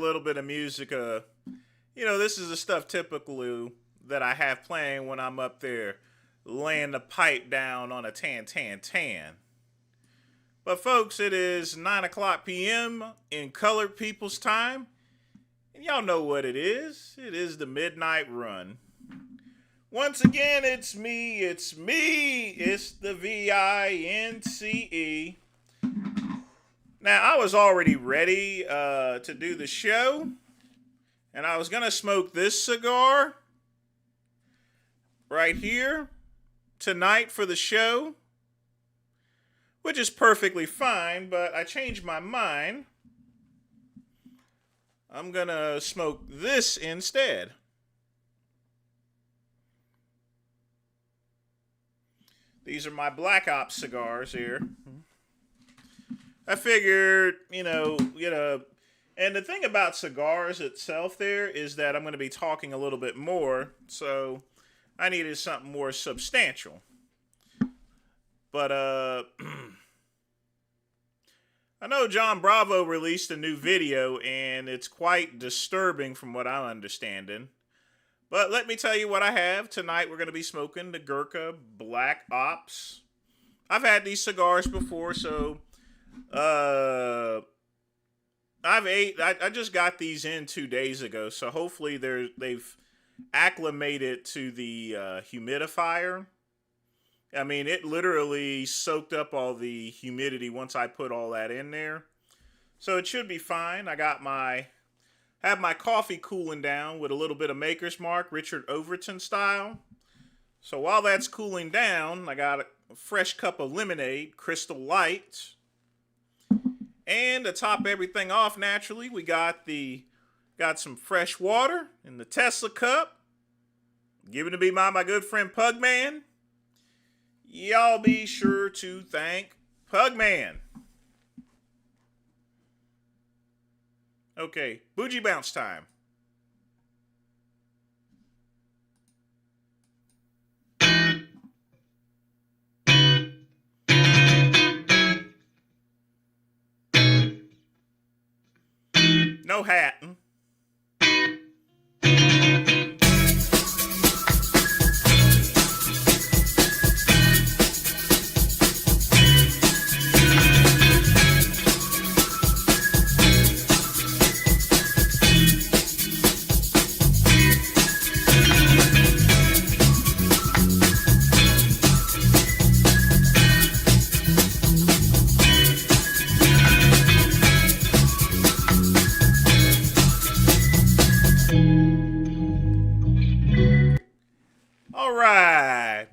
little bit of music. This is the stuff typically that I have playing when I'm up there laying the pipe down on a tan. But folks, it is 9 o'clock p.m. in colored people's time. And y'all know what it is. It is the Midnight Run. Once again, it's me. It's the VINCE. Now, I was already ready to do the show. And I was going to smoke this cigar right here tonight for the show, which is perfectly fine, but I changed my mind. I'm going to smoke this instead. These are my Black Ops cigars here. I figured, and the thing about cigars itself there is that I'm going to be talking a little bit more, so I needed something more substantial. But, I know John Bravo released a new video, and it's quite disturbing from what I'm understanding. But let me tell you what I have. Tonight we're going to be smoking the Gurkha Black Ops. I've had these cigars before, so I just got these in 2 days ago, so hopefully they've acclimated to the humidifier. I mean, it literally soaked up all the humidity once I put all that in there. So it should be fine. I have my coffee cooling down with a little bit of Maker's Mark, Richard Overton style. So while that's cooling down, I got a fresh cup of lemonade, Crystal Light. And to top everything off, naturally, we got some fresh water in the Tesla cup, given to me by my good friend Pugman. Y'all be sure to thank Pugman. Okay, bougie bounce time. No hatting.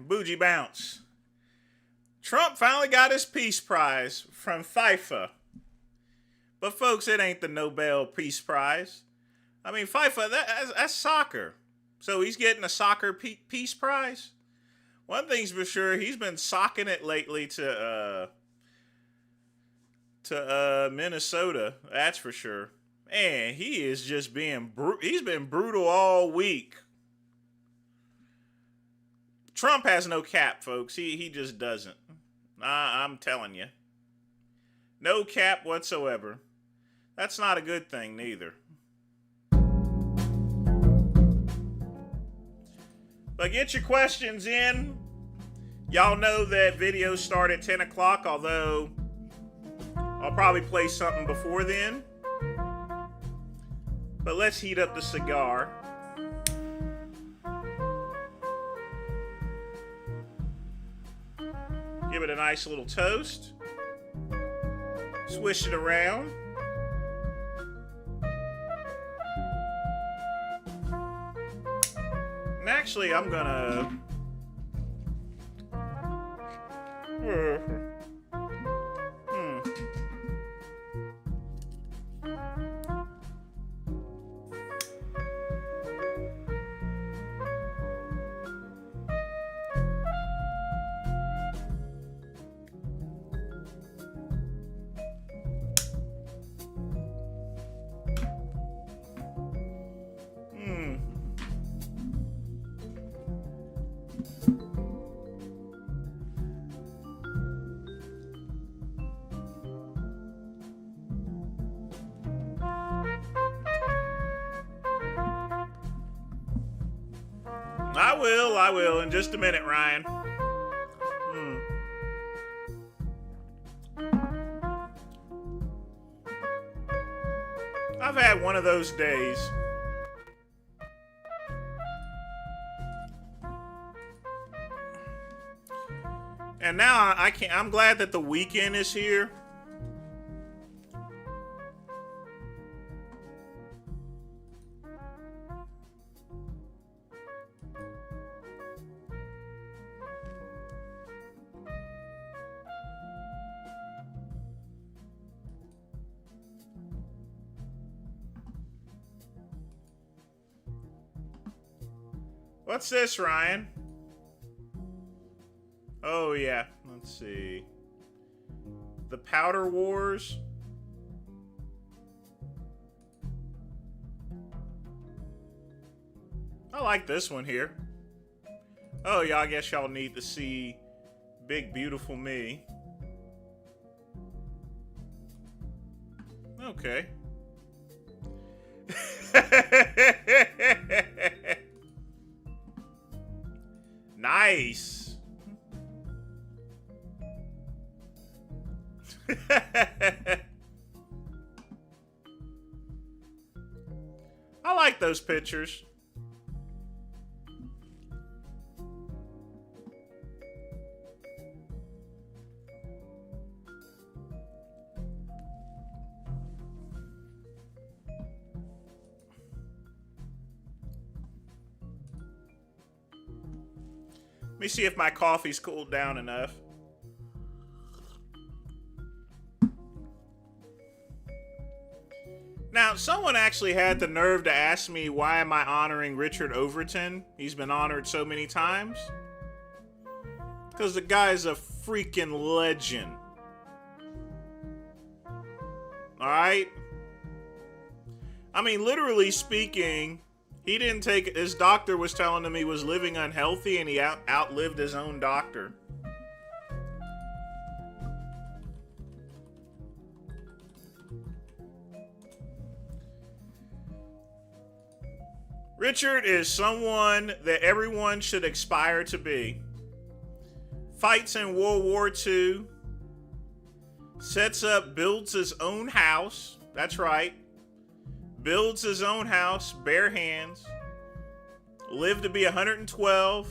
Bougie bounce. Trump finally got his Peace Prize from FIFA. But folks, it ain't the Nobel Peace Prize. I mean, FIFA, that's soccer. So he's getting a soccer Peace Prize? One thing's for sure, he's been socking it lately to Minnesota. That's for sure. Man, he is just he's been brutal all week. Trump has no cap, folks. He just doesn't. I'm telling you. No cap whatsoever. That's not a good thing, neither. But get your questions in. Y'all know that videos start at 10 o'clock, although I'll probably play something before then. But let's heat up the cigar. Give it a nice little toast. Swish it around. And actually, I'm gonna... I will in just a minute, Ryan. I've had one of those days. And now I'm glad that the weekend is here. What's this, Ryan? Oh, yeah. Let's see. The Powder Wars. I like this one here. Oh, yeah, I guess y'all need to see Big Beautiful Me. Okay. Nice. I like those pictures. Let me see if my coffee's cooled down enough. Now, someone actually had the nerve to ask me, why am I honoring Richard Overton? He's been honored so many times. Because the guy's a freaking legend. Alright? I mean, literally speaking, he didn't take... His doctor was telling him he was living unhealthy, and he outlived his own doctor. Richard is someone that everyone should aspire to be. Fights in World War II. Builds his own house. That's right. Builds his own house, bare hands. Lived to be 112.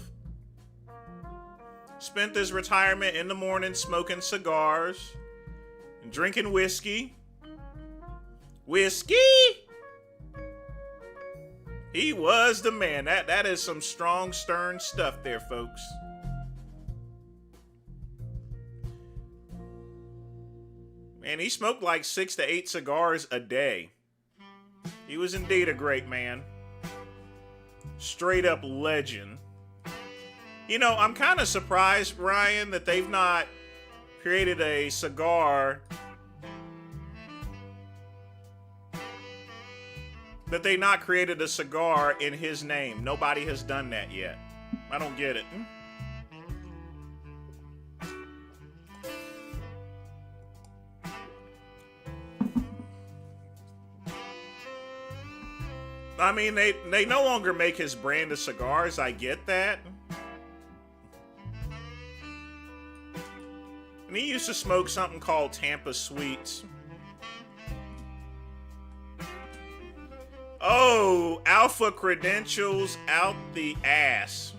Spent his retirement in the morning smoking cigars and drinking whiskey. Whiskey! He was the man. That is some strong, stern stuff there, folks. Man, he smoked like 6 to 8 cigars a day. He was indeed a great man. Straight up legend. You know, I'm kind of surprised, Ryan, that they've not created a cigar... that they not created a cigar in his name. Nobody has done that yet. I don't get it. I mean, they no longer make his brand of cigars. I get that. And he used to smoke something called Tampa Sweets. Oh, alpha credentials out the ass.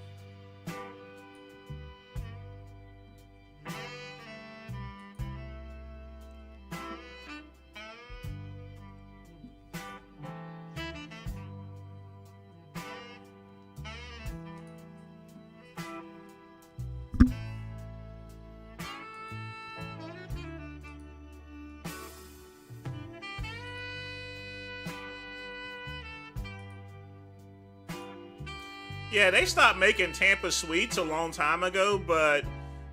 Yeah, they stopped making Tampa Sweets a long time ago, but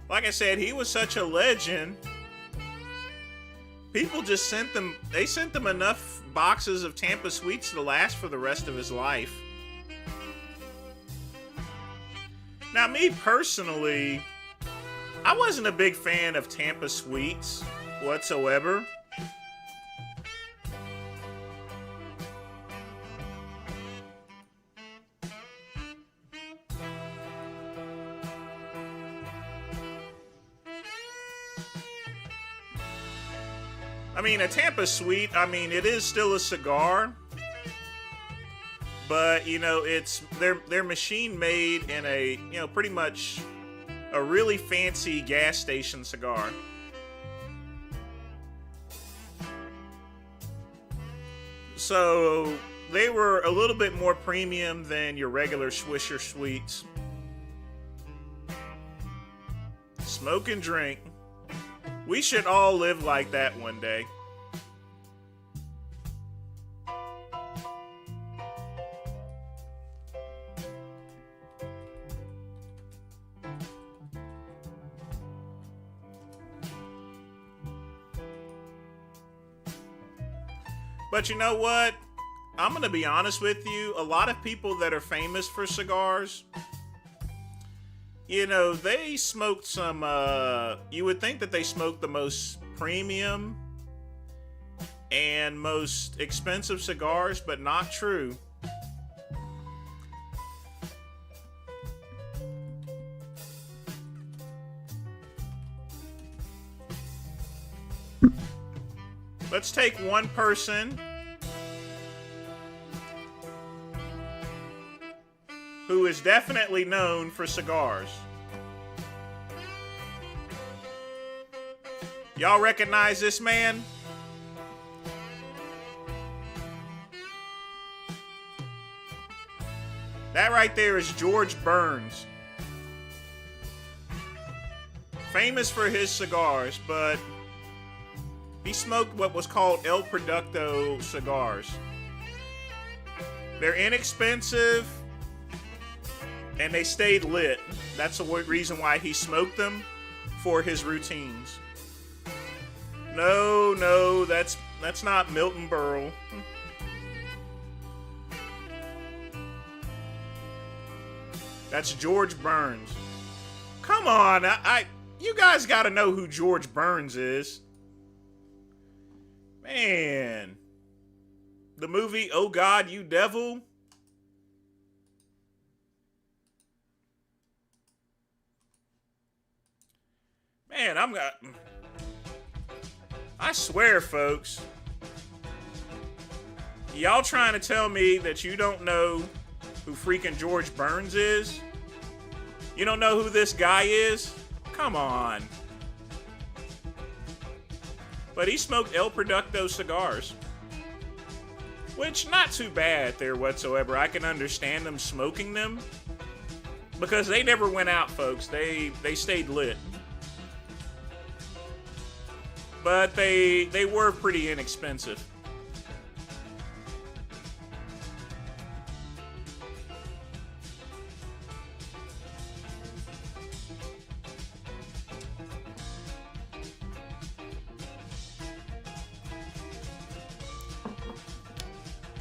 like I said, he was such a legend. People just sent them enough boxes of Tampa Sweets to last for the rest of his life. Now, me personally, I wasn't a big fan of Tampa Sweets whatsoever. I mean, a Tampa Sweet, I mean, it is still a cigar, but, you know, it's they're machine made in a, you know, pretty much a really fancy gas station cigar. So they were a little bit more premium than your regular Swisher Sweets. Smoke and drink. We should all live like that one day. But you know what? I'm going to be honest with you. A lot of people that are famous for cigars, you know, they smoked some, you would think that they smoked the most premium and most expensive cigars, but not true. Let's take one person who is definitely known for cigars. Y'all recognize this man? That right there is George Burns. Famous for his cigars, but he smoked what was called El Producto cigars. They're inexpensive, and they stayed lit. That's the reason why he smoked them, for his routines. No, that's not Milton Berle. That's George Burns. Come on, you guys got to know who George Burns is. Man, the movie Oh God, You Devil. Man, I swear, folks, y'all trying to tell me that you don't know who freaking George Burns is? You don't know who this guy is? Come on. But he smoked El Producto cigars, which not too bad there whatsoever. I can understand them smoking them because they never went out, folks. They stayed lit. But they were pretty inexpensive.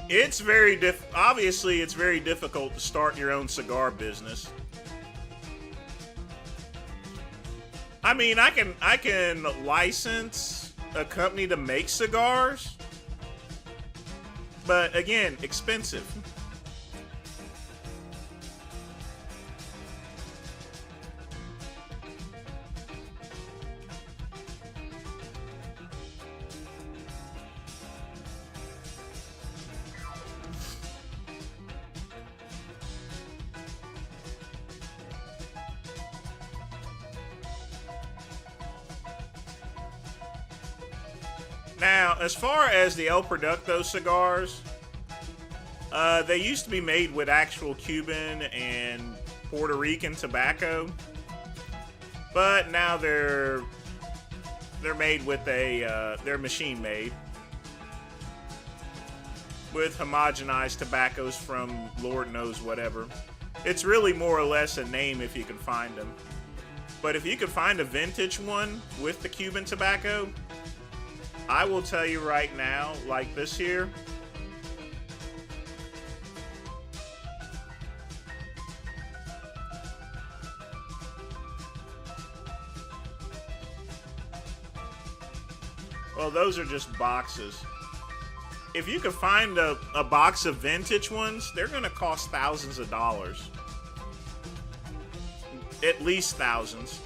It's very obviously it's very difficult to start your own cigar business. I mean, I can license a company to make cigars, but again, expensive. Now, as far as the El Producto cigars, they used to be made with actual Cuban and Puerto Rican tobacco, but now they're made with they're machine made with homogenized tobaccos from Lord knows whatever. It's really more or less a name if you can find them. But if you could find a vintage one with the Cuban tobacco, I will tell you right now, like this here. Well, those are just boxes. If you could find a box of vintage ones, they're going to cost thousands of dollars. At least thousands.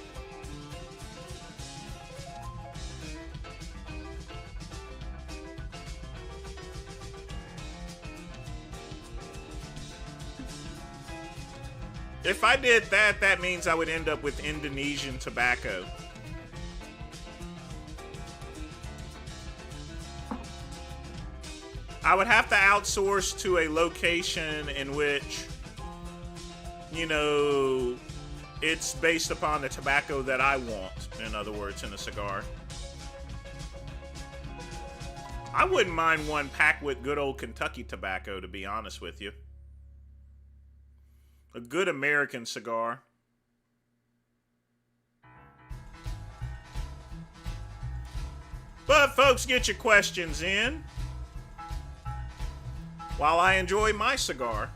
If I did that, that means I would end up with Indonesian tobacco. I would have to outsource to a location in which, you know, it's based upon the tobacco that I want, in other words, in a cigar. I wouldn't mind one packed with good old Kentucky tobacco, to be honest with you. A good American cigar. But folks, get your questions in while I enjoy my cigar.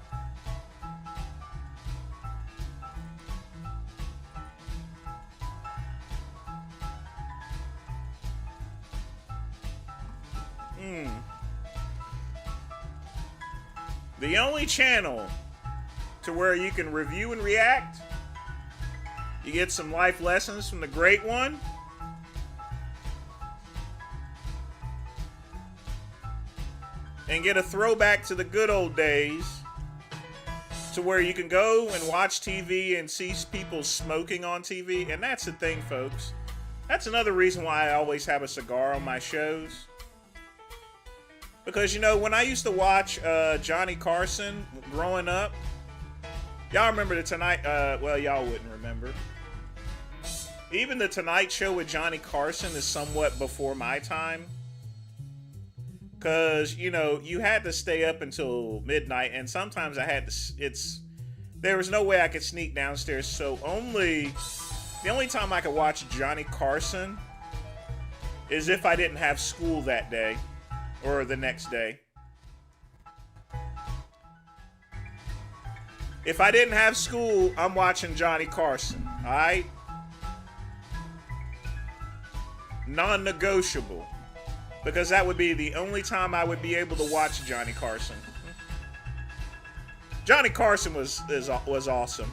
The only channel to where you can review and react. You get some life lessons from the great one. And get a throwback to the good old days, to where you can go and watch TV and see people smoking on TV. And that's the thing, folks. That's another reason why I always have a cigar on my shows. Because, you know, when I used to watch Johnny Carson growing up, y'all remember the Tonight, well, y'all wouldn't remember. Even the Tonight Show with Johnny Carson is somewhat before my time. Because, you know, you had to stay up until midnight, and sometimes I had to, there was no way I could sneak downstairs, so the only time I could watch Johnny Carson is if I didn't have school that day, or the next day. If I didn't have school, I'm watching Johnny Carson, alright? Non-negotiable. Because that would be the only time I would be able to watch Johnny Carson. Johnny Carson was awesome.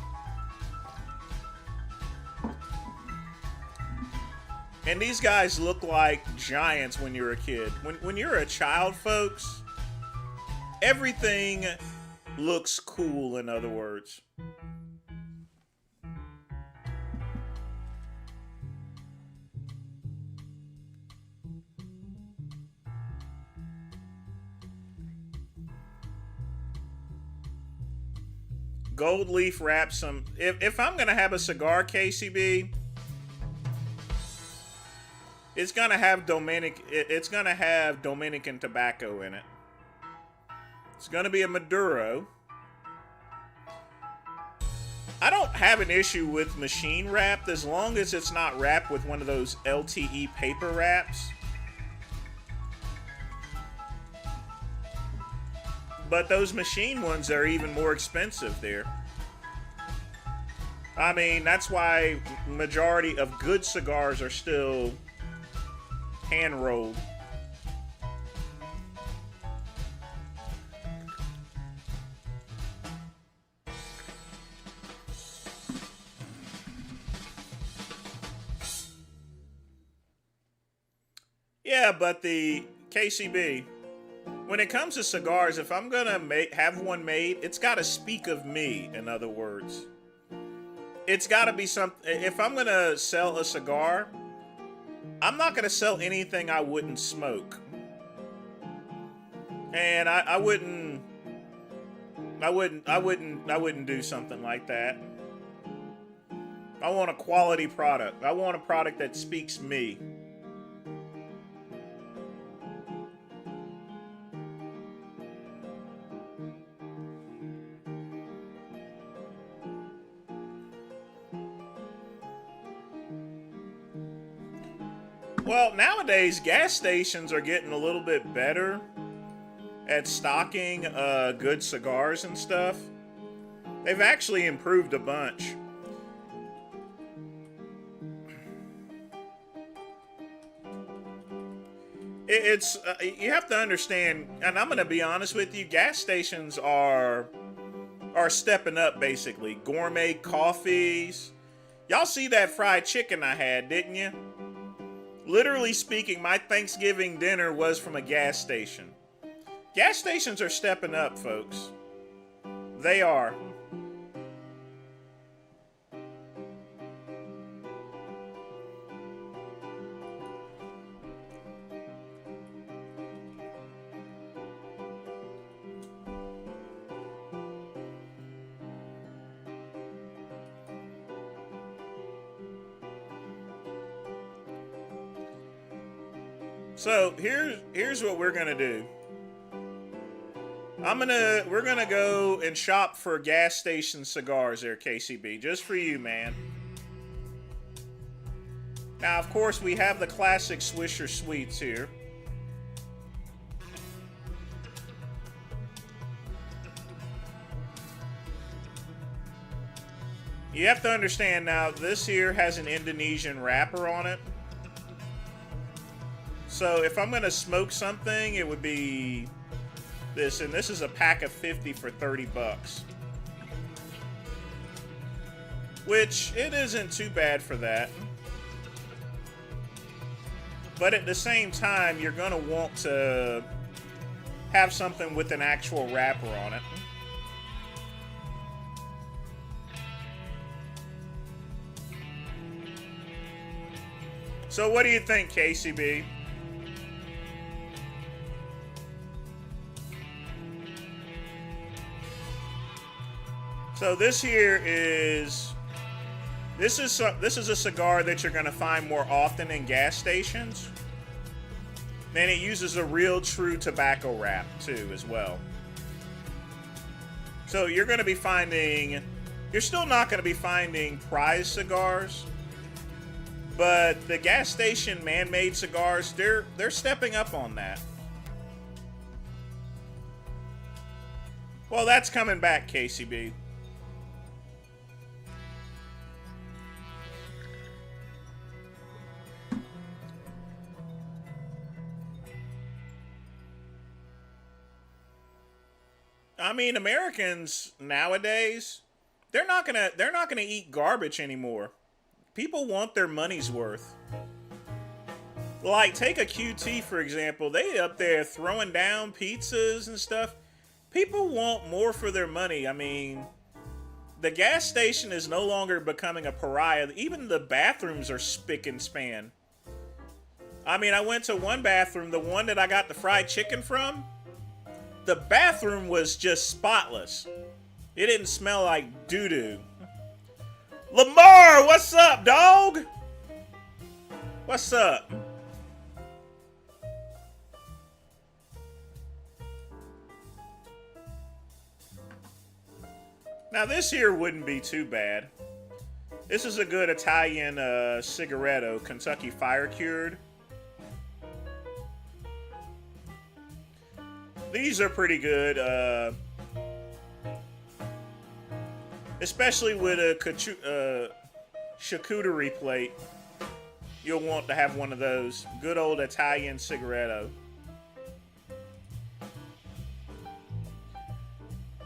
And these guys look like giants when you're a kid. When you're a child, folks, everything looks cool, in other words. Gold leaf wrap some. If I'm gonna have a cigar, KCB, it's gonna have Dominican tobacco in it. It's gonna be a Maduro. I don't have an issue with machine wrapped as long as it's not wrapped with one of those LTE paper wraps. But those machine ones are even more expensive there. I mean, that's why majority of good cigars are still hand rolled. Yeah, but the KCB, when it comes to cigars, if I'm gonna have one made, it's gotta speak of me, in other words. It's gotta be something. If I'm gonna sell a cigar, I'm not gonna sell anything I wouldn't smoke. And I wouldn't do something like that. I want a quality product. I want a product that speaks me. Well, nowadays, gas stations are getting a little bit better at stocking good cigars and stuff. They've actually improved a bunch. It's you have to understand, and I'm going to be honest with you, gas stations are stepping up, basically. Gourmet coffees. Y'all see that fried chicken I had, didn't you? Literally speaking, my Thanksgiving dinner was from a gas station. Gas stations are stepping up, folks. They are. So here's what we're gonna do. We're gonna go and shop for gas station cigars there, KCB, just for you, man. Now, of course, we have the classic Swisher Sweets here. You have to understand now, this here has an Indonesian wrapper on it. So if I'm gonna smoke something, it would be this, and this is a pack of 50 for 30 bucks. Which, it isn't too bad for that. But at the same time, you're gonna want to have something with an actual wrapper on it. So what do you think, KCB? So this here is this is a cigar that you're going to find more often in gas stations. And it uses a real true tobacco wrap too as well. So you're going to be finding, you're still not going to be finding prize cigars, but the gas station man-made cigars, they're stepping up on that. Well, that's coming back, KCB. I mean, Americans nowadays, they're not gonna eat garbage anymore. People want their money's worth. Like, take a QT, for example. They up there throwing down pizzas and stuff. People want more for their money. I mean, the gas station is no longer becoming a pariah. Even the bathrooms are spick and span. I mean, I went to one bathroom, the one that I got the fried chicken from. The bathroom was just spotless. It didn't smell like doo-doo. Lamar, what's up, dog? What's up? Now this here wouldn't be too bad. This is a good Italian cigaretto, Kentucky Fire Cured. These are pretty good, especially with a charcuterie plate. You'll want to have one of those. Good old Italian cigaretto.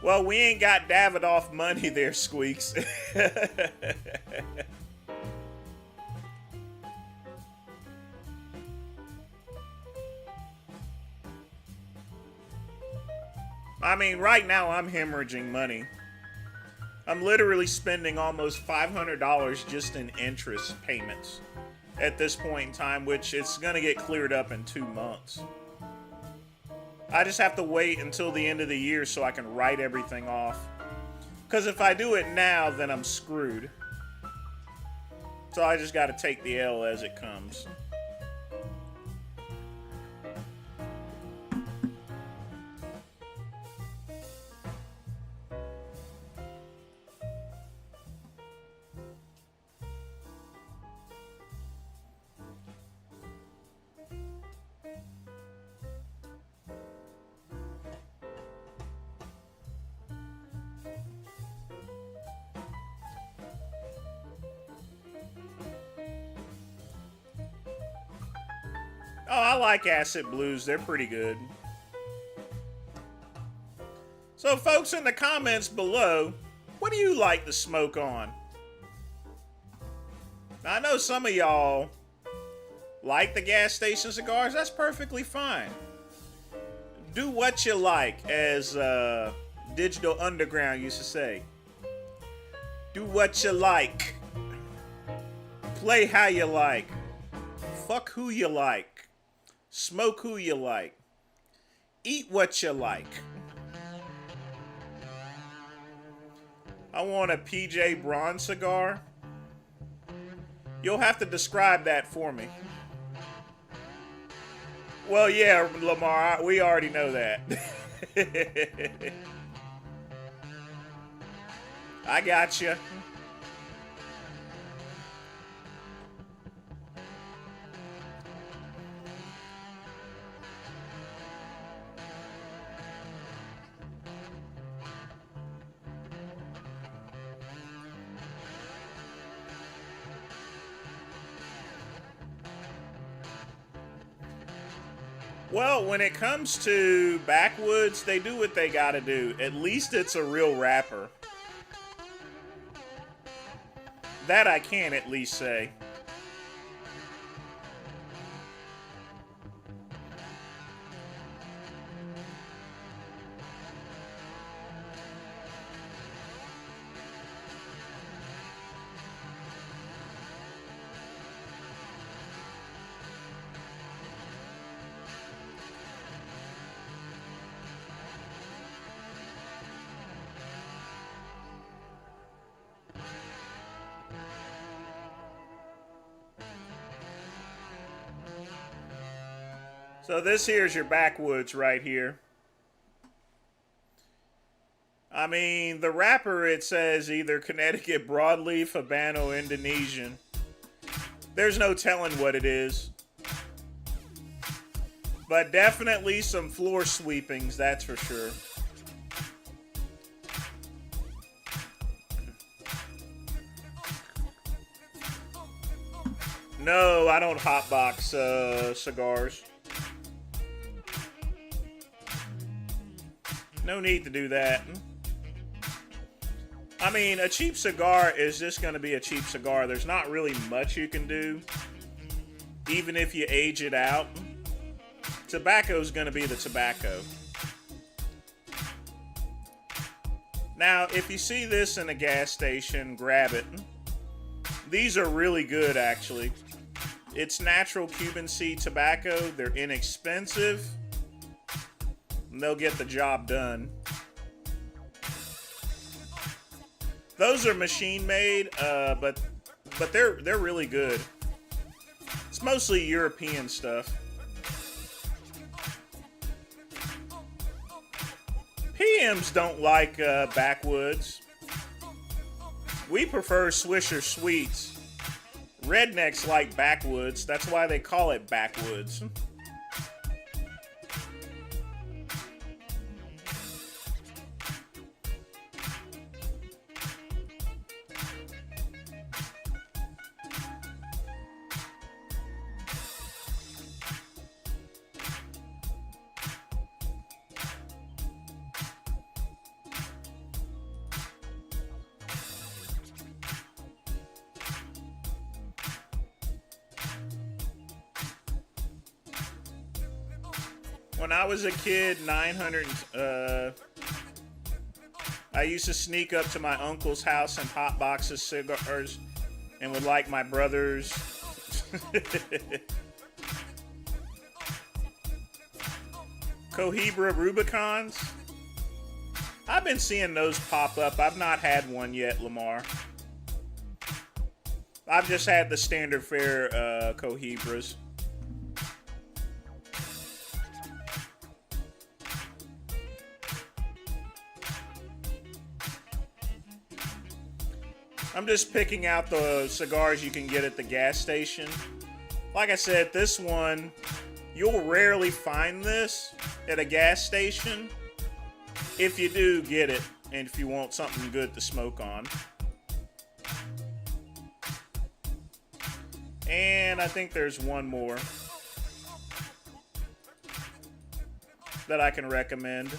Well, we ain't got Davidoff money there, Squeaks. I mean, right now I'm hemorrhaging money. I'm literally spending almost $500 just in interest payments at this point in time, which it's going to get cleared up in 2 months. I just have to wait until the end of the year so I can write everything off. Because if I do it now, then I'm screwed. So I just got to take the L as it comes. Oh, I like Acid Blues. They're pretty good. So, folks, in the comments below, what do you like to smoke on? I know some of y'all like the gas station cigars. That's perfectly fine. Do what you like, as Digital Underground used to say. Do what you like. Play how you like. Fuck who you like. Smoke who you like. Eat what you like. I want a PJ Braun cigar. You'll have to describe that for me. Well, yeah, Lamar, we already know that. I got you. Well, when it comes to backwoods, they do what they gotta do. At least it's a real rapper. That I can at least say. So this here's your backwoods right here. I mean, the rapper, it says either Connecticut broadleaf, Habano, Indonesian. There's no telling what it is. But definitely some floor sweepings, that's for sure. No, I don't hotbox cigars. No need to do that. I mean, a cheap cigar is just going to be a cheap cigar. There's not really much you can do, even if you age it out. Tobacco is going to be the tobacco. Now, if you see this in a gas station, grab it. These are really good, actually. It's natural Cuban seed tobacco. They're inexpensive. And they'll get the job done. Those are machine made, but they're really good. It's mostly European stuff. PMs don't like backwoods. We prefer Swisher Sweets. Rednecks like backwoods. That's why they call it backwoods. When I was a kid, 900, I used to sneak up to my uncle's house and hotbox his cigars and would like my brothers. Cohiba Rubicons? I've been seeing those pop up. I've not had one yet, Lamar. I've just had the standard fare Cohibras. I'm just picking out the cigars you can get at the gas station. Like I said, this one, you'll rarely find this at a gas station. If you do, get it. And if you want something good to smoke on. And I think there's one more that I can recommend.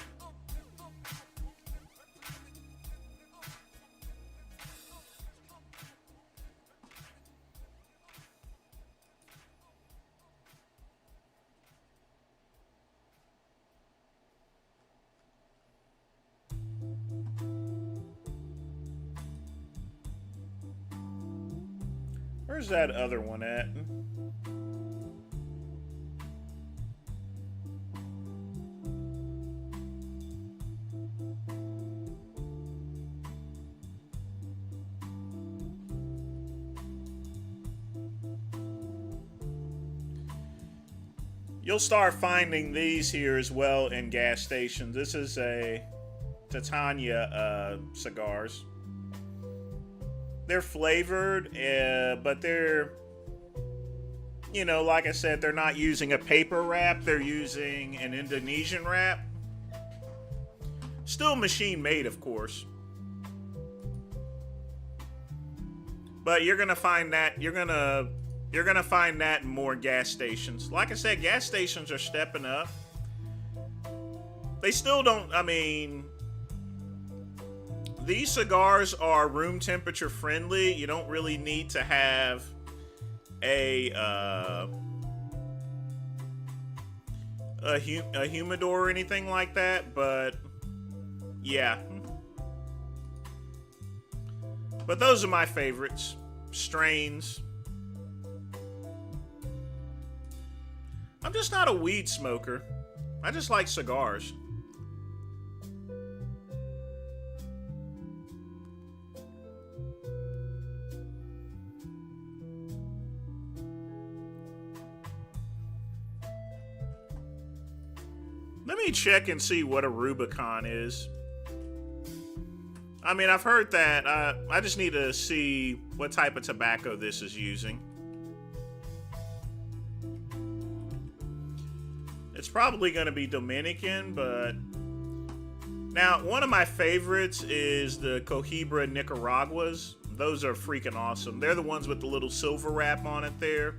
Where's that other one at? You'll start finding these here as well in gas stations. This is a Titania cigars. They're flavored, but they're, you know, like I said, they're not using a paper wrap. They're using an Indonesian wrap. Still machine made, of course. But you're gonna find that you're gonna find that in more gas stations. Like I said, gas stations are stepping up. They still don't. I mean, these cigars are room temperature friendly. You don't really need to have a humidor or anything like that. But yeah. But those are my favorites. Strains. I'm just not a weed smoker. I just like cigars. Let me check and see what a Rubicon is. I mean, I've heard that. I just need to see what type of tobacco this is using. It's probably going to be Dominican, but... Now, one of my favorites is the Cohiba Nicaraguas. Those are freaking awesome. They're the ones with the little silver wrap on it there.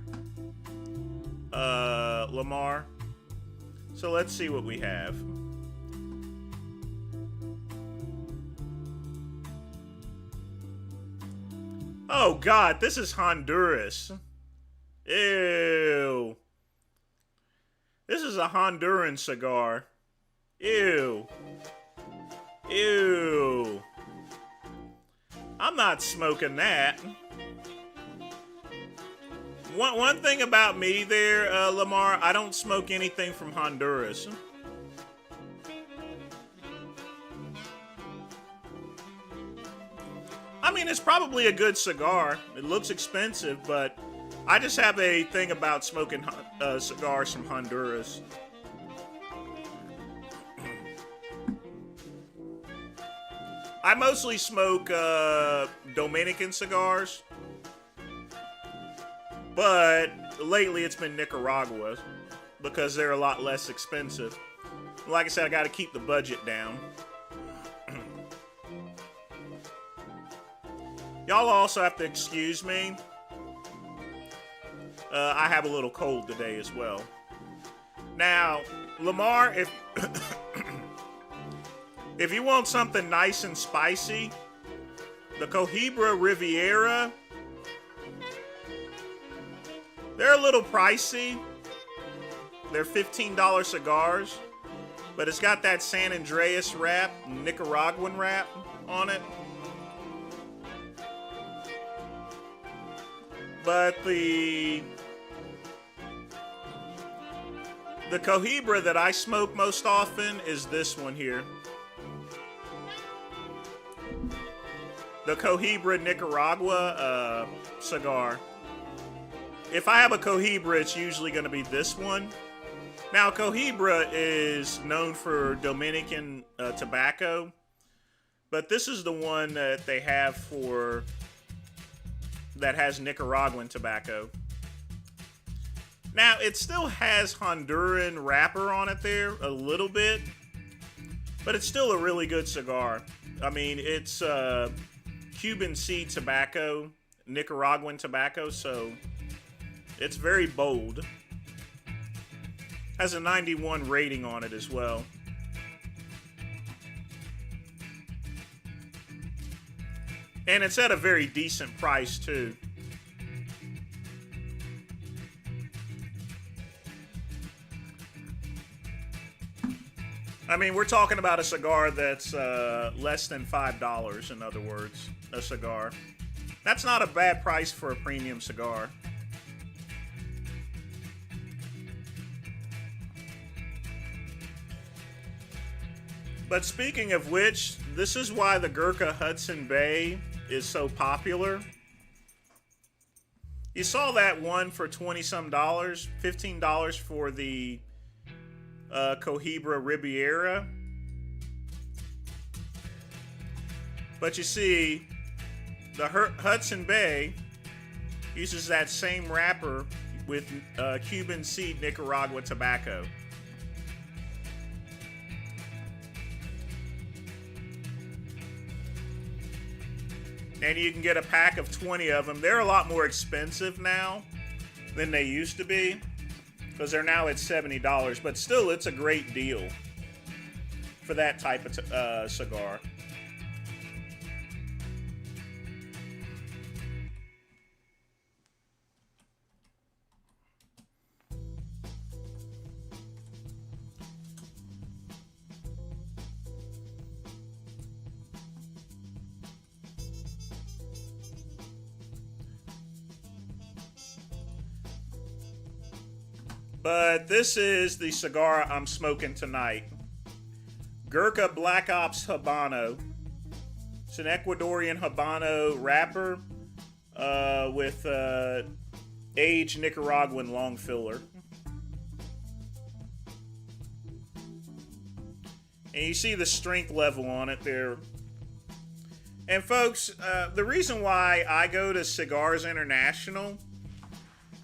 Lamar. So let's see what we have. Oh, God, this is Honduras. Ew. This is a Honduran cigar. Ew. Ew. I'm not smoking that. One thing about me there, Lamar, I don't smoke anything from Honduras. I mean, it's probably a good cigar. It looks expensive, but I just have a thing about smoking cigars from Honduras. I mostly smoke Dominican cigars, but lately it's been Nicaragua because they're a lot less expensive. Like I said, I got to keep the budget down. Y'all also have to excuse me. I have a little cold today as well. Now, Lamar, if you want something nice and spicy, the Cohiba Riviera, they're a little pricey. They're $15 cigars, but it's got that San Andreas wrap, Nicaraguan wrap on it. But the Cohiba that I smoke most often is this one here. The Cohiba Nicaragua cigar. If I have a Cohiba, it's usually going to be this one. Now, Cohiba is known for Dominican tobacco, but this is the one that they have for... that has Nicaraguan tobacco. Now, it still has Honduran wrapper on it there, a little bit, but it's still a really good cigar. I mean, it's Cuban seed tobacco, Nicaraguan tobacco, so it's very bold. Has a 91 rating on it as well. And it's at a very decent price, too. I mean, we're talking about a cigar that's less than $5, in other words, a cigar. That's not a bad price for a premium cigar. But speaking of which, this is why the Gurkha Hudson Bay is so popular. You saw that one for 20 some dollars, $15 for the Cohiba Riviera. But you see, the Hudson Bay uses that same wrapper with Cuban seed Nicaragua tobacco. And you can get a pack of 20 of them. They're a lot more expensive now than they used to be because they're now at $70. But still, it's a great deal for that type of cigar. But this is the cigar I'm smoking tonight. Gurkha Black Ops Habano. It's an Ecuadorian Habano wrapper with aged Nicaraguan long filler. And you see the strength level on it there. And folks, the reason why I go to Cigars International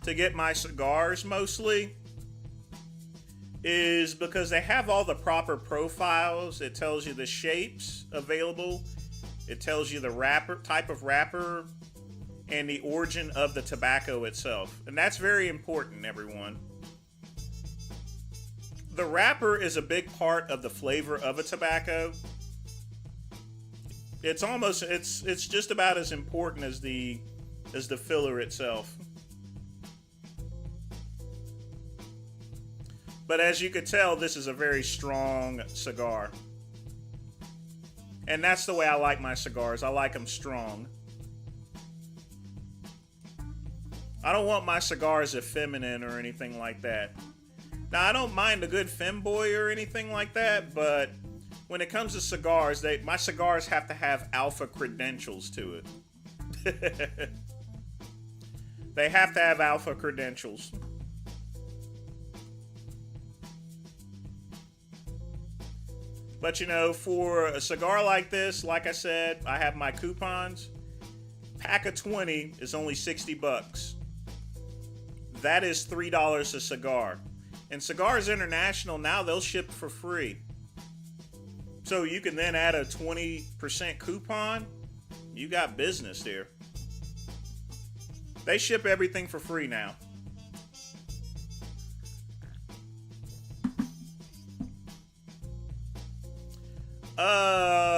to get my cigars mostly is because they have all the proper profiles. It tells you the shapes available. It tells you the wrapper, type of wrapper, and the origin of the tobacco itself. And that's very important, everyone. The wrapper is a big part of the flavor of a tobacco. It's just about as important as the filler itself. But as you could tell, this is a very strong cigar. And that's the way I like my cigars. I like them strong. I don't want my cigars effeminate or anything like that. Now, I don't mind a good femboy or anything like that, but when it comes to cigars, my cigars have to have alpha credentials to it. They have to have alpha credentials. But you know, for a cigar like this, like I said, I have my coupons. Pack of 20 is only 60 bucks. That is $3 a cigar. And Cigars International, now they'll ship for free. So you can then add a 20% coupon. You got business there. They ship everything for free now.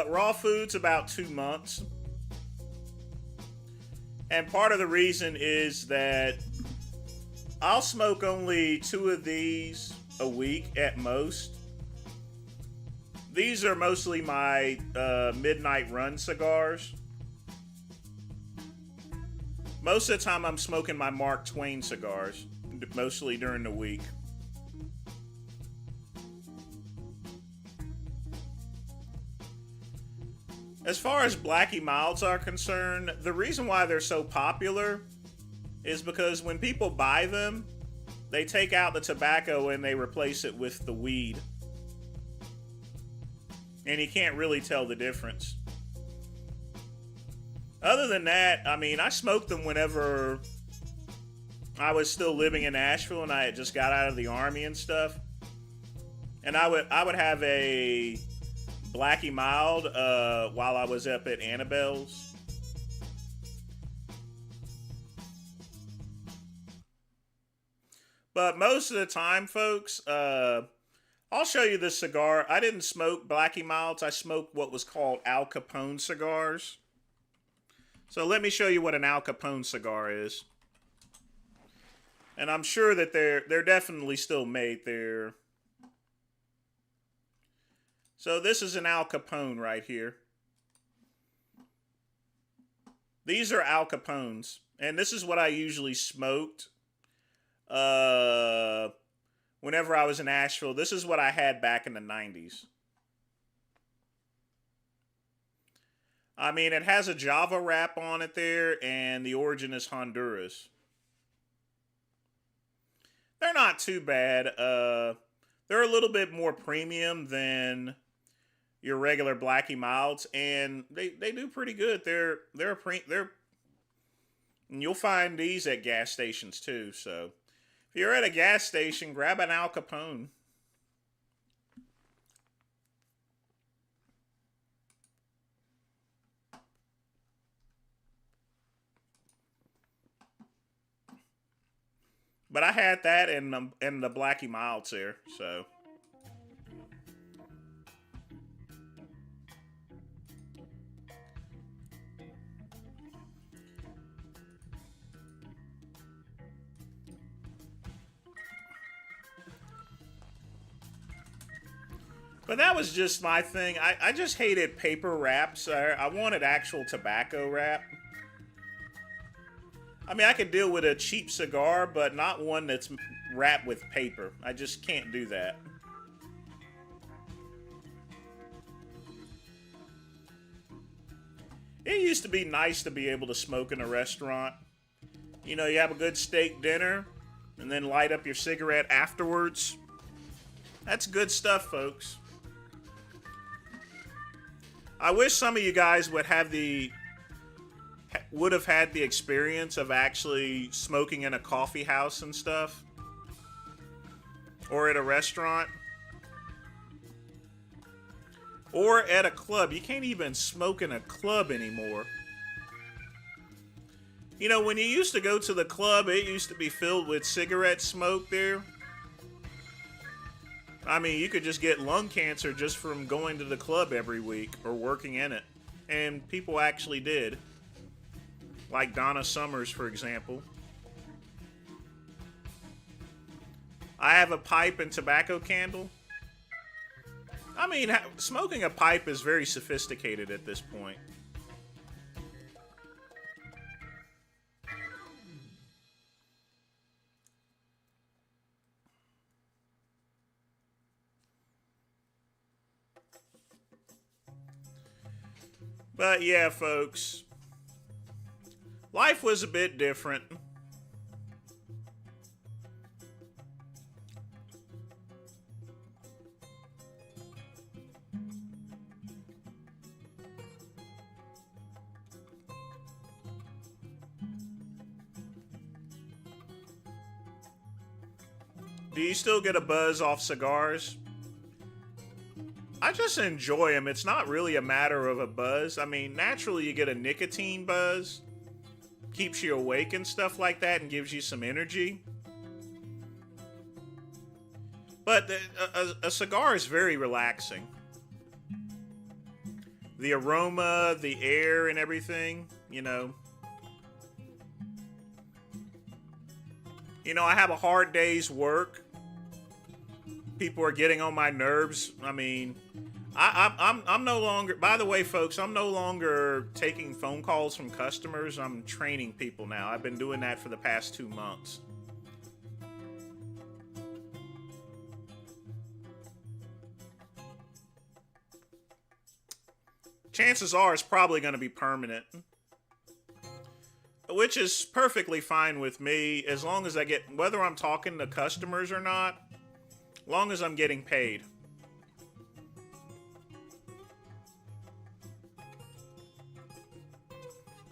Raw food's about 2 months. And part of the reason is that I'll smoke only 2 of these a week at most. These are mostly my midnight run cigars. Most of the time I'm smoking my Mark Twain cigars, mostly during the week. As far as Blackie Milds are concerned, the reason why they're so popular is because when people buy them, they take out the tobacco and they replace it with the weed. And you can't really tell the difference. Other than that, I mean, I smoked them whenever I was still living in Nashville and I had just got out of the Army and stuff. And I would have a Blackie Mild while I was up at Annabelle's. But most of the time, folks, I'll show you this cigar. I didn't smoke Blackie Milds. I smoked what was called Al Capone cigars. So let me show you what an Al Capone cigar is. And I'm sure that they're definitely still made there. So this is an Al Capone right here. These are Al Capones. And this is what I usually smoked whenever I was in Nashville. This is what I had back in the 90s. I mean, it has a Java wrap on it there, and the origin is Honduras. They're not too bad. They're a little bit more premium than your regular Blackie Milds, and they do pretty good. They're and you'll find these at gas stations too. So if you're at a gas station, grab an Al Capone. But I had that and the Blackie Milds there, so. But that was just my thing. I just hated paper wraps. I wanted actual tobacco wrap. I mean, I could deal with a cheap cigar, but not one that's wrapped with paper. I just can't do that. It used to be nice to be able to smoke in a restaurant. You know, you have a good steak dinner, and then light up your cigarette afterwards. That's good stuff, folks. I wish some of you guys would have had the experience of actually smoking in a coffee house and stuff, or at a restaurant, or at a club. You can't even smoke in a club anymore. You know, when you used to go to the club, it used to be filled with cigarette smoke there. I mean, you could just get lung cancer just from going to the club every week or working in it. And people actually did. Like Donna Summers, for example. I have a pipe and tobacco candle. I mean, smoking a pipe is very sophisticated at this point. But yeah, folks. Life was a bit different. Do you still get a buzz off cigars? I just enjoy them. It's not really a matter of a buzz. I mean, naturally you get a nicotine buzz. Keeps you awake and stuff like that and gives you some energy. But a cigar is very relaxing. The aroma, the air, and everything, you know. You know, I have a hard day's work. People are getting on my nerves. I mean, I'm no longer, by the way, folks, I'm no longer taking phone calls from customers. I'm training people now. I've been doing that for the past 2 months. Chances are it's probably going to be permanent. Which is perfectly fine with me as long as I get, whether I'm talking to customers or not, as long as I'm getting paid.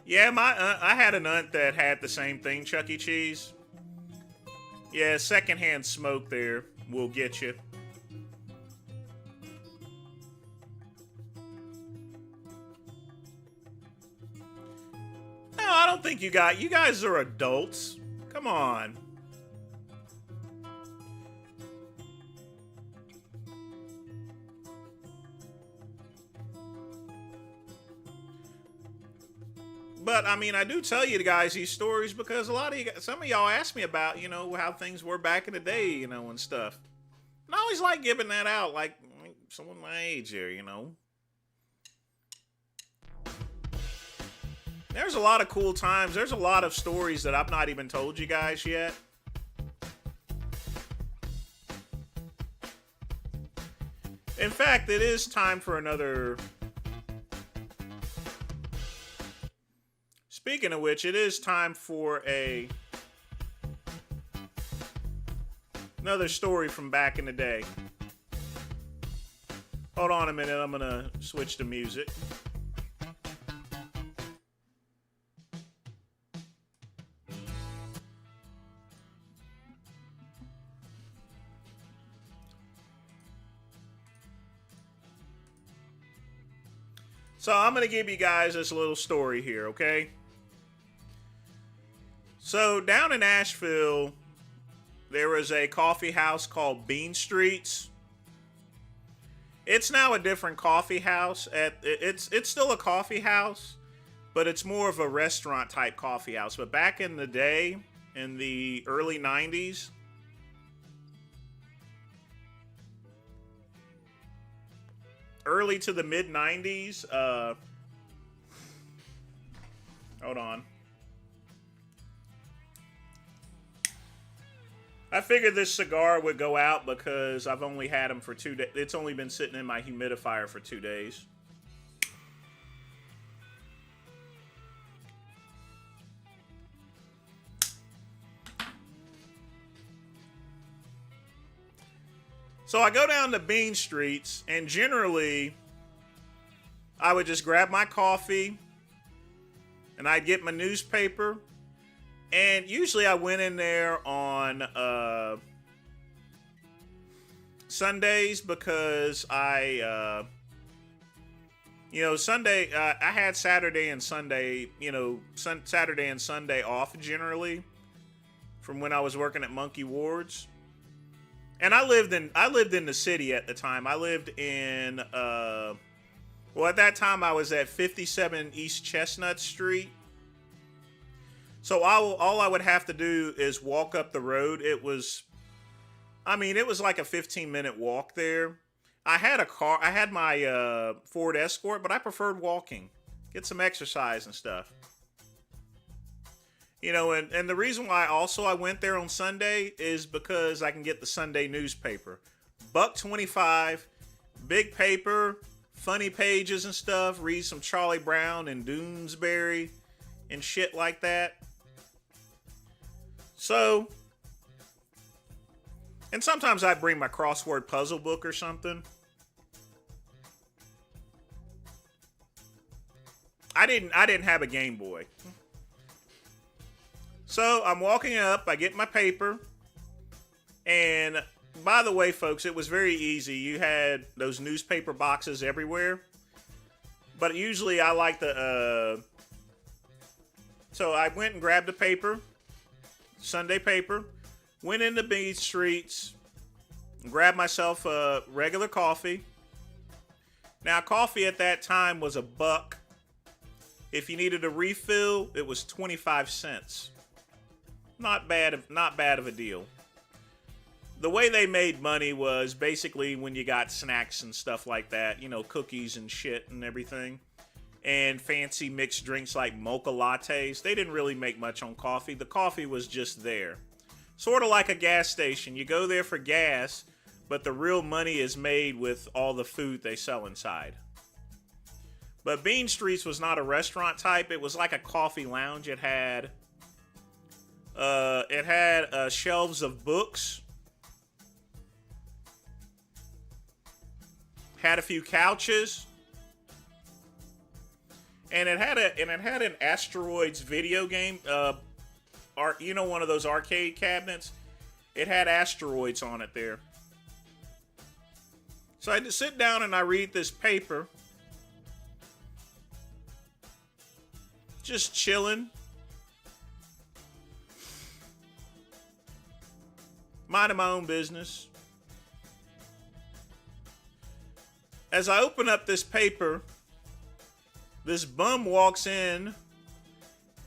Yeah, I had an aunt that had the same thing, Chuck E. Cheese. Yeah, secondhand smoke there will get you. No, I don't think you guys are adults. Come on. But I mean, I do tell you guys these stories because a lot of you, some of y'all ask me about, you know, how things were back in the day, you know, and stuff. And I always like giving that out, like someone my age here, you know. There's a lot of cool times. There's a lot of stories that I've not even told you guys yet. In fact, it is time for another... Speaking of which, it is time for a Another story from back in the day. Hold on a minute, I'm gonna switch to music. So I'm gonna give you guys this little story here, okay? So down in Asheville, there was a coffee house called Bean Streets. It's now a different coffee house. It's still a coffee house, but it's more of a restaurant type coffee house. But back in the day, in the early 90s, early to the mid 90s, hold on. I figured this cigar would go out because I've only had them for 2 days. It's only been sitting in my humidifier for 2 days. So I go down to Bean Streets, and generally, I would just grab my coffee, and I'd get my newspaper. And usually I went in there on Sundays because I had Saturday and Sunday, Saturday and Sunday off generally from when I was working at Monkey Ward's. And I lived in the city at the time. I lived in, at that time I was at 57 East Chestnut Street. So all I would have to do is walk up the road. It was like a 15-minute walk there. I had a car. I had my Ford Escort, but I preferred walking. Get some exercise and stuff. And the reason why also I went there on Sunday is because I can get the Sunday newspaper. $1.25, big paper, funny pages and stuff. Read some Charlie Brown and Doonesbury and shit like that. So, and sometimes I'd bring my crossword puzzle book or something. I didn't have a Game Boy. So I'm walking up, I get my paper, and by the way, folks, it was very easy. You had those newspaper boxes everywhere, but usually I like the, so I went and grabbed the paper, Sunday paper, went into Bean Streets, grabbed myself a regular coffee. Now, coffee at that time was $1. If you needed a refill, it was 25 cents. Not bad of a deal. The way they made money was basically when you got snacks and stuff like that, cookies and shit and everything, and fancy mixed drinks like mocha lattes. They didn't really make much on coffee. The coffee was just there. Sort of like a gas station. You go there for gas, but the real money is made with all the food they sell inside. But Bean Streets was not a restaurant type. It was like a coffee lounge. It had shelves of books. Had a few couches. And it had an Asteroids video game. One of those arcade cabinets. It had Asteroids on it there. So I just sit down and I read this paper. Just chilling. Minding my own business. As I open up this paper, this bum walks in,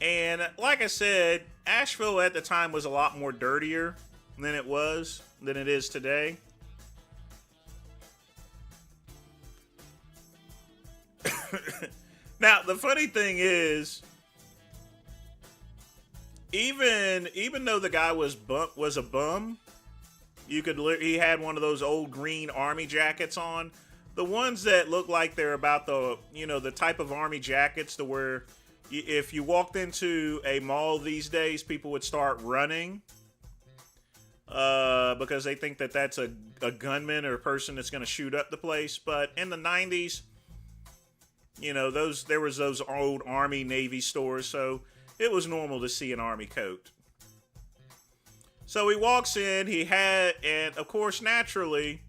and like I said, Asheville at the time was a lot more dirtier than it is today. Now, the funny thing is, even though the guy was a bum, he had one of those old green army jackets on. The ones that look like they're about the type of army jackets to where if you walked into a mall these days, people would start running. because they think that that's a gunman or a person that's going to shoot up the place. But in the 90s, you know, there was those old Army Navy stores, so it was normal to see an Army coat. So he walks in, and of course, naturally,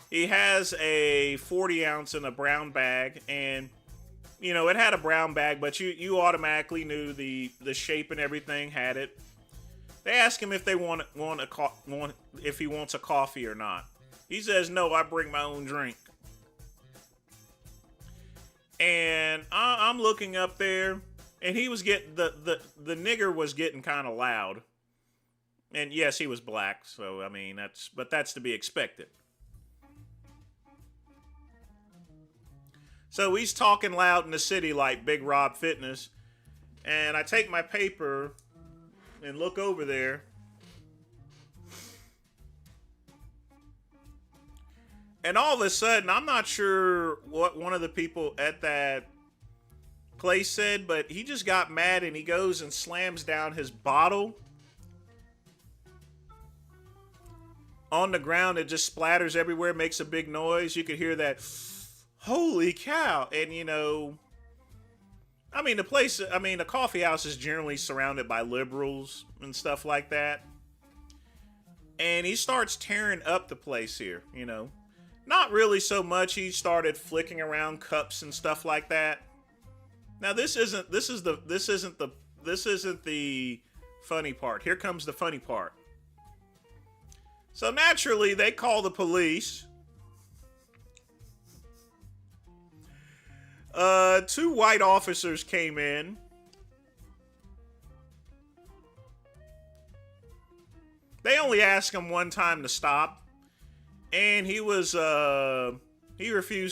he has a 40 ounce in a brown bag, and you know, it had a brown bag, but you automatically knew the shape and everything had it. They ask him if they if he wants a coffee or not. He says, "No, I bring my own drink." And I'm looking up there, and he was getting the nigger was getting kind of loud. And yes, he was black, so I mean that's to be expected. So he's talking loud in the city like Big Rob Fitness, and I take my paper and look over there. And all of a sudden, I'm not sure what one of the people at that place said, but he just got mad and he goes and slams down his bottle on the ground. It just splatters everywhere, makes a big noise. You could hear that, holy cow. And you know, I mean, the coffee house is generally surrounded by liberals and stuff like that. And he starts tearing up the place here, you know. Not really so much. He started flicking around cups and stuff like that. Now this isn't the funny part. Here comes the funny part. So naturally, they call the police. 2 white officers came in. They only asked him one time to stop, and he refused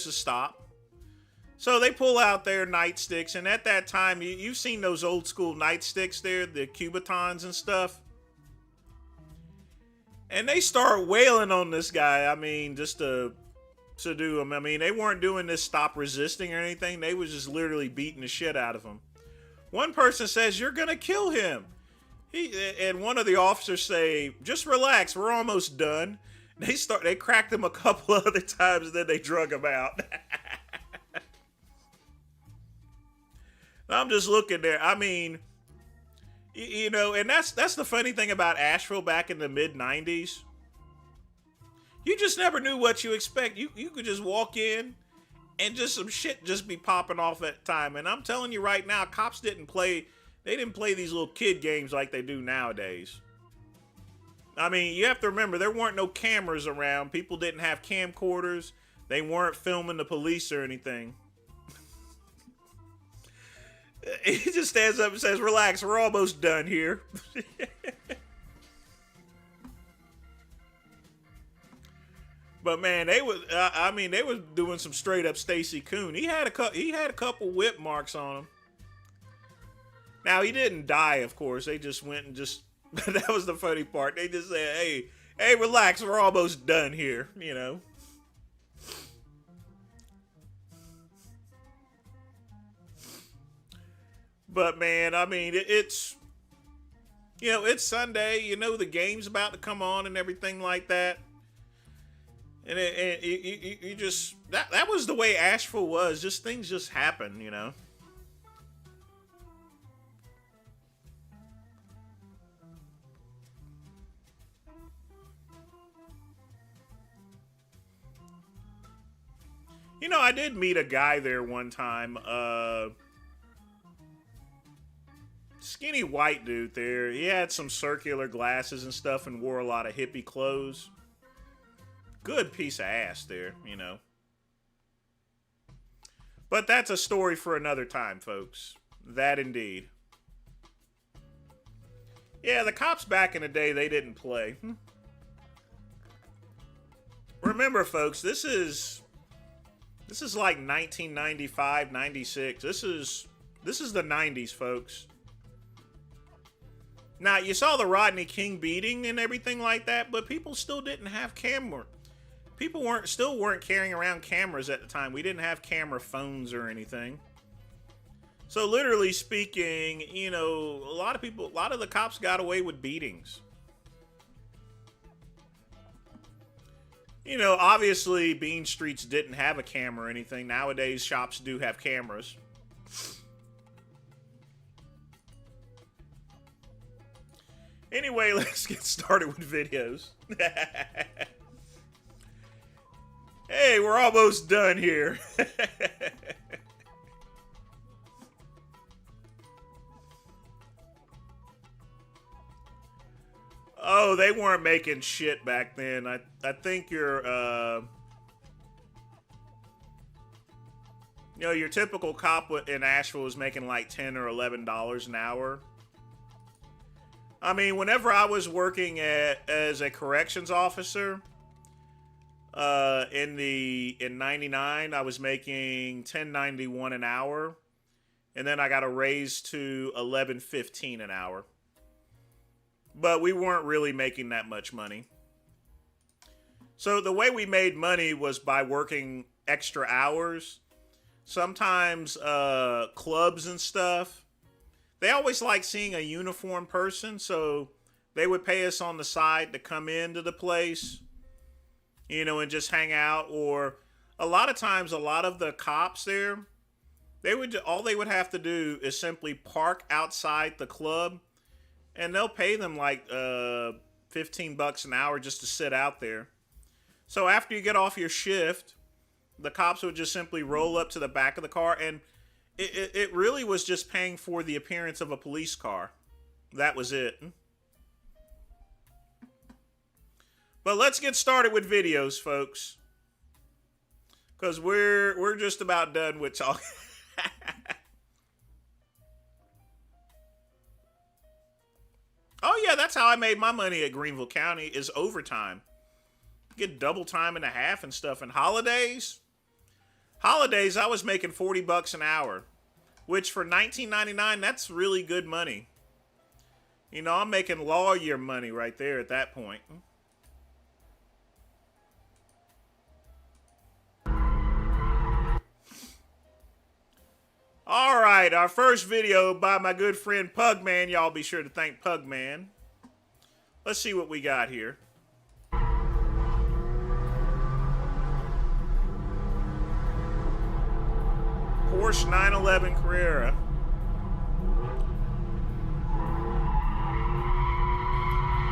to stop. So they pull out their nightsticks, and at that time, you've seen those old school nightsticks there, the Cubitons and stuff. And they start wailing on this guy. I mean, just to do him. I mean, they weren't doing this stop resisting or anything. They was just literally beating the shit out of him. One person says, "You're gonna kill him." And one of the officers say, "Just relax, we're almost done." They cracked him a couple other times, and then they drug him out. I'm just looking there. I mean, you know, and that's the funny thing about Asheville back in the mid-90s. You just never knew what you expect. You could just walk in and just some shit just be popping off at the time. And I'm telling you right now, cops didn't play these little kid games like they do nowadays. I mean, you have to remember, there weren't no cameras around. People didn't have camcorders. They weren't filming the police or anything. He just stands up and says, "Relax, we're almost done here." But man, they was doing some straight up Stacy Coon. He had a couple whip marks on him. Now he didn't die, of course. They just went and just that was the funny part. They just said, "Hey, relax, we're almost done here," you know. But man, I mean, it's it's Sunday. You know the game's about to come on and everything like that. And you just that was the way Asheville was. Just things just happen, you know. You know, I did meet a guy there one time. Skinny white dude there. He had some circular glasses and stuff and wore a lot of hippie clothes. Good piece of ass there, you know. But that's a story for another time, folks. That indeed. Yeah, the cops back in the day, they didn't play. Remember, folks, this is like 1995, 96. This is the 90s, folks. Now, you saw the Rodney King beating and everything like that, but people still didn't have camera. People weren't carrying around cameras at the time. We didn't have camera phones or anything. So literally speaking, you know, a lot of the cops got away with beatings. You know, obviously Bean Streets didn't have a camera or anything. Nowadays, shops do have cameras. Anyway, let's get started with videos. Hey, we're almost done here. Oh, they weren't making shit back then. I think your you know, your typical cop in Asheville was making like $10 or $11 an hour. I mean, whenever I was working as a corrections officer, in '99, I was making $10.91 an hour, and then I got a raise to $11.15 an hour. But we weren't really making that much money. So the way we made money was by working extra hours. Sometimes clubs and stuff, they always like seeing a uniformed person, so they would pay us on the side to come into the place, you know, and just hang out. Or a lot of times, a lot of the cops there, all they would have to do is simply park outside the club, and they'll pay them like $15 an hour just to sit out there. So after you get off your shift, the cops would just simply roll up to the back of the car, and it really was just paying for the appearance of a police car. That was it. But let's get started with videos, folks, because we're just about done with talking. Oh yeah, that's how I made my money at Greenville County, is overtime. Get double time and a half and stuff. And holidays, I was making $40 an hour, which for $19.99, that's really good money. You know, I'm making lawyer money right there at that point. All right, our first video by my good friend Pugman. Y'all be sure to thank Pugman. Let's see what we got here. Porsche 911 Carrera.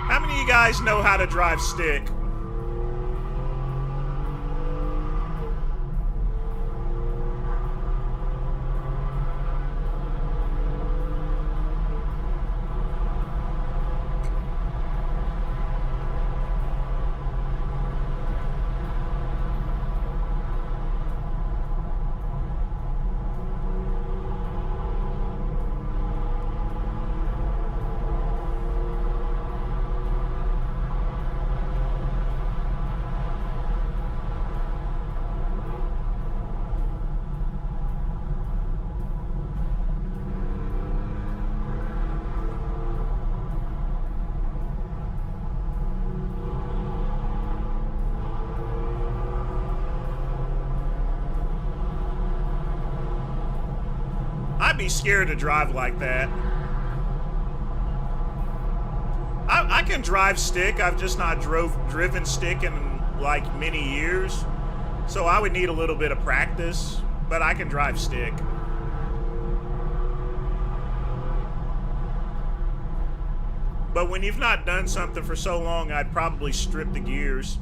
How many of you guys know how to drive stick? I'd be scared to drive like that. I can drive stick. I've just not driven stick in like many years. So I would need a little bit of practice, but I can drive stick. But when you've not done something for so long, I'd probably strip the gears.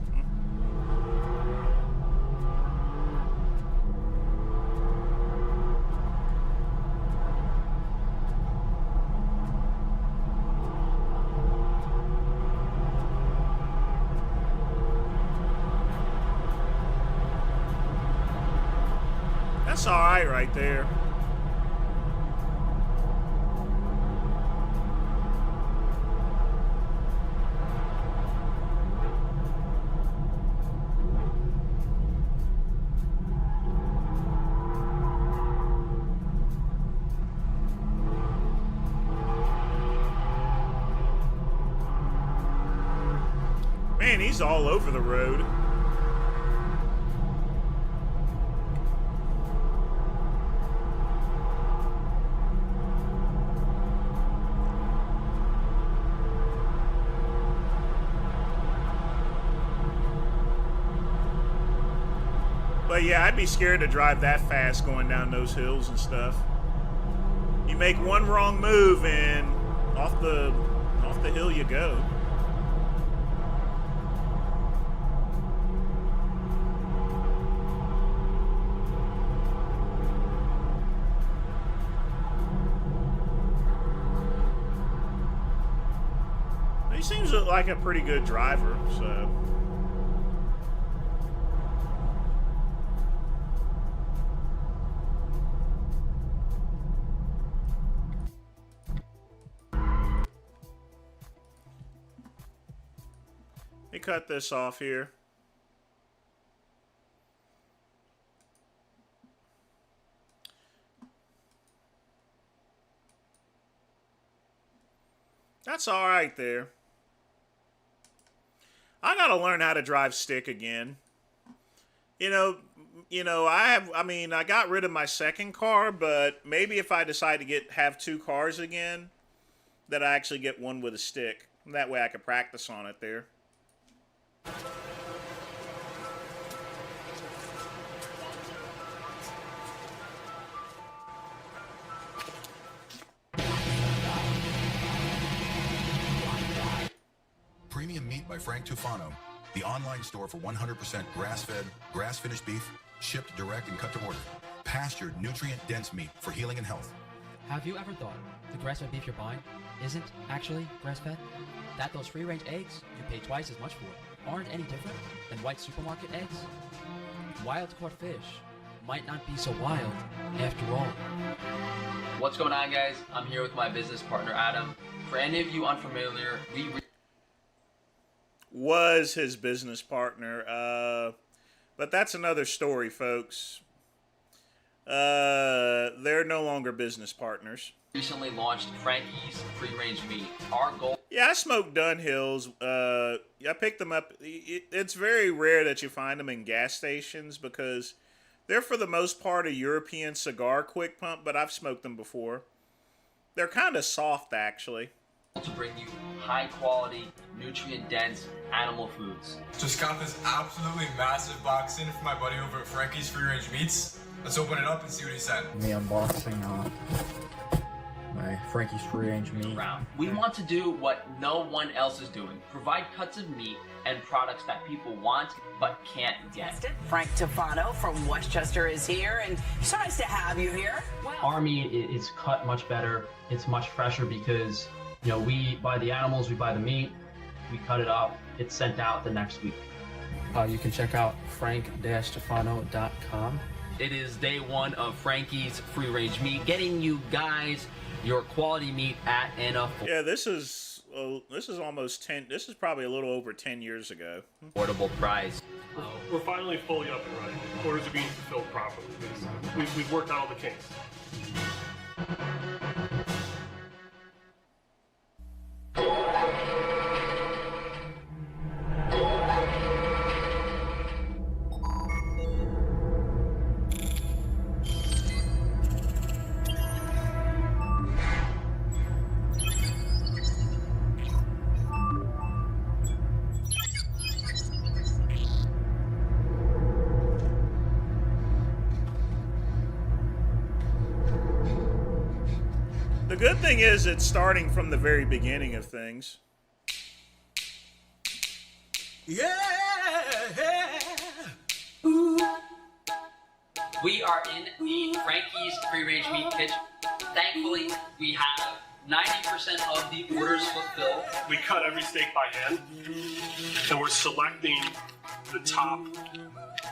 That's all right there. Man, he's all over the road. But yeah, I'd be scared to drive that fast going down those hills and stuff. You make one wrong move and off the hill you go. He seems like a pretty good driver, so. Let me cut this off here. That's all right there. I gotta learn how to drive stick again. I got rid of my second car, but maybe if I decide to have two cars again, that I actually get one with a stick. That way I can practice on it there. Premium Meat by Frank Tufano, the online store for 100% grass-fed, grass-finished beef, shipped direct and cut to order. Pastured, nutrient-dense meat for healing and health. Have you ever thought the grass-fed beef you're buying isn't actually grass-fed? That those free-range eggs you pay twice as much for aren't any different than white supermarket eggs? Wild-caught fish might not be so wild after all. What's going on, guys? I'm here with my business partner, Adam. For any of you unfamiliar, was his business partner. But that's another story, folks. They're no longer business partners. Recently launched Frankie's free-range meat. Our goal... Yeah, I smoke Dunhills. I picked them up. It's very rare that you find them in gas stations because they're, for the most part, a European cigar quick pump, but I've smoked them before. They're kind of soft, actually. To bring you high-quality, nutrient-dense animal foods. Just got this absolutely massive box in for my buddy over at Frankie's Free Range Meats. Let's open it up and see what he said. Me unboxing my Frankie's Free Range Meat. We want to do what no one else is doing. Provide cuts of meat and products that people want but can't get. Frank Tufano from Westchester is here, and it's so nice to have you here. Our meat is cut much better. It's much fresher because we buy the animals, we buy the meat, we cut it up, it's sent out the next week. You can check out frank-tufano.com. It is day one of Frankie's Free Range Meat, getting you guys your quality meat at an affordable. Yeah, this is almost 10. This is probably a little over 10 years ago. Affordable price. We're finally fully up and running. Orders are being fulfilled properly. We've worked out all the kinks. The good thing is it's starting from the very beginning of things. Yeah. Ooh. We are in the Frankie's Free Range Meat kitchen. Thankfully, we have 90% of the orders fulfilled. We cut every steak by hand, and we're selecting the top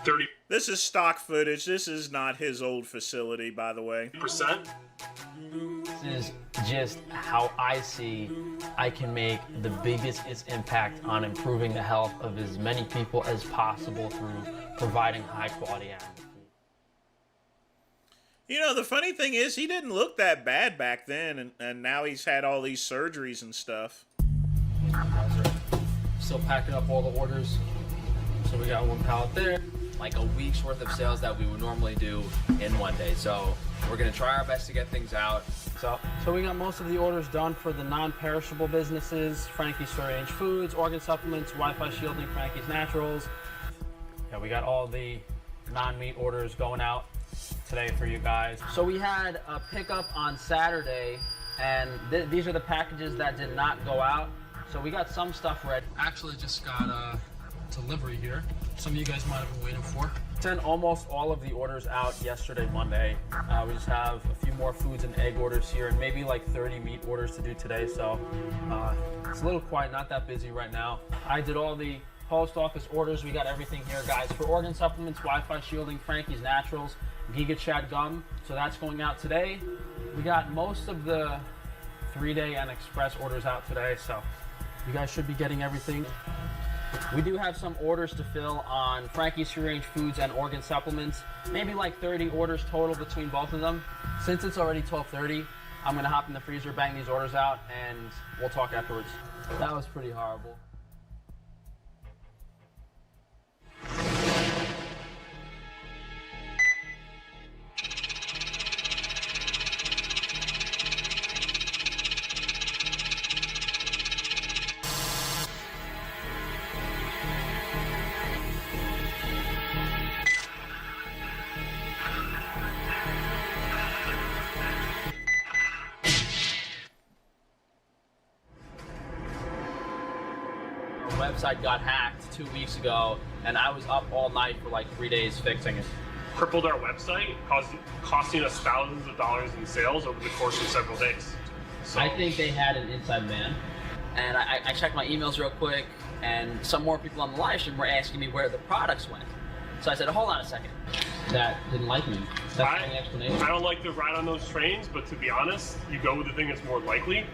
30%. This is stock footage. This is not his old facility, by the way. This is just how I see I can make the biggest impact on improving the health of as many people as possible through providing high quality animal food. The funny thing is he didn't look that bad back then, and now he's had all these surgeries and stuff. Still packing up all the orders. So we got one pallet there. Like a week's worth of sales that we would normally do in one day. So we're gonna try our best to get things out. So we got most of the orders done for the non-perishable businesses, Frankie's Free Range Foods, organ supplements, Wi-Fi shielding, Frankie's Naturals. Yeah, we got all the non-meat orders going out today for you guys. So we had a pickup on Saturday, and these are the packages that did not go out. So we got some stuff ready. Actually just got a delivery here. Some of you guys might have been waiting for. Sent almost all of the orders out yesterday, Monday. We just have a few more foods and egg orders here, and maybe like 30 meat orders to do today. So it's a little quiet, not that busy right now. I did all the post office orders. We got everything here, guys. For organ supplements, Wi-Fi shielding, Frankie's Naturals, Giga Chad gum. So that's going out today. We got most of the 3-day and express orders out today, so you guys should be getting everything. We do have some orders to fill on Frankie's Free Range Foods and organ supplements. Maybe like 30 orders total between both of them. Since it's already 12:30, I'm gonna hop in the freezer, bang these orders out, and we'll talk afterwards. That was pretty horrible. Website got hacked 2 weeks ago, and I was up all night for like 3 days fixing it. Crippled our website, costing us thousands of dollars in sales over the course of several days. So I think they had an inside man, and I checked my emails real quick, and some more people on the live stream were asking me where the products went. So I said, hold on a second. That didn't like me. That's the explanation. I don't like to ride on those trains, but to be honest, you go with the thing that's more likely.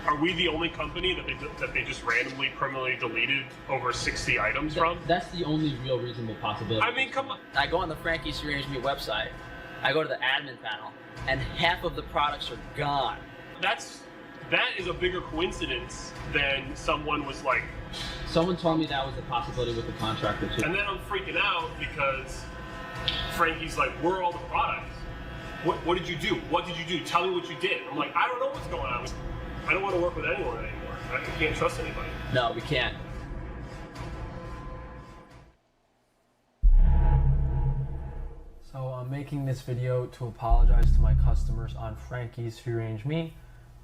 Are we the only company that they just randomly criminally deleted over 60 items from? That's the only real reasonable possibility. I mean, come on. I go on the Frankie's Free Range Meat website, I go to the admin panel, and half of the products are gone. That is a bigger coincidence than someone was like... Someone told me that was a possibility with the contractor too. And then I'm freaking out because Frankie's like, where are all the products? What did you do? What did you do? Tell me what you did. I'm like, I don't know what's going on. I don't want to work with anyone anymore. I can't trust anybody. No, we can't. So I'm making this video to apologize to my customers on Frankie's Free Range Meat.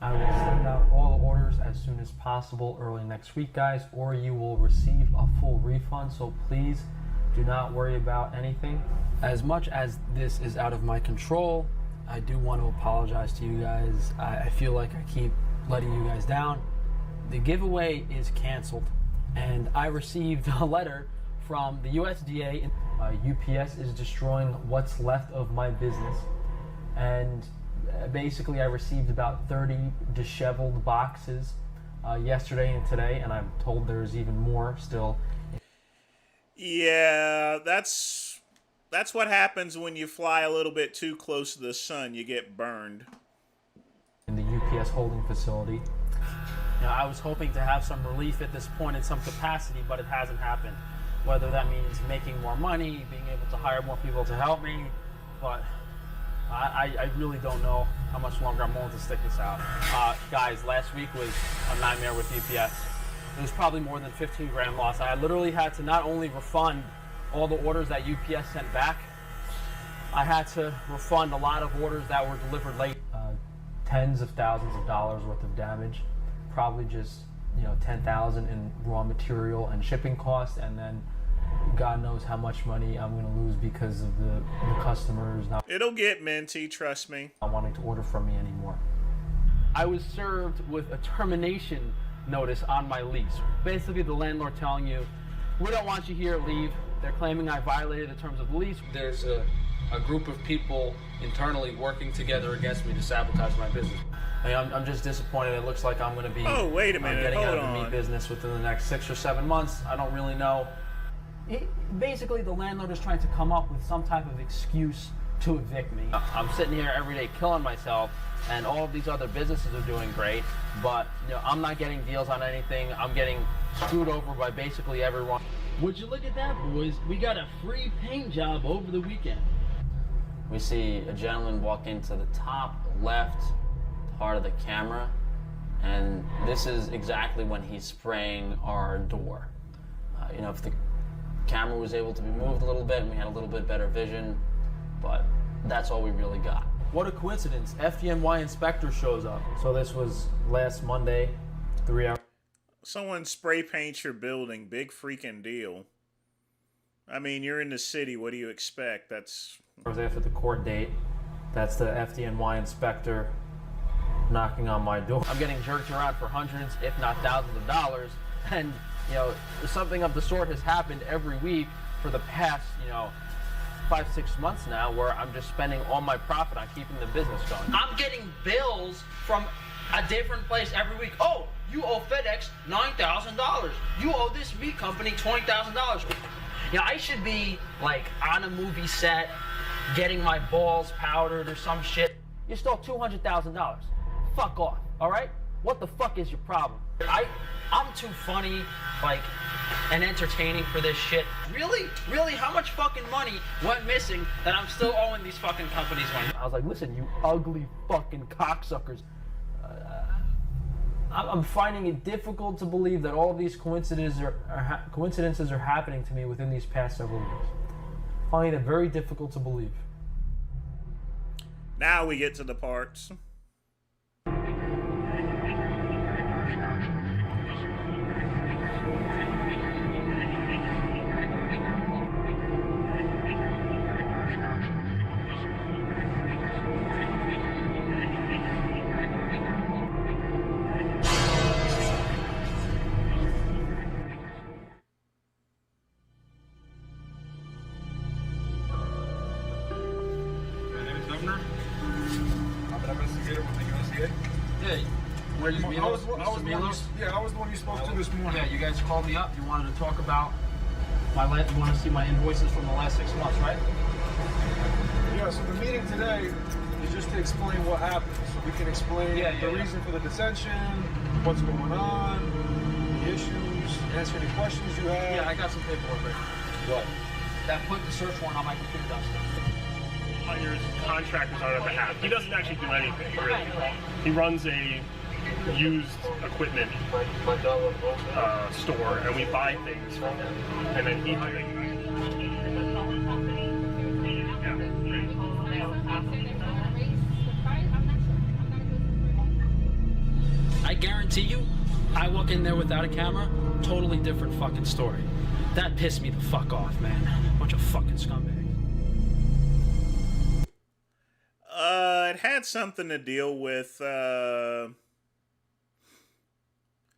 I will send out all the orders as soon as possible early next week, guys, or you will receive a full refund. So please do not worry about anything. As much as this is out of my control, I do want to apologize to you guys. I feel like I keep letting you guys down. The giveaway is canceled, and I received a letter from the USDA. UPS is destroying what's left of my business, and basically I received about 30 disheveled boxes yesterday and today, and I'm told there's even more still. Yeah, that's what happens when you fly a little bit too close to the sun. You get burned. In the UPS holding facility. Now, I was hoping to have some relief at this point in some capacity, but it hasn't happened. Whether that means making more money, being able to hire more people to help me, but I really don't know how much longer I'm willing to stick this out. Guys, last week was a nightmare with UPS. It was probably more than 15 grand loss. I literally had to not only refund all the orders that UPS sent back, I had to refund a lot of orders that were delivered late. Tens of thousands of dollars worth of damage, probably just, you know, $10,000 in raw material and shipping costs, and then God knows how much money I'm going to lose because of the customers not. It'll get minty, trust me. Not wanting to order from me anymore. I was served with a termination notice on my lease. Basically, the landlord telling you, we don't want you here, leave. They're claiming I violated the terms of the lease. There's a group of people internally working together against me to sabotage my business. I mean, I'm just disappointed. It looks like I'm going to be wait a minute. getting Hold out of the on. meat business within the next 6 or 7 months. I don't really know. Basically, the landlord is trying to come up with some type of excuse to evict me. I'm sitting here every day killing myself, and all of these other businesses are doing great, but you know, I'm not getting deals on anything. I'm getting screwed over by basically everyone. Would you look at that, boys? We got a free paint job over the weekend. We see a gentleman walk into the top left part of the camera, and this is exactly when he's spraying our door. You know, if the camera was able to be moved a little bit and we had a little bit better vision, but that's all we really got. What a coincidence. FDNY inspector shows up. So this was last Monday, 3 hours. Someone spray paints your building. Big freaking deal. I mean, you're in the city. What do you expect? That's... After the court date, that's the FDNY inspector knocking on my door. I'm getting jerked around for hundreds, if not thousands of dollars. And, you know, something of the sort has happened every week for the past, 5-6 months now, where I'm just spending all my profit on keeping the business going. I'm getting bills from a different place every week. Oh, you owe FedEx $9,000. You owe this meat company $20,000. I should be like on a movie set, getting my balls powdered or some shit. You stole $200,000. Fuck off, all right? What the fuck is your problem? I'm too funny, and entertaining for this shit. Really? Really? How much fucking money went missing that I'm still owing these fucking companies money? I was like, listen, you ugly fucking cocksuckers. I'm finding it difficult to believe that all of these coincidences are happening to me within these past several years. Finding it very difficult to believe. Now we get to the parts. I was the one you spoke to this morning. Yeah, you guys called me up. You wanted to talk about you want to see my invoices from the last 6 months, right? Yeah, so the meeting today is just to explain what happened. So we can explain the reason for the dissension, what's going on, the issues, answer any questions you have. Yeah, I got some paperwork right. What? That put the search warrant on my computer downstairs. Hires contractors on our behalf. He doesn't actually do anything, really. He runs a used equipment store, and we buy things from him, and then he hires. I guarantee you, I walk in there without a camera, totally different fucking story. That pissed me the fuck off, man. Bunch of fucking scumbags. It had something to deal with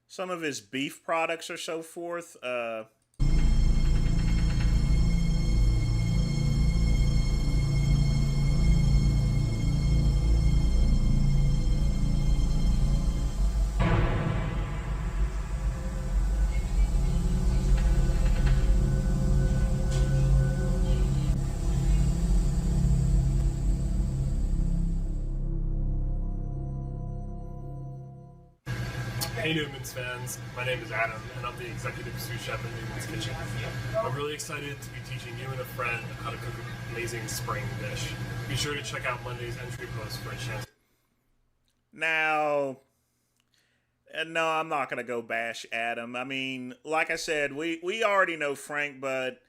some of his beef products or so forth. Hey Newman's fans, my name is Adam, and I'm the executive sous chef at Newman's Kitchen. I'm really excited to be teaching you and a friend how to cook an amazing spring dish. Be sure to check out Monday's entry post for a chance. Now, no, I'm not going to go bash Adam. I mean, like I said, we already know Frank, but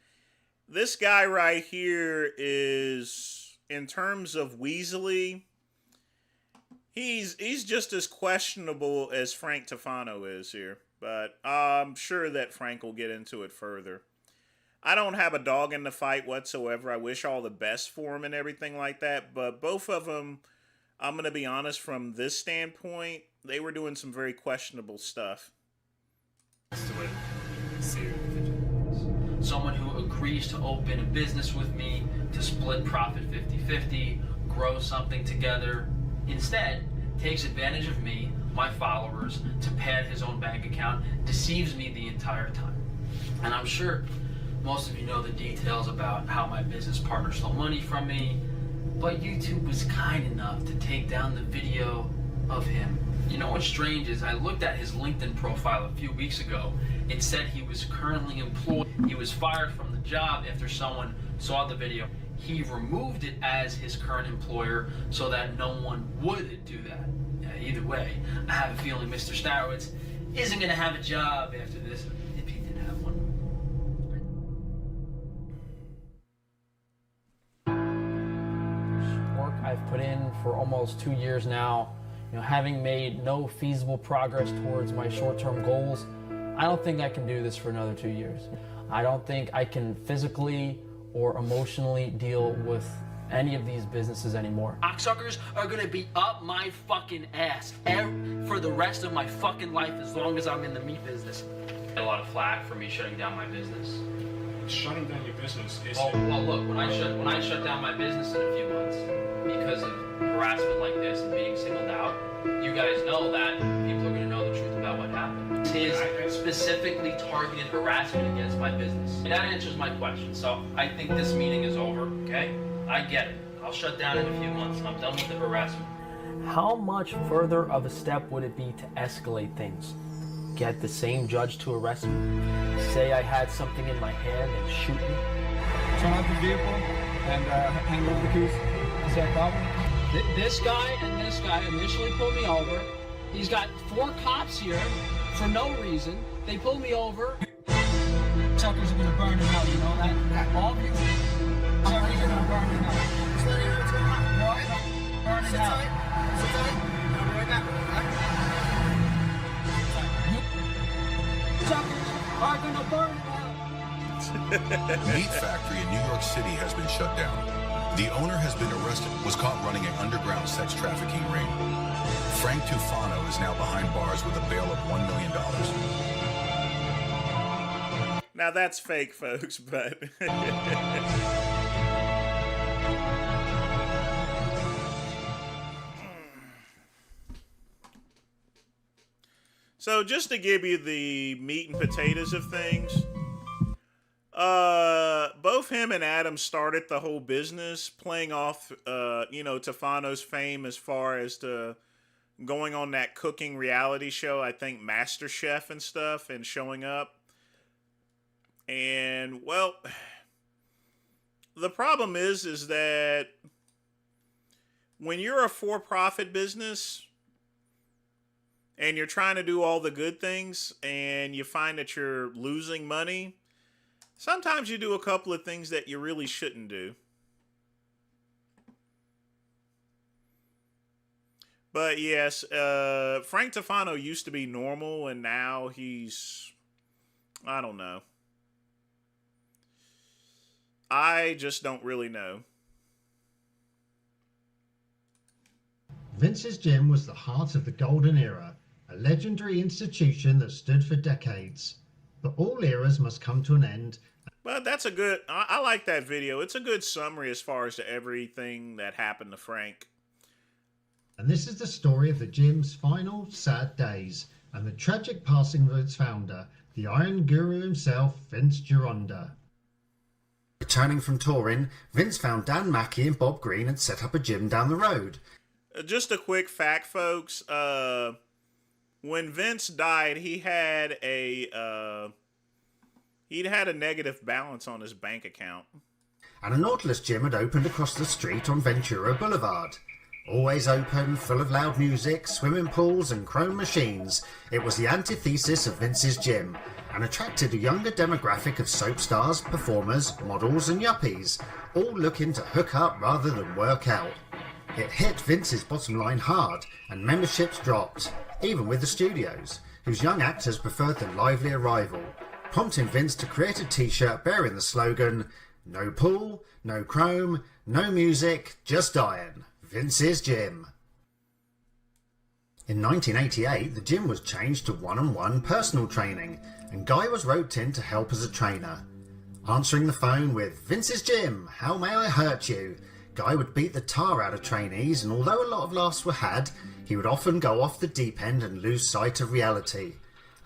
this guy right here is, in terms of Weasley, he's just as questionable as Frank Tufano is here. But I'm sure that Frank will get into it further. I don't have a dog in the fight whatsoever. I wish all the best for him and everything like that. But both of them, I'm going to be honest, from this standpoint, they were doing some very questionable stuff. Someone who agrees to open a business with me, to split profit 50-50, grow something together, instead takes advantage of me, my followers, to pad his own bank account, deceives me the entire time. And I'm sure most of you know the details about how my business partner stole money from me, but YouTube was kind enough to take down the video of him. You know what's strange is I looked at his LinkedIn profile a few weeks ago. It said he was currently employed. He was fired from the job after someone saw the video. He removed it as his current employer so that no one would do that. Either way, I have a feeling Mr. Starowitz isn't going to have a job after this, if he did have one. for almost 2 years now, having made no feasible progress towards my short-term goals, I don't think I can do this for another 2 years. I don't think I can physically or emotionally deal with any of these businesses anymore. Cocksuckers are gonna be up my fucking ass for the rest of my fucking life as long as I'm in the meat business. A lot of flack for me shutting down my business. Shutting down your business is... Well, look, when I shut down my business in a few months because of harassment like this and being singled out, you guys know that people are going to know the truth about what happened. It is specifically targeted harassment against my business. And that answers my question. So I think this meeting is over, okay? I get it. I'll shut down in a few months. I'm done with the harassment. How much further of a step would it be to escalate things? Get the same judge to arrest me? Say I had something in my hand and shoot me? Turn out the vehicle and hand over the keys. Is that a problem? This guy and this guy initially pulled me over. He's got 4 cops here for no reason. They pulled me over. Suckers are gonna burn in hell, you know that? All of you suckers are gonna burn in hell. Burn in hell. Suckers are gonna burn in hell. Meat factory in New York City has been shut down. The owner has been arrested, was caught running an underground sex trafficking ring. Frank Tufano is now behind bars with a bail of $1 million. Now that's fake, folks, but... So just to give you the meat and potatoes of things, both him and Adam started the whole business playing off, Tufano's fame as far as to going on that cooking reality show, I think MasterChef and stuff, and showing up. And, well, the problem is that when you're a for-profit business and you're trying to do all the good things and you find that you're losing money, sometimes you do a couple of things that you really shouldn't do. But yes, Frank Tufano used to be normal and now he's, I don't know. I just don't really know. Vince's Gym was the heart of the golden era, a legendary institution that stood for decades. But all eras must come to an end. But that's a good, I like that video. It's a good summary as far as to everything that happened to Frank. And this is the story of the gym's final sad days and the tragic passing of its founder, the Iron Guru himself, Vince Gironda. Returning from touring, Vince found Dan Mackey and Bob Green had set up a gym down the road. Just a quick fact, folks. When Vince died, he had a negative balance on his bank account. And a Nautilus gym had opened across the street on Ventura Boulevard. Always open, full of loud music, swimming pools and chrome machines, it was the antithesis of Vince's Gym and attracted a younger demographic of soap stars, performers, models and yuppies, all looking to hook up rather than work out. It hit Vince's bottom line hard and memberships dropped, even with the studios, whose young actors preferred the lively arrival, prompting Vince to create a t-shirt bearing the slogan, "No pool, no chrome, no music, just iron. Vince's Gym." In 1988, the gym was changed to one-on-one personal training, and Guy was roped in to help as a trainer. Answering the phone with, "Vince's Gym, how may I hurt you?" Guy would beat the tar out of trainees, and although a lot of laughs were had, he would often go off the deep end and lose sight of reality.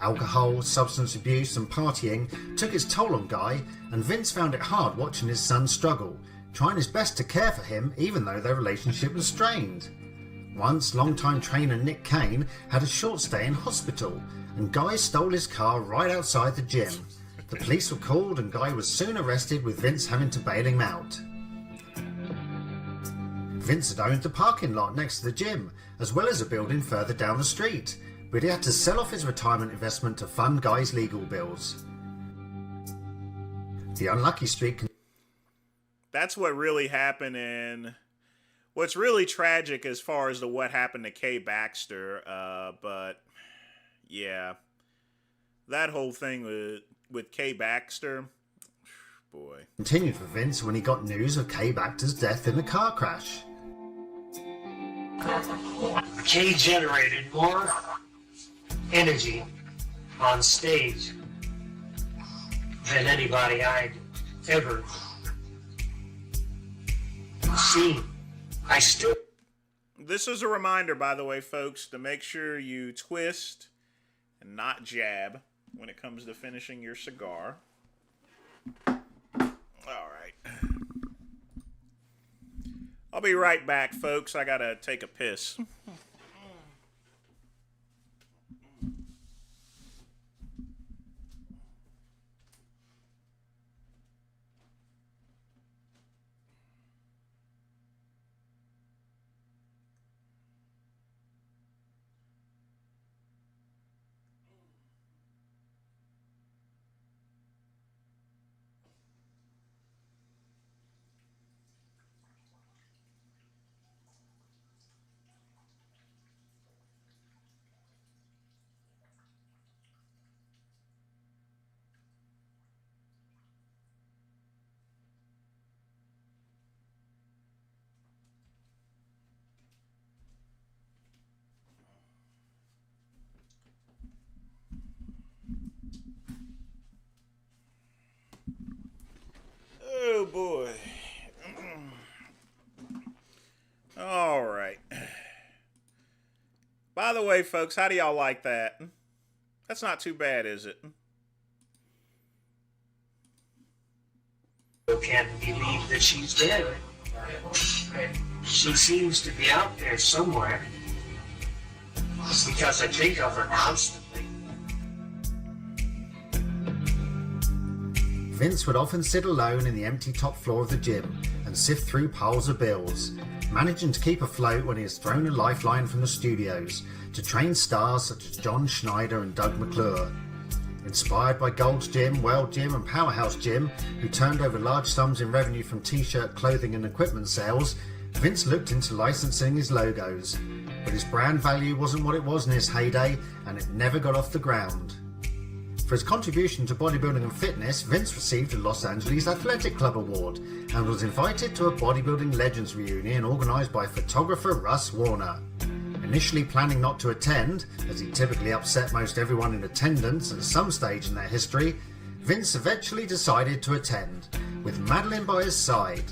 Alcohol, substance abuse and partying took its toll on Guy, and Vince found it hard watching his son struggle, trying his best to care for him even though their relationship was strained. Once, longtime trainer Nick Kane had a short stay in hospital, and Guy stole his car right outside the gym. The police were called and Guy was soon arrested, with Vince having to bail him out. Vince had owned the parking lot next to the gym, as well as a building further down the street, but he had to sell off his retirement investment to fund Guy's legal bills. The unlucky streak... That's what really happened, and what's really tragic as far as to what happened to Kay Baxter, but yeah, that whole thing with Kay Baxter, boy. Continued for Vince when he got news of Kay Baxter's death in a car crash. Kay generated more energy on stage than anybody I'd ever seen. I stood. This is a reminder, by the way, folks, to make sure you twist and not jab when it comes to finishing your cigar. All right. I'll be right back, folks. I gotta take a piss. Oh boy. All right. By the way, folks, how do y'all like that? That's not too bad, is it? I can't believe that she's dead. She seems to be out there somewhere because I think of her constantly. Vince would often sit alone in the empty top floor of the gym and sift through piles of bills, managing to keep afloat when he has thrown a lifeline from the studios to train stars such as John Schneider and Doug McClure. Inspired by Gold's Gym, World Gym and Powerhouse Gym, who turned over large sums in revenue from t-shirt, clothing and equipment sales, Vince looked into licensing his logos. But his brand value wasn't what it was in his heyday, and it never got off the ground. For his contribution to bodybuilding and fitness, Vince received a Los Angeles Athletic Club award and was invited to a bodybuilding legends reunion organised by photographer Russ Warner. Initially planning not to attend, as he typically upset most everyone in attendance at some stage in their history, Vince eventually decided to attend, with Madeline by his side,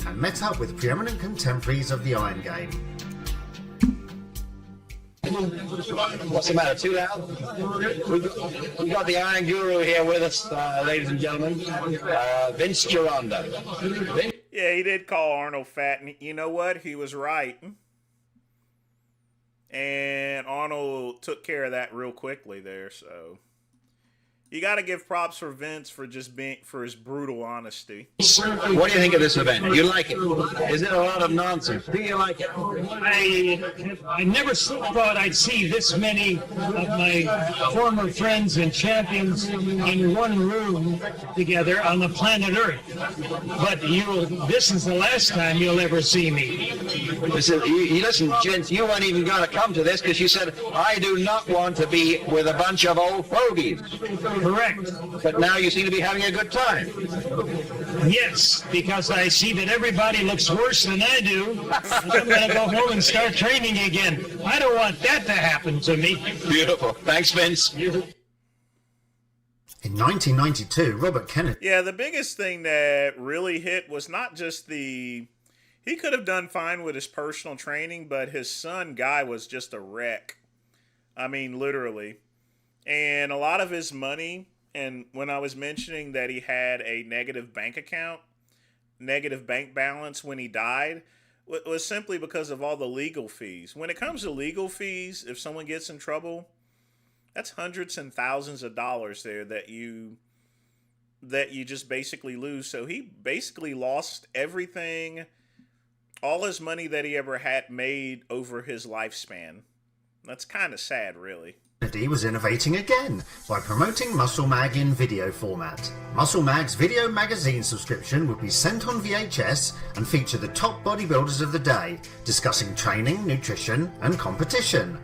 and met up with preeminent contemporaries of the Iron Game. What's the matter, too loud? We got the Iron Guru here with us, ladies and gentlemen, Vince Gironda. Yeah, he did call Arnold fat, and you know what? He was right. And Arnold took care of that real quickly there, so you got to give props for Vince for just being for his brutal honesty. What do you think of this event? You like it? Is it a lot of nonsense? Do you like it? I never thought I'd see this many of my former friends and champions in one room together on the planet Earth. But this is the last time you'll ever see me. Listen, gents, you weren't even going to come to this because you said, I do not want to be with a bunch of old fogies. Correct. But now you seem to be having a good time. Yes, because I see that everybody looks worse than I do. I'm going to go home and start training again. I don't want that to happen to me. Beautiful. Thanks, Vince. In 1992, Robert Kennedy... Yeah, the biggest thing that really hit was not just he could have done fine with his personal training, but his son, Guy, was just a wreck. I mean, literally. And a lot of his money, and when I was mentioning that he had a negative bank balance when he died, was simply because of all the legal fees. When it comes to legal fees, if someone gets in trouble, that's hundreds and thousands of dollars there that you just basically lose. So he basically lost everything, all his money that he ever had made over his lifespan. That's kind of sad, really. Kennedy was innovating again by promoting Muscle Mag in video format. Muscle Mag's video magazine subscription would be sent on VHS and feature the top bodybuilders of the day, discussing training, nutrition, and competition.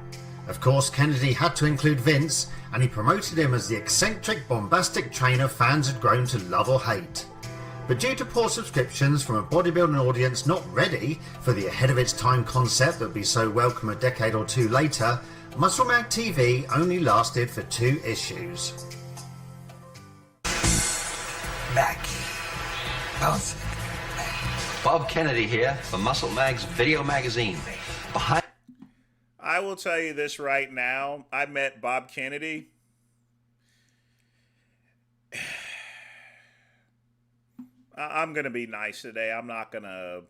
Of course, Kennedy had to include Vince, and he promoted him as the eccentric, bombastic trainer fans had grown to love or hate. But due to poor subscriptions from a bodybuilding audience not ready for the ahead-of-its-time concept that would be so welcome a decade or two later, Muscle Mag TV only lasted for 2 issues. Back. Bouncing. Bob Kennedy here for Muscle Mag's video magazine. I will tell you this right now. I met Bob Kennedy. I'm gonna be nice today. I'm not gonna.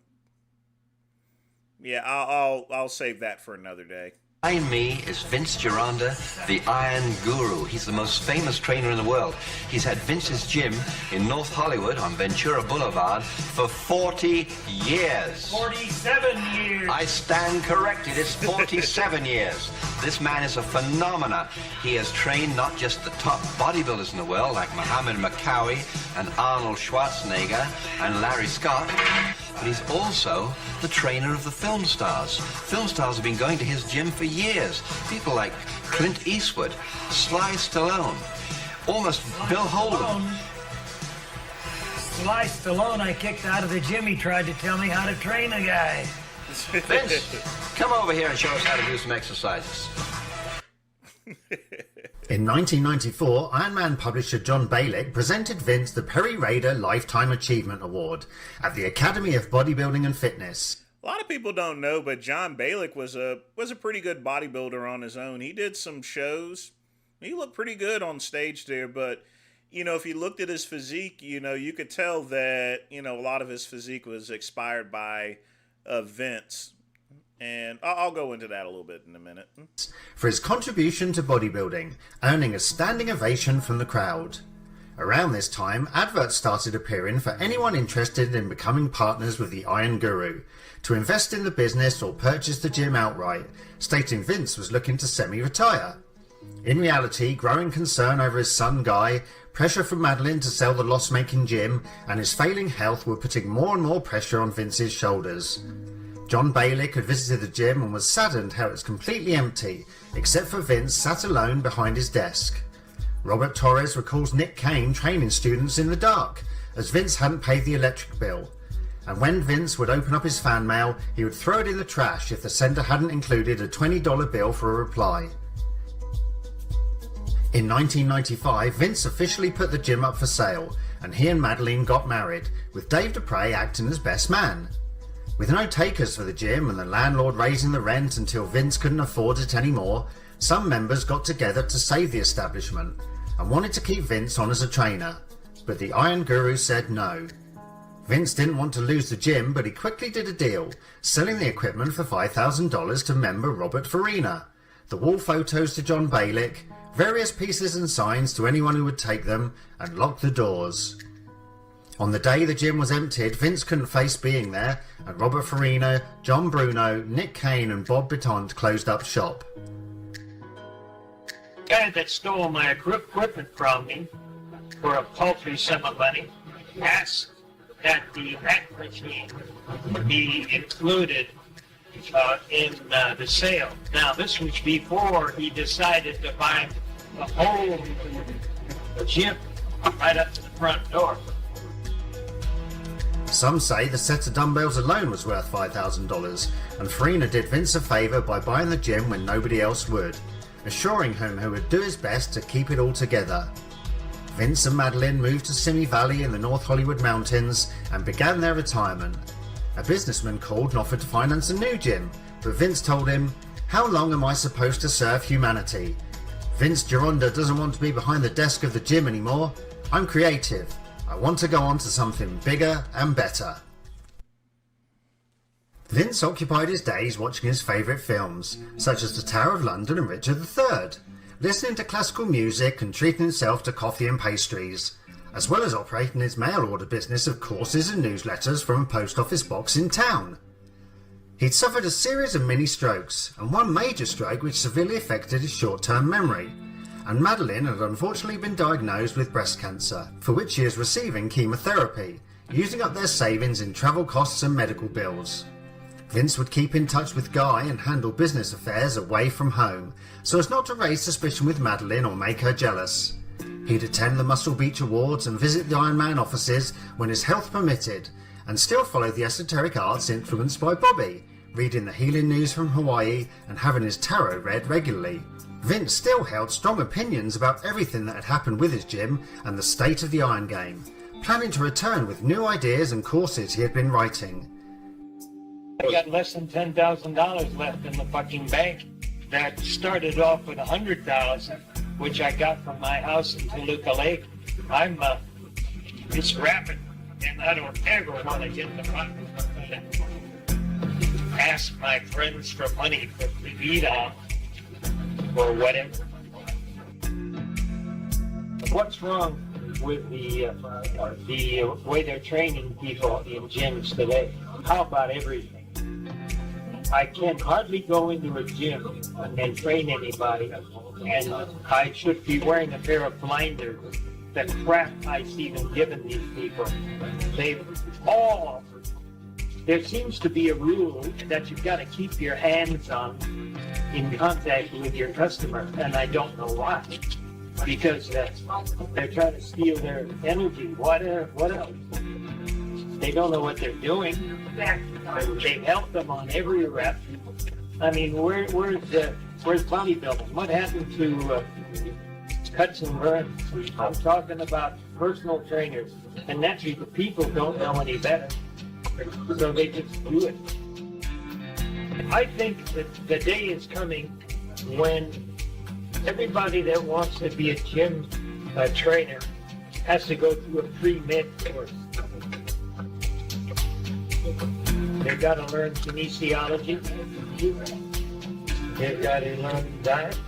Yeah, I'll save that for another day. Behind me is Vince Gironda, the Iron Guru. He's the most famous trainer in the world. He's had Vince's gym in North Hollywood on Ventura Boulevard for 40 years. 47 years. I stand corrected. It's 47 years. This man is a phenomena. He has trained not just the top bodybuilders in the world like Muhammad Makawi and Arnold Schwarzenegger and Larry Scott, but he's also the trainer of the film stars. Film stars have been going to his gym for years. People like Clint Eastwood, Sly Stallone, almost Bill Holden. Sly Stallone, I kicked out of the gym. He tried to tell me how to train a guy. Vince, come over here and show us how to do some exercises. In 1994, Iron Man publisher John Balick presented Vince the Perry Raider Lifetime Achievement Award at the Academy of Bodybuilding and Fitness. A lot of people don't know, but John Balick was a pretty good bodybuilder on his own. He did some shows. He looked pretty good on stage there, but if you looked at his physique, you could tell that, a lot of his physique was inspired by Vince. And I'll go into that a little bit in a minute. For his contribution to bodybuilding, earning a standing ovation from the crowd. Around this time, adverts started appearing for anyone interested in becoming partners with the Iron Guru, to invest in the business or purchase the gym outright, stating Vince was looking to semi-retire. In reality, growing concern over his son Guy, pressure from Madeline to sell the loss-making gym, and his failing health were putting more and more pressure on Vince's shoulders. John Balick had visited the gym and was saddened how it was completely empty, except for Vince sat alone behind his desk. Robert Torres recalls Nick Kane training students in the dark, as Vince hadn't paid the electric bill. And when Vince would open up his fan mail, he would throw it in the trash if the sender hadn't included a $20 bill for a reply. In 1995, Vince officially put the gym up for sale, and he and Madeline got married, with Dave Dupre acting as best man. With no takers for the gym and the landlord raising the rent until Vince couldn't afford it anymore, some members got together to save the establishment and wanted to keep Vince on as a trainer, but the Iron Guru said no. Vince didn't want to lose the gym, but he quickly did a deal, selling the equipment for $5,000 to member Robert Farina, the wall photos to John Balick, various pieces and signs to anyone who would take them, and locked the doors. On the day the gym was emptied, Vince couldn't face being there, and Robert Farina, John Bruno, Nick Kane and Bob Bittant closed up shop. The guy that stole my equipment from me for a paltry sum of money asked that the back machine be included in the sale. Now, this was before he decided to buy the whole gym right up to the front door. Some say the set of dumbbells alone was worth $5,000, and Farina did Vince a favour by buying the gym when nobody else would, assuring him he would do his best to keep it all together. Vince and Madeline moved to Simi Valley in the North Hollywood Mountains and began their retirement. A businessman called and offered to finance a new gym, but Vince told him, "How long am I supposed to serve humanity? Vince Gironda doesn't want to be behind the desk of the gym anymore. I'm creative. I want to go on to something bigger and better." Vince occupied his days watching his favourite films, such as The Tower of London and Richard III, listening to classical music and treating himself to coffee and pastries, as well as operating his mail order business of courses and newsletters from a post office box in town. He'd suffered a series of mini strokes, and one major stroke which severely affected his short-term memory. And Madeline had unfortunately been diagnosed with breast cancer, for which she is receiving chemotherapy, using up their savings in travel costs and medical bills. Vince would keep in touch with Guy and handle business affairs away from home, so as not to raise suspicion with Madeline or make her jealous. He'd attend the Muscle Beach Awards and visit the Iron Man offices when his health permitted, and still follow the esoteric arts influenced by Bobby, reading the healing news from Hawaii and having his tarot read regularly. Vince still held strong opinions about everything that had happened with his gym and the state of the Iron Game, planning to return with new ideas and courses he had been writing. I got less than $10,000 left in the fucking bank. That started off with $100,000, which I got from my house in Toluca Lake. It's rapid, and I don't ever want to get the money. Ask my friends for money to eat on or whatever. What's wrong with the way they're training people in gyms today? How about everything? I can hardly go into a gym and train anybody, and I should be wearing a pair of blinders. The crap I see them giving these people. There seems to be a rule that you've got to keep your hands on in contact with your customer, and I don't know why. Because they're trying to steal their energy. What else? They don't know what they're doing. They've helped them on every rep. I mean, where's bodybuilding? What happened to cuts and burns? I'm talking about personal trainers. And naturally, the people don't know any better. So they just do it. I think that the day is coming when everybody that wants to be a gym trainer has to go through a pre-med course. They've got to learn kinesiology. They've got to learn diet.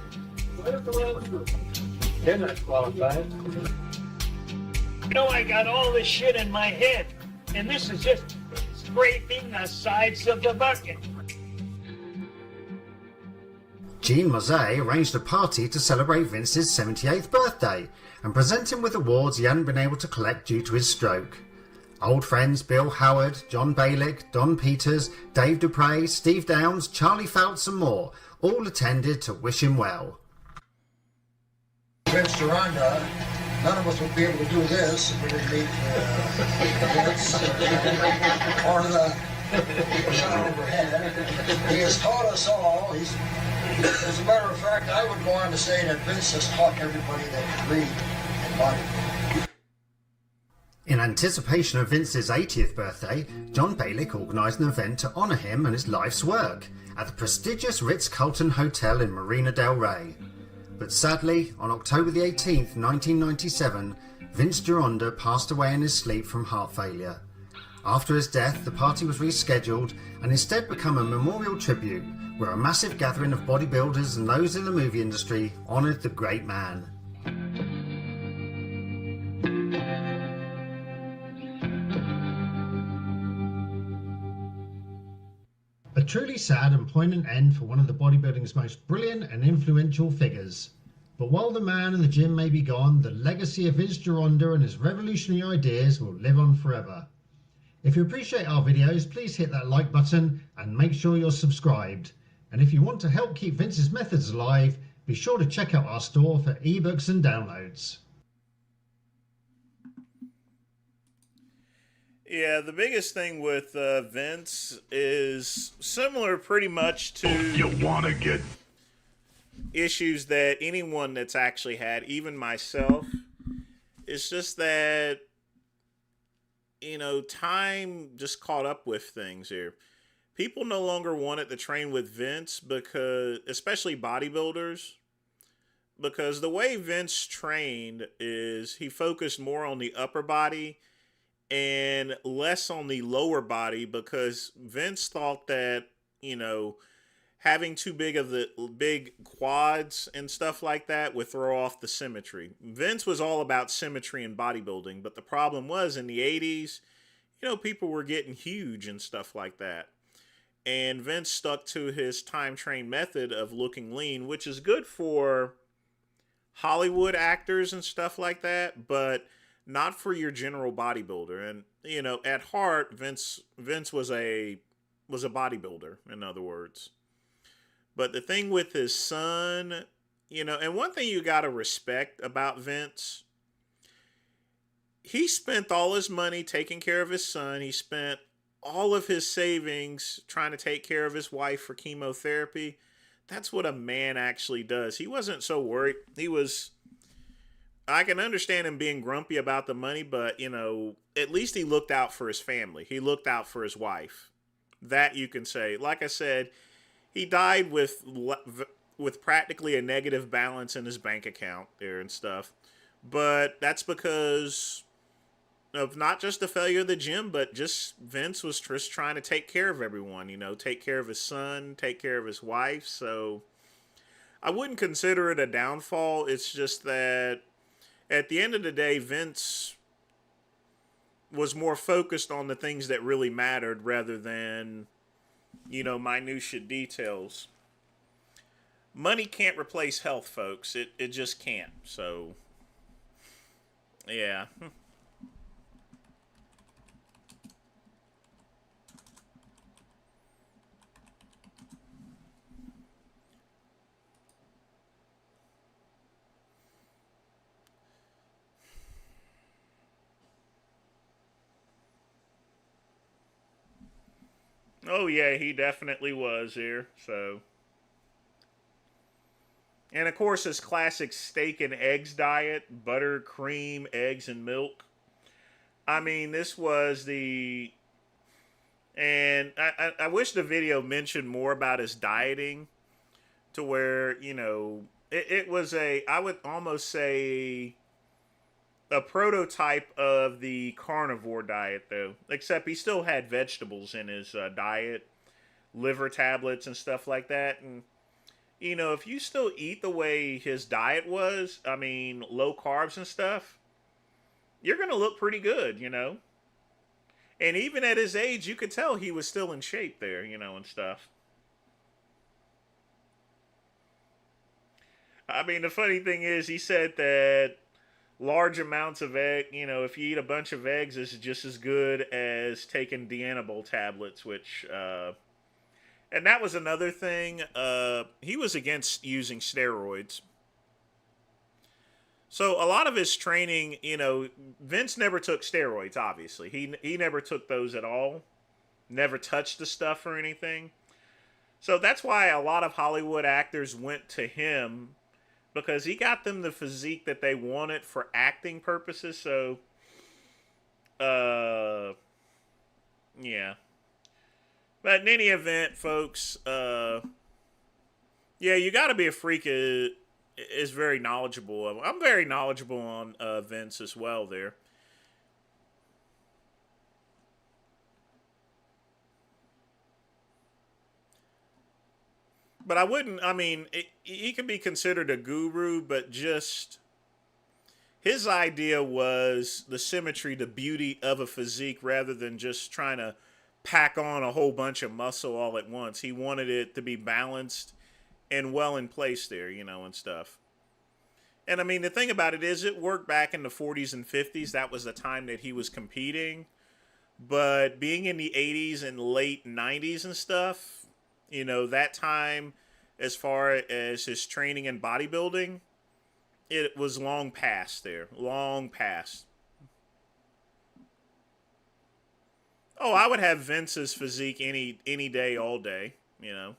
They're not qualified. You know, I got all this shit in my head, and this is just scraping the sides of the bucket. Jean Mosé arranged a party to celebrate Vince's 78th birthday and present him with awards he hadn't been able to collect due to his stroke. Old friends Bill Howard, John Balick, Don Peters, Dave Dupre, Steve Downs, Charlie Fouts and more all attended to wish him well. Vince Gironda, none of us would be able to do this if we didn't meet Vince, part of the shine overhead. He has taught us all. As a matter of fact, I would go on to say that Vince has taught everybody that can read and bodybuilding. In anticipation of Vince's 80th birthday, John Balick organised an event to honour him and his life's work at the prestigious Ritz-Carlton Hotel in Marina del Rey. But sadly, on October the 18th, 1997, Vince Gironda passed away in his sleep from heart failure. After his death, the party was rescheduled and instead became a memorial tribute where a massive gathering of bodybuilders and those in the movie industry honoured the great man. A truly sad and poignant end for one of the bodybuilding's most brilliant and influential figures. But while the man and the gym may be gone, the legacy of Vince Gironda and his revolutionary ideas will live on forever. If you appreciate our videos, please hit that like button and make sure you're subscribed. And if you want to help keep Vince's methods alive, be sure to check out our store for ebooks and downloads. Yeah, the biggest thing with Vince is similar pretty much to issues that anyone that's actually had, even myself. It's just that, you know, time just caught up with things here. People no longer wanted to train with Vince because, especially bodybuilders, because the way Vince trained is he focused more on the upper body and less on the lower body, because Vince thought that, you know, having too big of the big quads and stuff like that would throw off the symmetry. Vince was all about symmetry in bodybuilding, but the problem was in the 80s, you know, people were getting huge and stuff like that. And Vince stuck to his time-trained method of looking lean, which is good for Hollywood actors and stuff like that, but not for your general bodybuilder. And you know, at heart, Vince was a bodybuilder, in other words. But the thing with his son, you know, and one thing you got to respect about Vince, he spent all his money taking care of his son. He spent all of his savings trying to take care of his wife for chemotherapy. That's what a man actually does. He wasn't so worried. I can understand him being grumpy about the money, but, you know, at least he looked out for his family. He looked out for his wife. That you can say. Like I said, he died with practically a negative balance in his bank account there and stuff. But that's because of not just the failure of the gym, but just Vince was just trying to take care of everyone, you know, take care of his son, take care of his wife. So I wouldn't consider it a downfall. It's just that at the end of the day, Vince was more focused on the things that really mattered rather than, you know, minutia details. Money can't replace health, folks. It just can't. So, yeah. Oh, yeah, he definitely was here, so. And, of course, his classic steak and eggs diet, butter, cream, eggs, and milk. I mean, this was the... And I wish the video mentioned more about his dieting to where, you know, it was I would almost say, a prototype of the carnivore diet, though. Except he still had vegetables in his diet, liver tablets and stuff like that. And, you know, if you still eat the way his diet was, I mean, low carbs and stuff, you're going to look pretty good, you know. And even at his age, you could tell he was still in shape there, you know, and stuff. I mean, the funny thing is, he said that large amounts of egg, you know, if you eat a bunch of eggs, is just as good as taking Dianabol tablets, which, and that was another thing. He was against using steroids. So a lot of his training, you know, Vince never took steroids, obviously. He never took those at all. Never touched the stuff or anything. So that's why a lot of Hollywood actors went to him, because he got them the physique that they wanted for acting purposes. So, yeah. But in any event, folks, yeah, you got to be a freak is very knowledgeable. I'm very knowledgeable on Vince as well there. But I wouldn't, I mean, he can be considered a guru, but just his idea was the symmetry, the beauty of a physique, rather than just trying to pack on a whole bunch of muscle all at once. He wanted it to be balanced and well in place there, you know, and stuff. And I mean, the thing about it is, it worked back in the 40s and 50s. That was the time that he was competing. But being in the 80s and late 90s and stuff, you know, that time, as far as his training and bodybuilding, it was long past there. Long past. Oh, I would have Vince's physique any day, all day, you know.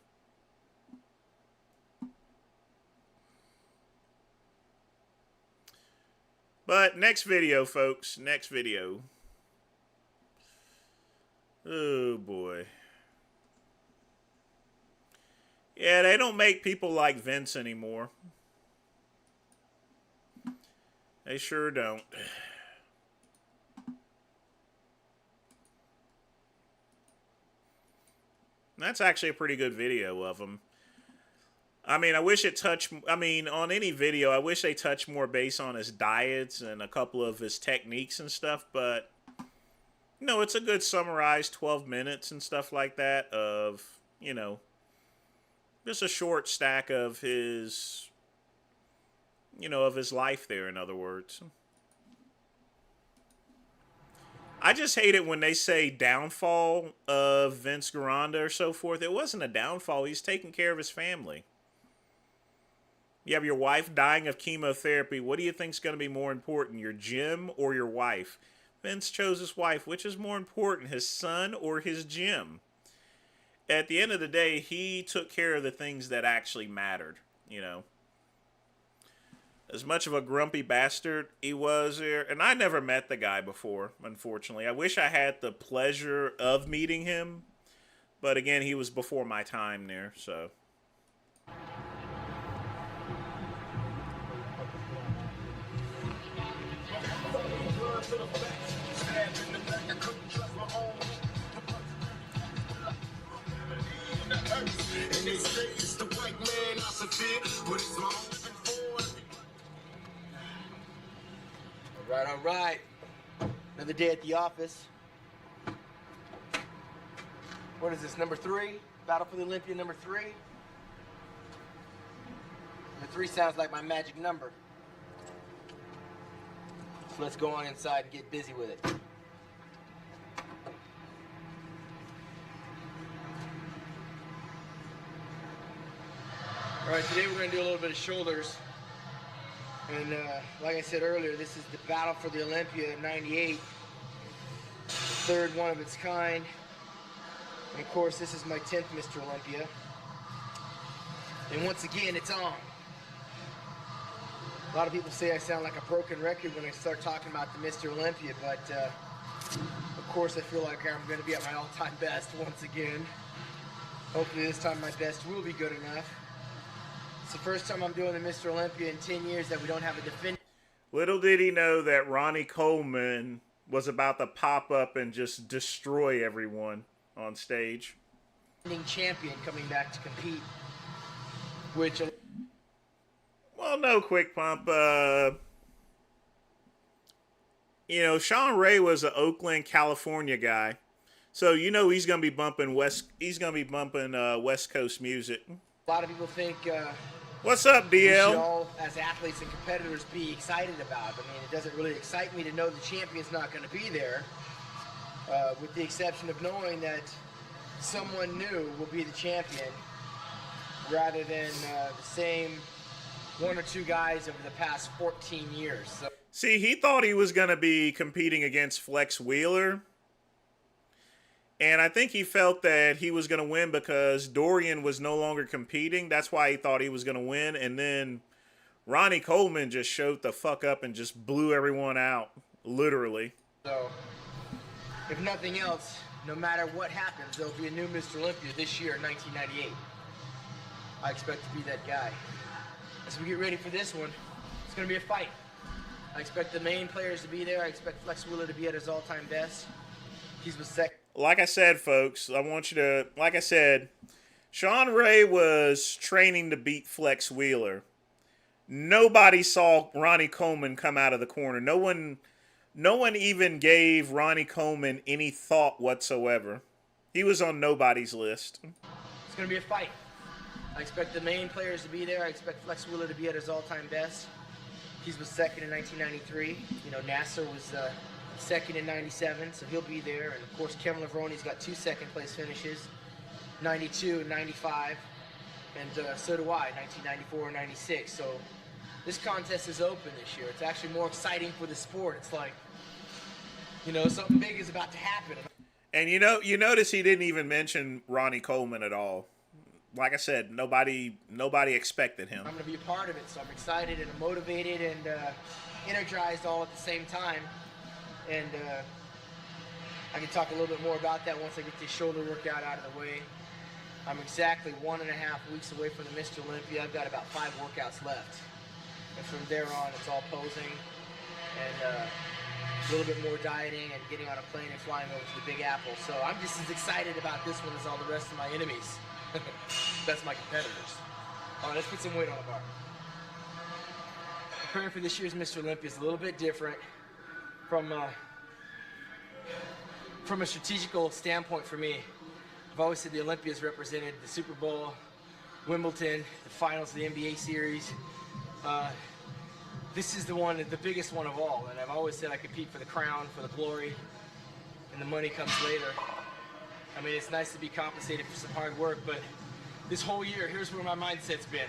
But next video, folks. Next video. Oh, boy. Yeah, they don't make people like Vince anymore. They sure don't. That's actually a pretty good video of him. I mean, I wish it touched... I mean, on any video, I wish they touched more base on his diets and a couple of his techniques and stuff, but No, it's a good summarized 12 minutes and stuff like that of, just a short stack of his, of his life there, in other words. I just hate it when they say downfall of Vince Gironda or so forth. It wasn't a downfall. He's taking care of his family. You have your wife dying of chemotherapy. What do you think is going to be more important, your gym or your wife? Vince chose his wife. Which is more important, his son or his gym? At the end of the day, he took care of the things that actually mattered, As much of a grumpy bastard he was there, and I never met the guy before, unfortunately. I wish I had the pleasure of meeting him, but again, he was before my time there, so. All right. Another day at the office. What is this, number 3? Battle for the Olympia, number 3? Number 3 sounds like my magic number. So let's go on inside and get busy with it. All right, today we're going to do a little bit of shoulders. And like I said earlier, this is the Battle for the Olympia '98, the third one of its kind. And of course, this is my 10th Mr. Olympia. And once again, it's on. A lot of people say I sound like a broken record when I start talking about the Mr. Olympia, but of course I feel like I'm going to be at my all-time best once again. Hopefully this time my best will be good enough. It's the first time I'm doing the Mr. Olympia in 10 years that we don't have a defending. Little did he know that Ronnie Coleman was about to pop up and just destroy everyone on stage. Champion coming back to compete, which... Well, no, Quick Pump. Sean Ray was an Oakland, California guy, so he's gonna be bumping West. He's gonna be bumping West Coast music. A lot of people think. What's up, DL? We should all, as athletes and competitors, be excited about. I mean, it doesn't really excite me to know the champion's not going to be there, with the exception of knowing that someone new will be the champion, rather than the same one or two guys over the past 14 years. So. See, he thought he was going to be competing against Flex Wheeler. And I think he felt that he was going to win because Dorian was no longer competing. That's why he thought he was going to win. And then Ronnie Coleman just showed the fuck up and just blew everyone out, literally. So, if nothing else, no matter what happens, there'll be a new Mr. Olympia this year in 1998. I expect to be that guy. As we get ready for this one, it's going to be a fight. I expect the main players to be there. I expect Flex Wheeler to be at his all-time best. He's with second. Like I said, folks, Sean Ray was training to beat Flex Wheeler. Nobody saw Ronnie Coleman come out of the corner. No one even gave Ronnie Coleman any thought whatsoever. He was on nobody's list. It's going to be a fight. I expect the main players to be there. I expect Flex Wheeler to be at his all-time best. He was second in 1993. Nasser was second in 97, so he'll be there. And of course, Kevin Levroni's got 2 second-place finishes, 92 and 95, and so do I, 1994 and 96. So this contest is open this year. It's actually more exciting for the sport. It's like, something big is about to happen. And you notice he didn't even mention Ronnie Coleman at all. Like I said, nobody expected him. I'm going to be a part of it, so I'm excited and motivated and energized all at the same time. And I can talk a little bit more about that once I get this shoulder workout out of the way. I'm exactly 1.5 weeks away from the Mr. Olympia. I've got about 5 workouts left. And from there on, it's all posing and a little bit more dieting and getting on a plane and flying over to the Big Apple. So I'm just as excited about this one as all the rest of my enemies. That's my competitors. All right, let's put some weight on the bar. Preparing for this year's Mr. Olympia is a little bit different from from a strategical standpoint for me, I've always said the Olympias represented the Super Bowl, Wimbledon, the finals of the NBA series. This is the biggest one of all, and I've always said I compete for the crown, for the glory, and the money comes later. I mean, it's nice to be compensated for some hard work, but this whole year, here's where my mindset's been.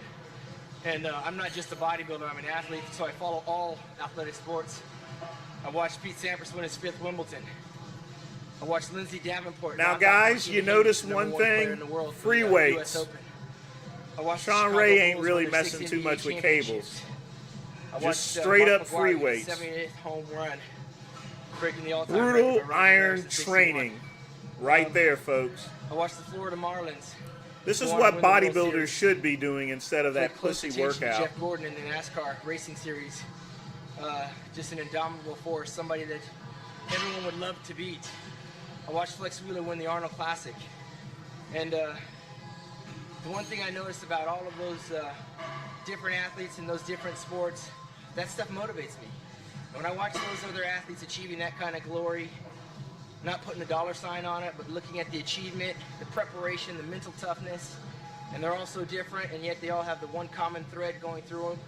And I'm not just a bodybuilder, I'm an athlete, so I follow all athletic sports. I watched Pete Sampras win his 5th Wimbledon. I watched Lindsay Davenport. Now, guys, you notice one thing: free weights. Sean Ray ain't really messing too much with cables. Just straight up free weights. 78th home run, breaking the all-time Brutal record by iron training, right there, folks. I watched the Florida Marlins. This is what bodybuilders should be doing instead of that pussy workout. Jeff Gordon in the NASCAR racing series. Just an indomitable force, somebody that everyone would love to beat. I watched Flex Wheeler win the Arnold Classic. And the one thing I noticed about all of those different athletes in those different sports, that stuff motivates me. When I watch those other athletes achieving that kind of glory, not putting a dollar sign on it, but looking at the achievement, the preparation, the mental toughness, and they're all so different, and yet they all have the one common thread going through them.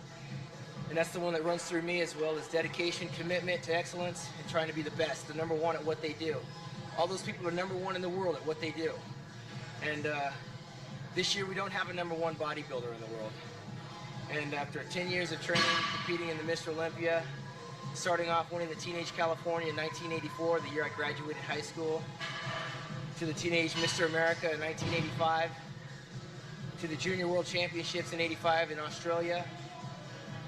And that's the one that runs through me as well, is dedication, commitment to excellence, and trying to be the best, the number one at what they do. All those people are number one in the world at what they do. And this year we don't have a number one bodybuilder in the world. And after 10 years of training, competing in the Mr. Olympia, starting off winning the Teenage California in 1984, the year I graduated high school, to the Teenage Mr. America in 1985, to the Junior World Championships in 85 in Australia,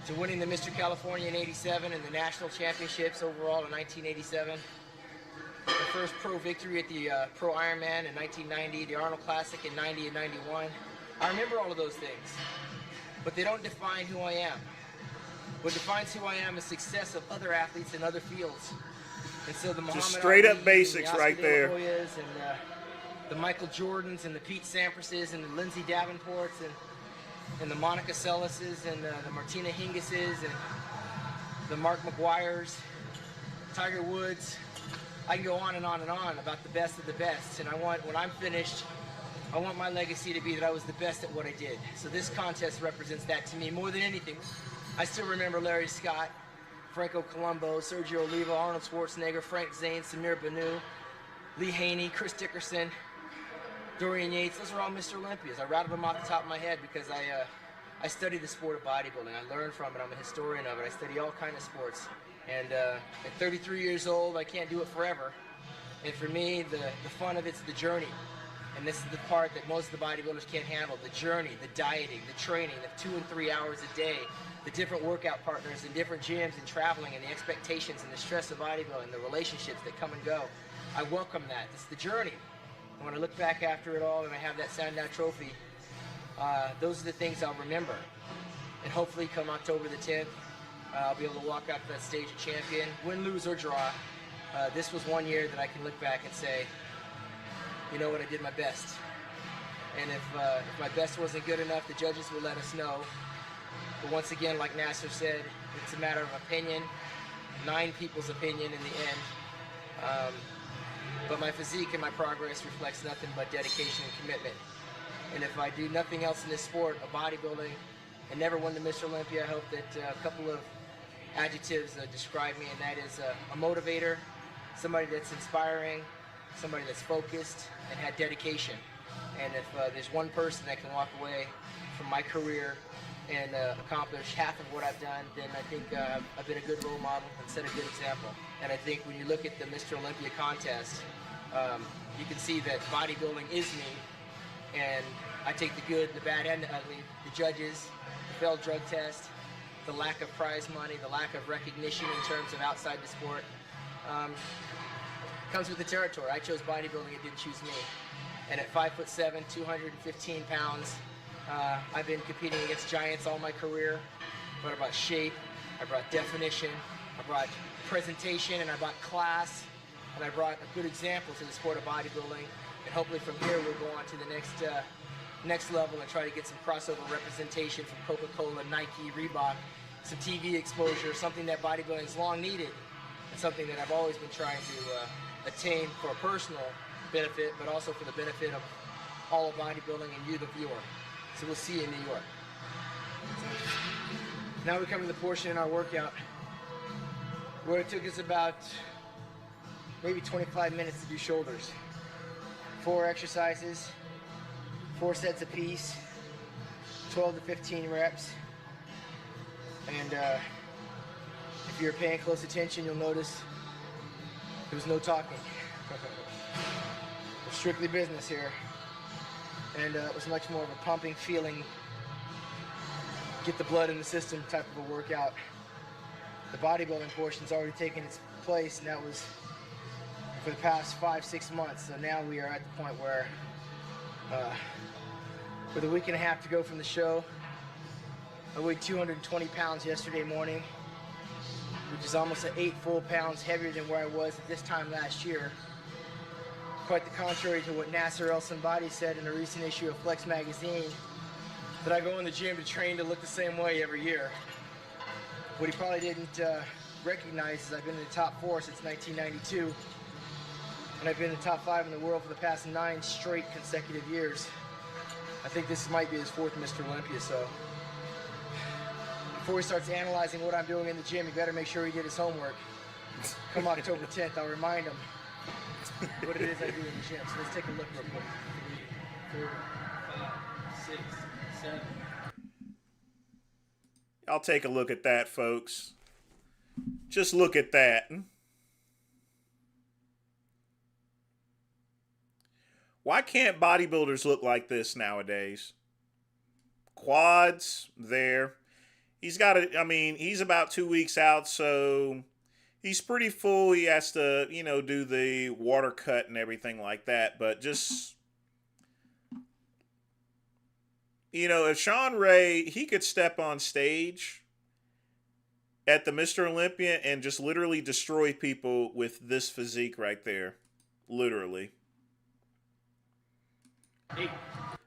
to winning the Mr. California in 87 and the National Championships overall in 1987. The first pro victory at the Pro Ironman in 1990, the Arnold Classic in 90 and 91. I remember all of those things, but they don't define who I am. What defines who I am is success of other athletes in other fields. And so the Muhammad Just straight up Ali, basics the right there. And the Michael Jordans and the Pete Samprases and the Lindsay Davenports and the Monica Sellases and the Martina Hingises and the Mark McGuires, Tiger Woods. I can go on and on and on about the best of the best. And when I'm finished, I want my legacy to be that I was the best at what I did. So this contest represents that to me more than anything. I still remember Larry Scott, Franco Colombo, Sergio Oliva, Arnold Schwarzenegger, Frank Zane, Samir Banu, Lee Haney, Chris Dickerson, Dorian Yates. Those are all Mr. Olympias. I rattled them off the top of my head because I study the sport of bodybuilding. I learn from it. I'm a historian of it. I study all kinds of sports. And at 33 years old, I can't do it forever. And for me, the fun of it's the journey. And this is the part that most of the bodybuilders can't handle, the journey, the dieting, the training, the 2 and 3 hours a day, the different workout partners in different gyms and traveling and the expectations and the stress of bodybuilding, the relationships that come and go. I welcome that. It's the journey. And when I look back after it all and I have that Sandow trophy, those are the things I'll remember. And hopefully come October the 10th, I'll be able to walk out to that stage of champion, win, lose, or draw. This was one year that I can look back and say, you know what, I did my best. And if my best wasn't good enough, the judges will let us know. But once again, like Nasser said, it's a matter of opinion, 9 people's opinion in the end. But my physique and my progress reflects nothing but dedication and commitment. And if I do nothing else in this sport of bodybuilding and never won the Mr. Olympia, I hope that a couple of adjectives describe me, and that is a motivator, somebody that's inspiring, somebody that's focused and had dedication. And if there's one person that can walk away from my career and accomplish half of what I've done, then I think I've been a good role model and set a good example. And I think when you look at the Mr. Olympia contest, you can see that bodybuilding is me, and I take the good, the bad, and the ugly, the judges, the failed drug test, the lack of prize money, the lack of recognition in terms of outside the sport. Comes with the territory. I chose bodybuilding, it didn't choose me. And at 5'7", 215 pounds, I've been competing against giants all my career. But I brought shape, I brought definition, I brought presentation, and I brought class, and I brought a good example to the sport of bodybuilding. And hopefully from here we'll go on to the next level and try to get some crossover representation from Coca-Cola, Nike, Reebok, some TV exposure, something that bodybuilding has long needed, and something that I've always been trying to attain for a personal benefit, but also for the benefit of all of bodybuilding and you, the viewer. So we'll see you in New York. Now we come to the portion in our workout where it took us about maybe 25 minutes to do shoulders. 4 exercises, 4 sets apiece, 12 to 15 reps. And if you're paying close attention, you'll notice there was no talking. It was strictly business here. And it was much more of a pumping, feeling, get the blood in the system type of a workout. The bodybuilding portion's already taken its place, and that was for the past 5-6 months. So now we are at the point where with a week and a half to go from the show, I weighed 220 pounds yesterday morning, which is almost 8 full pounds heavier than where I was at this time last year. Quite the contrary to what Nasser El Somebody said in a recent issue of Flex magazine, that I go in the gym to train to look the same way every year. What he probably didn't recognize is I've been in the top 4 since 1992, and I've been in the top 5 in the world for the past 9 straight consecutive years. I think this might be his 4th Mr. Olympia, so before he starts analyzing what I'm doing in the gym, he better make sure he did his homework. Come October 10th, I'll remind him what it is I do in the gym. So let's take a look real quick. 3, 4, 5, 6, 7. I'll take a look at that, folks. Just look at that. Why can't bodybuilders look like this nowadays? Quads, there. He's got I mean, he's about 2 weeks out, so he's pretty full. He has to, you know, do the water cut and everything like that. But just, you know, if Sean Ray, he could step on stage at the Mr. Olympia and just literally destroy people with this physique right there. Literally.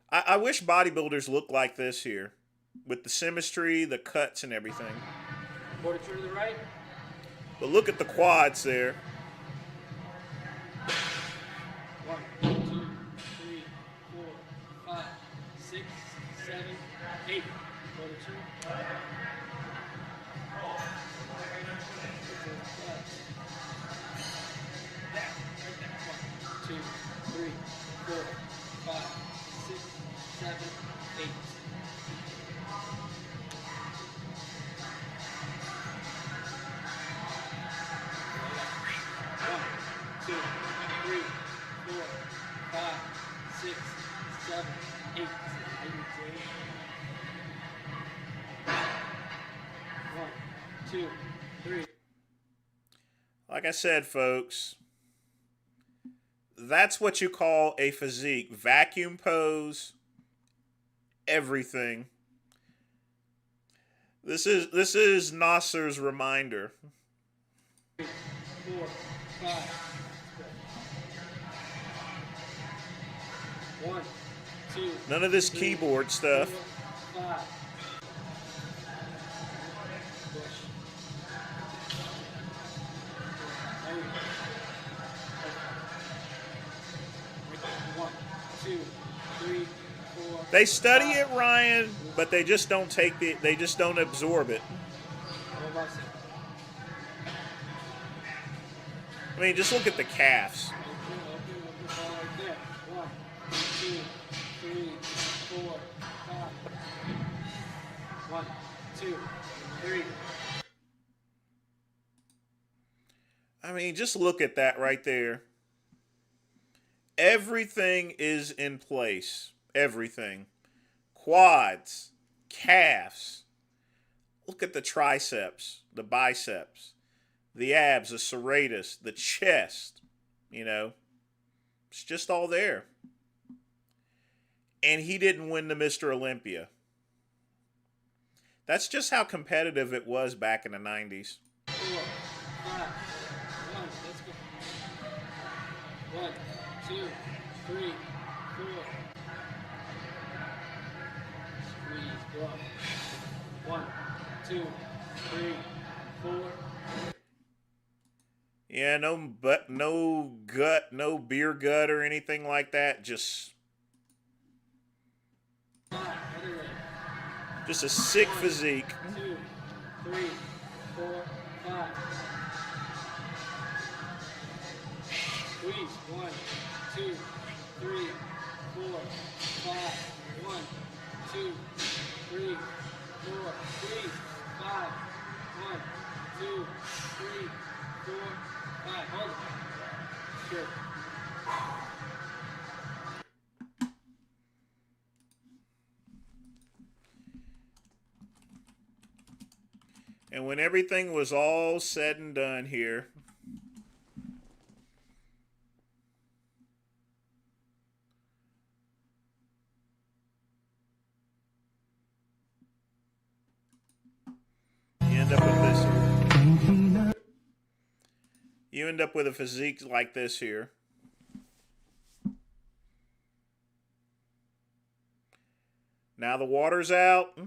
I wish bodybuilders looked like this here, with the symmetry, the cuts, and everything. Quarter to the right. But look at the quads there. 1, 2, 3, 4, 5, 6, 7, 8. Quarter to. 2, 3, 4, 5, 6, 7, 8. Like I said, folks, that's what you call a physique. Vacuum pose, everything. This is Nasser's reminder. 4, 5. 1, 2. None of this keyboard stuff. 4, 5. Push. 1, 2, 3, 4. They study it, Ryan, but they just don't they just don't absorb it. I mean, just look at the calves. 1, 2, 3, 4, 5. 1, 2, 3. I mean, just look at that right there. Everything is in place. Everything. Quads, calves. Look at the triceps, the biceps, the abs, the serratus, the chest. You know, it's just all there. And he didn't win the Mr. Olympia. That's just how competitive it was back in the 90s. 4, 5, 1, let's go. 1, 2, 3, 4. Squeeze, blow. 1, 2, 3, 4. Yeah, no beer gut or anything like that. Just a sick physique. 2, 3, 4, 5. Squeeze. 1, 2, 3, 4, 5. 1, 2, 3, 4. Squeeze. 5. 1, 2, 3, 4, 5. Hold it. Good. And when everything was all said and done here, you end up with this here. You end up with a physique like this here. Now the water's out.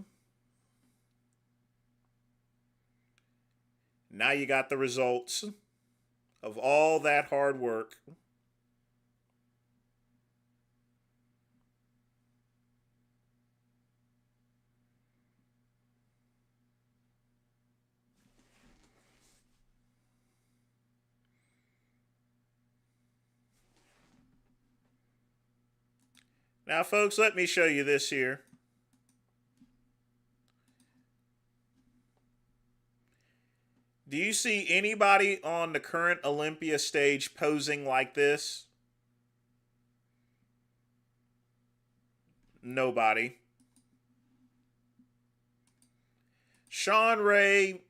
Now you got the results of all that hard work. Now, folks, let me show you this here. Do you see anybody on the current Olympia stage posing like this? Nobody. Sean Ray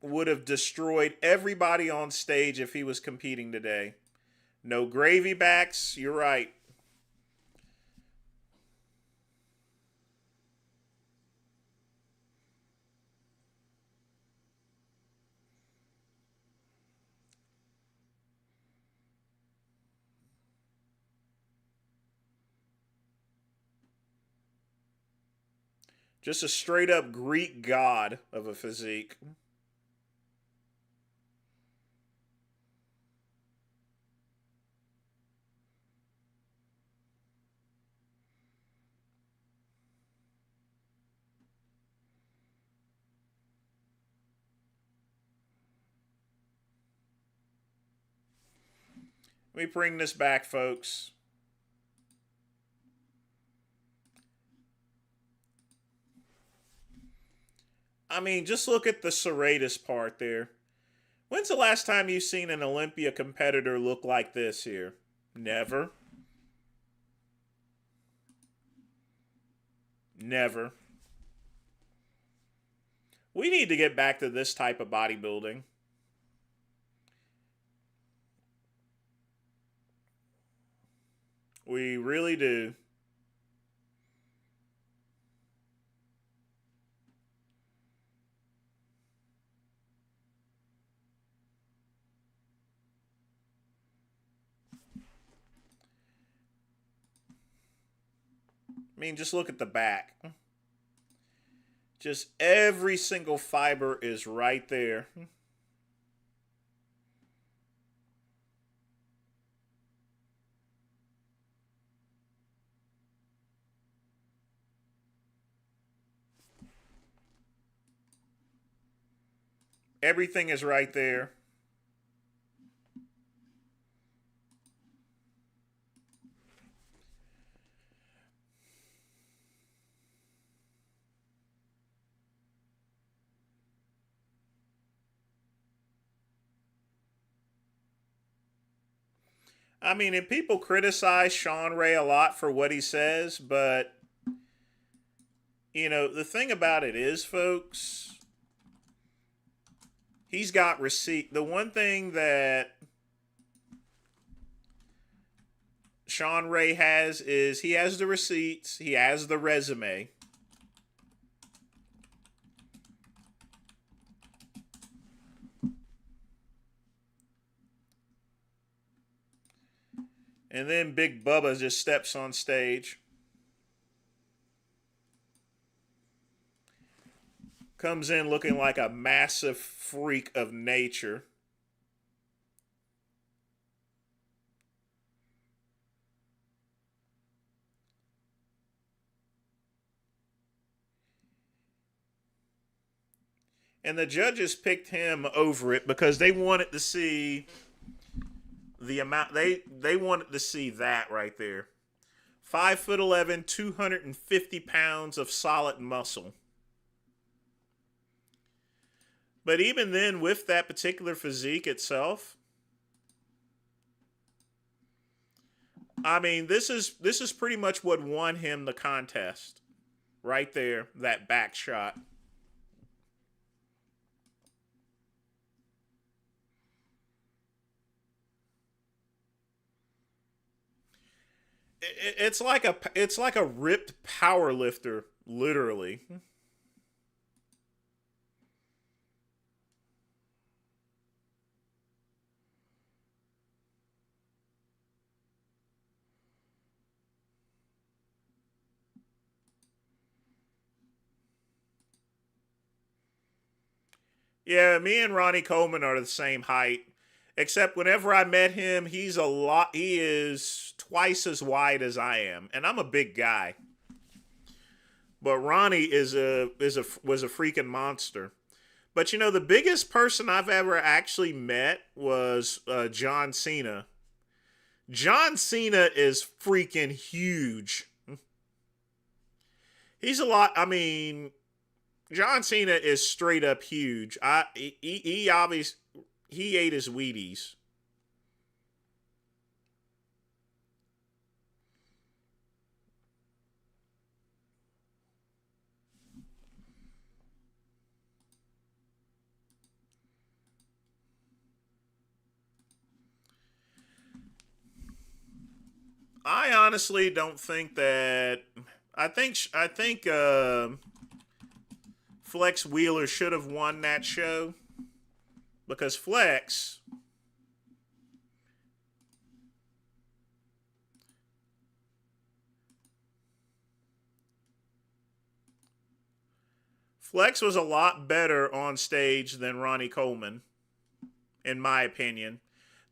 would have destroyed everybody on stage if he was competing today. No gravy backs, you're right. Just a straight up Greek god of a physique. Let me bring this back, folks. I mean, just look at the serratus part there. When's the last time you've seen an Olympia competitor look like this here? Never. Never. We need to get back to this type of bodybuilding. We really do. I mean, just look at the back. Just every single fiber is right there. Everything is right there. I mean, and people criticize Sean Ray a lot for what he says, but, you know, the thing about it is, folks, he's got receipt. The one thing that Sean Ray has is he has the receipts, he has the resume. And then Big Bubba just steps on stage. Comes in looking like a massive freak of nature. And the judges picked him over it because they wanted to see the amount. They wanted to see that right there. 5'11", 250 pounds of solid muscle. But even then, with that particular physique itself, I mean, this is pretty much what won him the contest. Right there, that back shot. It's like a ripped power lifter, literally. Yeah, me and Ronnie Coleman are the same height. Except whenever I met him, he is twice as wide as I am. And I'm a big guy. But Ronnie was a freaking monster. But you know, the biggest person I've ever actually met was John Cena. John Cena is freaking huge. He's a lot, I mean, John Cena is straight up huge. He obviously, he ate his Wheaties. I honestly don't think that. I think Flex Wheeler should have won that show because Flex was a lot better on stage than Ronnie Coleman, in my opinion.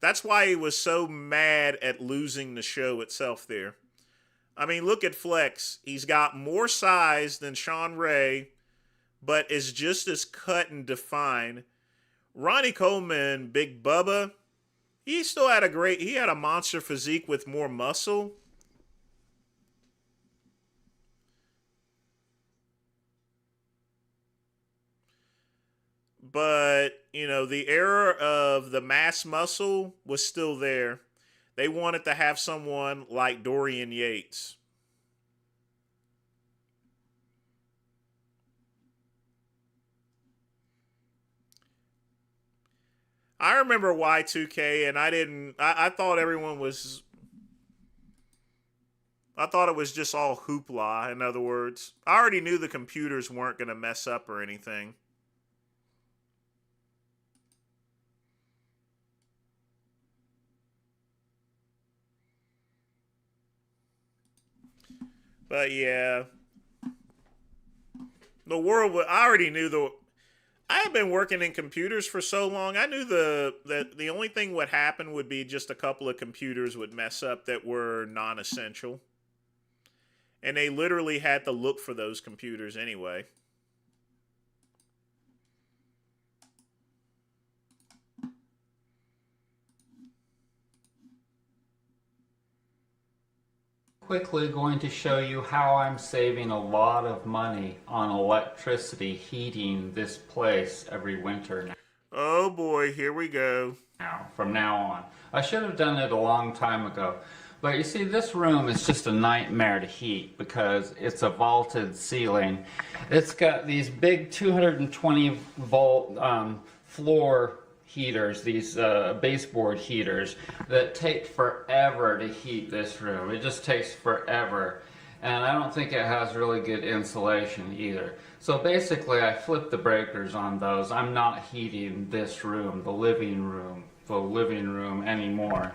That's why he was so mad at losing the show itself there. I mean, look at Flex. He's got more size than Sean Ray, but is just as cut and defined. Ronnie Coleman, Big Bubba, he still had he had a monster physique with more muscle. But, you know, the era of the mass muscle was still there. They wanted to have someone like Dorian Yates. I remember Y2K, and I thought everyone was, I thought it was just all hoopla, in other words. I already knew the computers weren't going to mess up or anything. But yeah, the world. I already knew I had been working in computers for so long. I knew that the only thing would happen would be just a couple of computers would mess up that were non-essential, and they literally had to look for those computers anyway. Quickly going to show you how I'm saving a lot of money on electricity heating this place every winter now. Oh boy, here we go. From now on. I should have done it a long time ago. But you see, this room is just a nightmare to heat because it's a vaulted ceiling. It's got these big 220 volt floor heaters, these baseboard heaters that take forever to heat this room. It just takes forever, and I don't think it has really good insulation either. So basically I flip the breakers on those. I'm not heating this room, the living room anymore.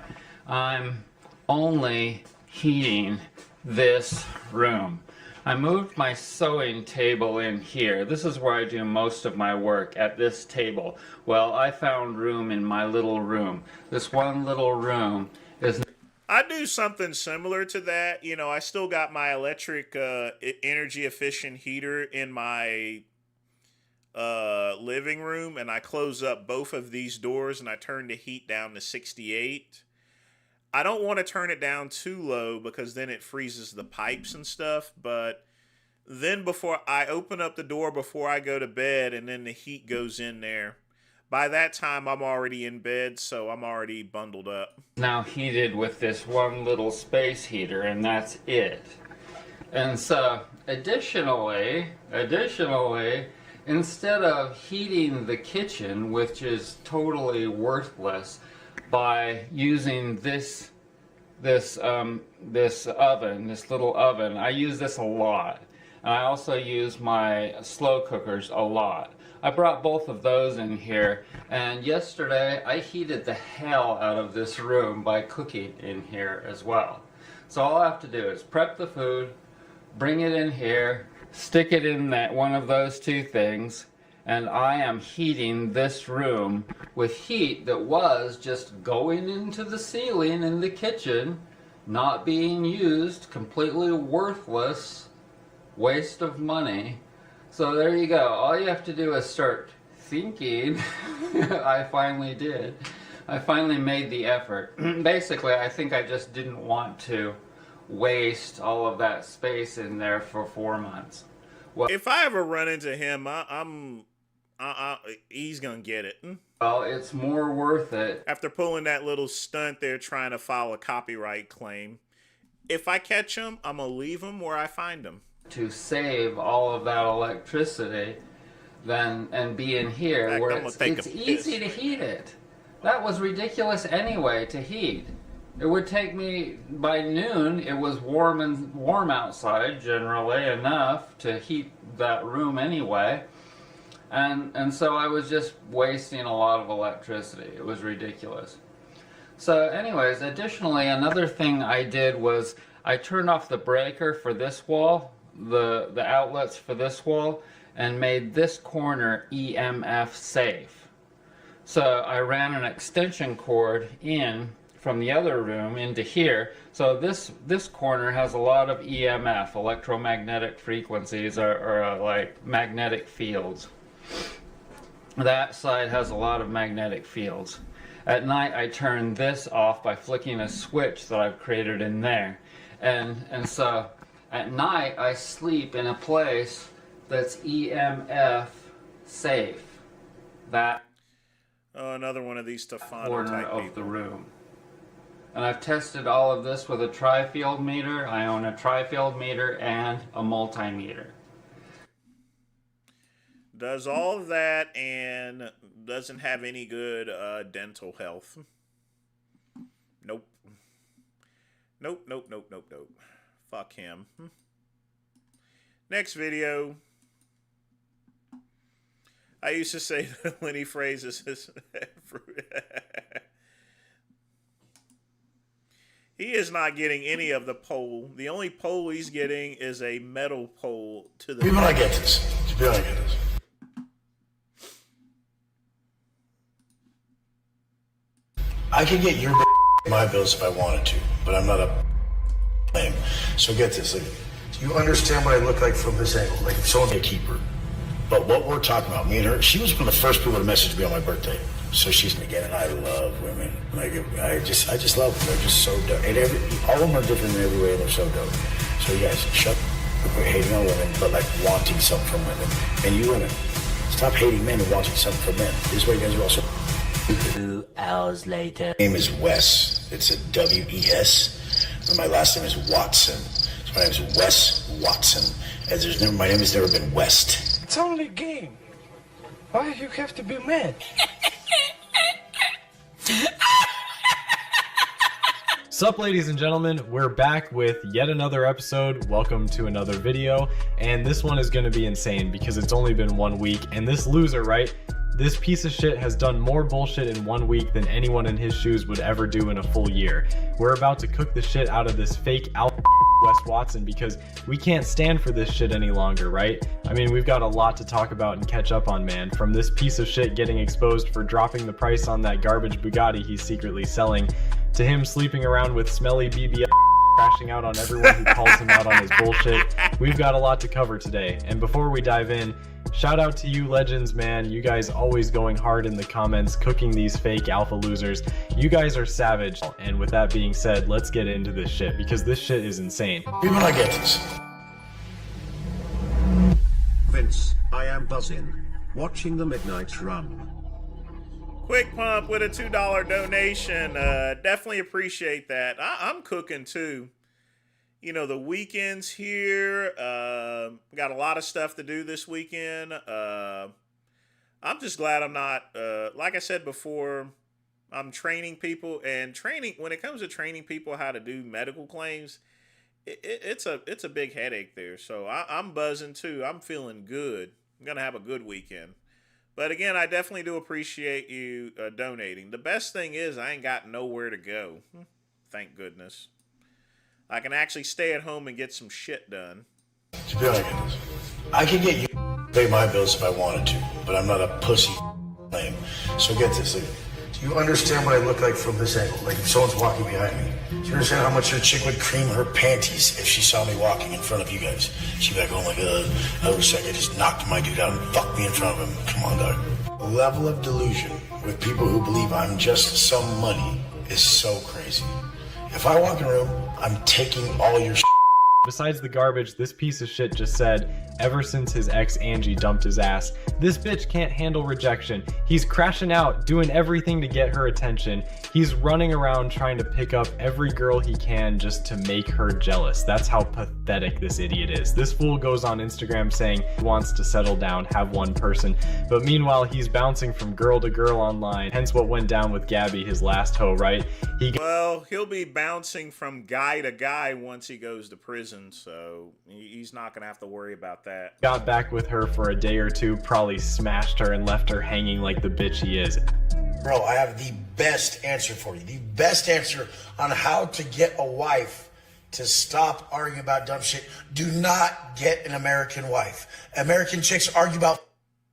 I'm only heating this room. I moved my sewing table in here. This is where I do most of my work, at this table. Well, I found room in my little room. This one little room is... I do something similar to that. You know, I still got my electric energy efficient heater in my living room, and I close up both of these doors and I turn the heat down to 68. I don't want to turn it down too low because then it freezes the pipes and stuff, but then before I open up the door before I go to bed and then the heat goes in there, by that time I'm already in bed, so I'm already bundled up. Now heated with this one little space heater, and that's it. And so additionally, instead of heating the kitchen, which is totally worthless, by using this oven, this little oven, I use this a lot. And I also use my slow cookers a lot. I brought both of those in here, and yesterday I heated the hell out of this room by cooking in here as well. So all I have to do is prep the food, bring it in here, stick it in that one of those two things, and I am heating this room with heat that was just going into the ceiling in the kitchen, not being used, completely worthless, waste of money. So there you go. All you have to do is start thinking. I finally did. I finally made the effort. Basically, I think I just didn't want to waste all of that space in there for 4 months. Well, if I ever run into him, he's gonna get it. Well, it's more worth it. After pulling that little stunt there trying to file a copyright claim, if I catch him, I'm gonna leave him where I find him. To save all of that electricity and be in here, fact, where it's easy to heat it. That was ridiculous anyway to heat. It would take me, by noon, it was warm outside, generally enough to heat that room anyway. And so I was just wasting a lot of electricity. It was ridiculous. So anyways, additionally, another thing I did was I turned off the breaker for this wall, the outlets for this wall, and made this corner EMF safe. So I ran an extension cord in from the other room into here. So this corner has a lot of EMF, electromagnetic frequencies, or like magnetic fields. That side has a lot of magnetic fields. At night I turn this off by flicking a switch that I've created in there. And so at night I sleep in a place that's EMF safe. That another one of these Stefano corner type of people. the room. And I've tested all of this with a tri-field meter. I own a tri-field meter and a multimeter. Does all of that and doesn't have any good dental health. Nope. Nope. Fuck him. Next video. I used to say that Lenny phrases his He is not getting any of the pole. The only pole he's getting is a metal pole to the People don't get this. People don't get this. I could get your my bills if I wanted to, but I'm not a lame. So get this. Like, do you understand what I look like from this angle? Like, someone a keeper. But what we're talking about, me and her, she was one of the first people to message me on my birthday. So she's again, and I love women. Like, I just love them. They're just so dope. And all of them are different in every way, and they're so dope. So you guys, shut up, quit hating on women, but like wanting something from women. And you women, stop hating men and wanting something from men. This is why you guys are also. 2 hours later. My name is Wes. It's a W-E-S. And my last name is Watson. So my name is Wes Watson. And my name has never been West. It's only a game. Why do you have to be mad? Sup, ladies and gentlemen, we're back with yet another episode. Welcome to another video, and this one is going to be insane because it's only been 1 week, and this loser, right? This piece of shit has done more bullshit in 1 week than anyone in his shoes would ever do in a full year. We're about to cook the shit out of this fake Wes Watson because we can't stand for this shit any longer, right? I mean, we've got a lot to talk about and catch up on, man. From this piece of shit getting exposed for dropping the price on that garbage Bugatti he's secretly selling, to him sleeping around with smelly BBL crashing out on everyone who calls him out on his bullshit. We've got a lot to cover today, and before we dive in, shout out to you legends, man. You guys always going hard in the comments, cooking these fake alpha losers. You guys are savage. And with that being said, let's get into this shit, because this shit is insane. Even I get this. Vince, I am buzzing. Watching the midnight run. Quick Pump with a $2 donation. Definitely appreciate that. I'm cooking too. You know, the weekend's here. Got a lot of stuff to do this weekend. I'm just glad I'm not, like I said before, I'm training people. And when it comes to training people how to do medical claims, it's a big headache there. So I'm buzzing too. I'm feeling good. I'm going to have a good weekend. But again, I definitely do appreciate you donating. The best thing is I ain't got nowhere to go. Thank goodness. I can actually stay at home and get some shit done. To be honest, I can get you to pay my bills if I wanted to, but I'm not a pussy lame. So get this. Do you understand what I look like from this angle? Like if someone's walking behind me. Do you understand how much your chick would cream her panties if she saw me walking in front of you guys? She'd be like, oh my god, I wish I could just knock my dude out and fuck me in front of him. Come on, dog. The level of delusion with people who believe I'm just some money is so crazy. If I walk in a room, I'm taking all your shit. Besides the garbage, this piece of shit just said, ever since his ex Angie dumped his ass, this bitch can't handle rejection. He's crashing out, doing everything to get her attention. He's running around trying to pick up every girl he can just to make her jealous. That's how pathetic this idiot is. This fool goes on Instagram saying he wants to settle down, have one person, but meanwhile he's bouncing from girl to girl online, hence what went down with Gabby, his last hoe, right? Well, he'll be bouncing from guy to guy once he goes to prison, so he's not going to have to worry about that. Got back with her for a day or two, probably smashed her and left her hanging like the bitch he is. Bro, I have the best answer for you. The best answer on how to get a wife to stop arguing about dumb shit. Do not get an American wife. American chicks argue about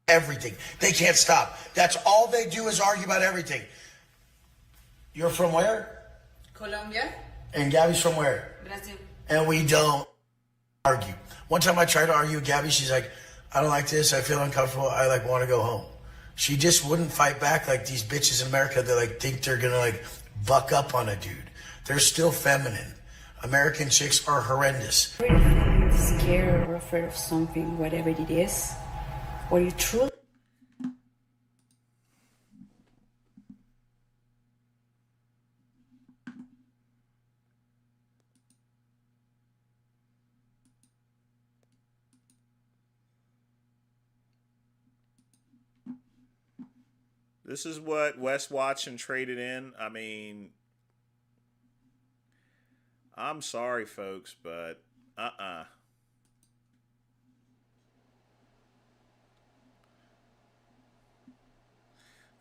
everything. They can't stop. That's all they do is argue about everything. You're from where? Colombia. And Gabby's from where? Brazil. And we don't argue. One time I tried to argue with Gabby. She's like, I don't like this. I feel uncomfortable. I want to go home. She just wouldn't fight back like these bitches in America that think they're going to buck up on a dude. They're still feminine. American chicks are horrendous. Are you feeling scared or afraid of something, whatever it is? Or you truly... This is what Wes Watson traded in. I mean, I'm sorry, folks, but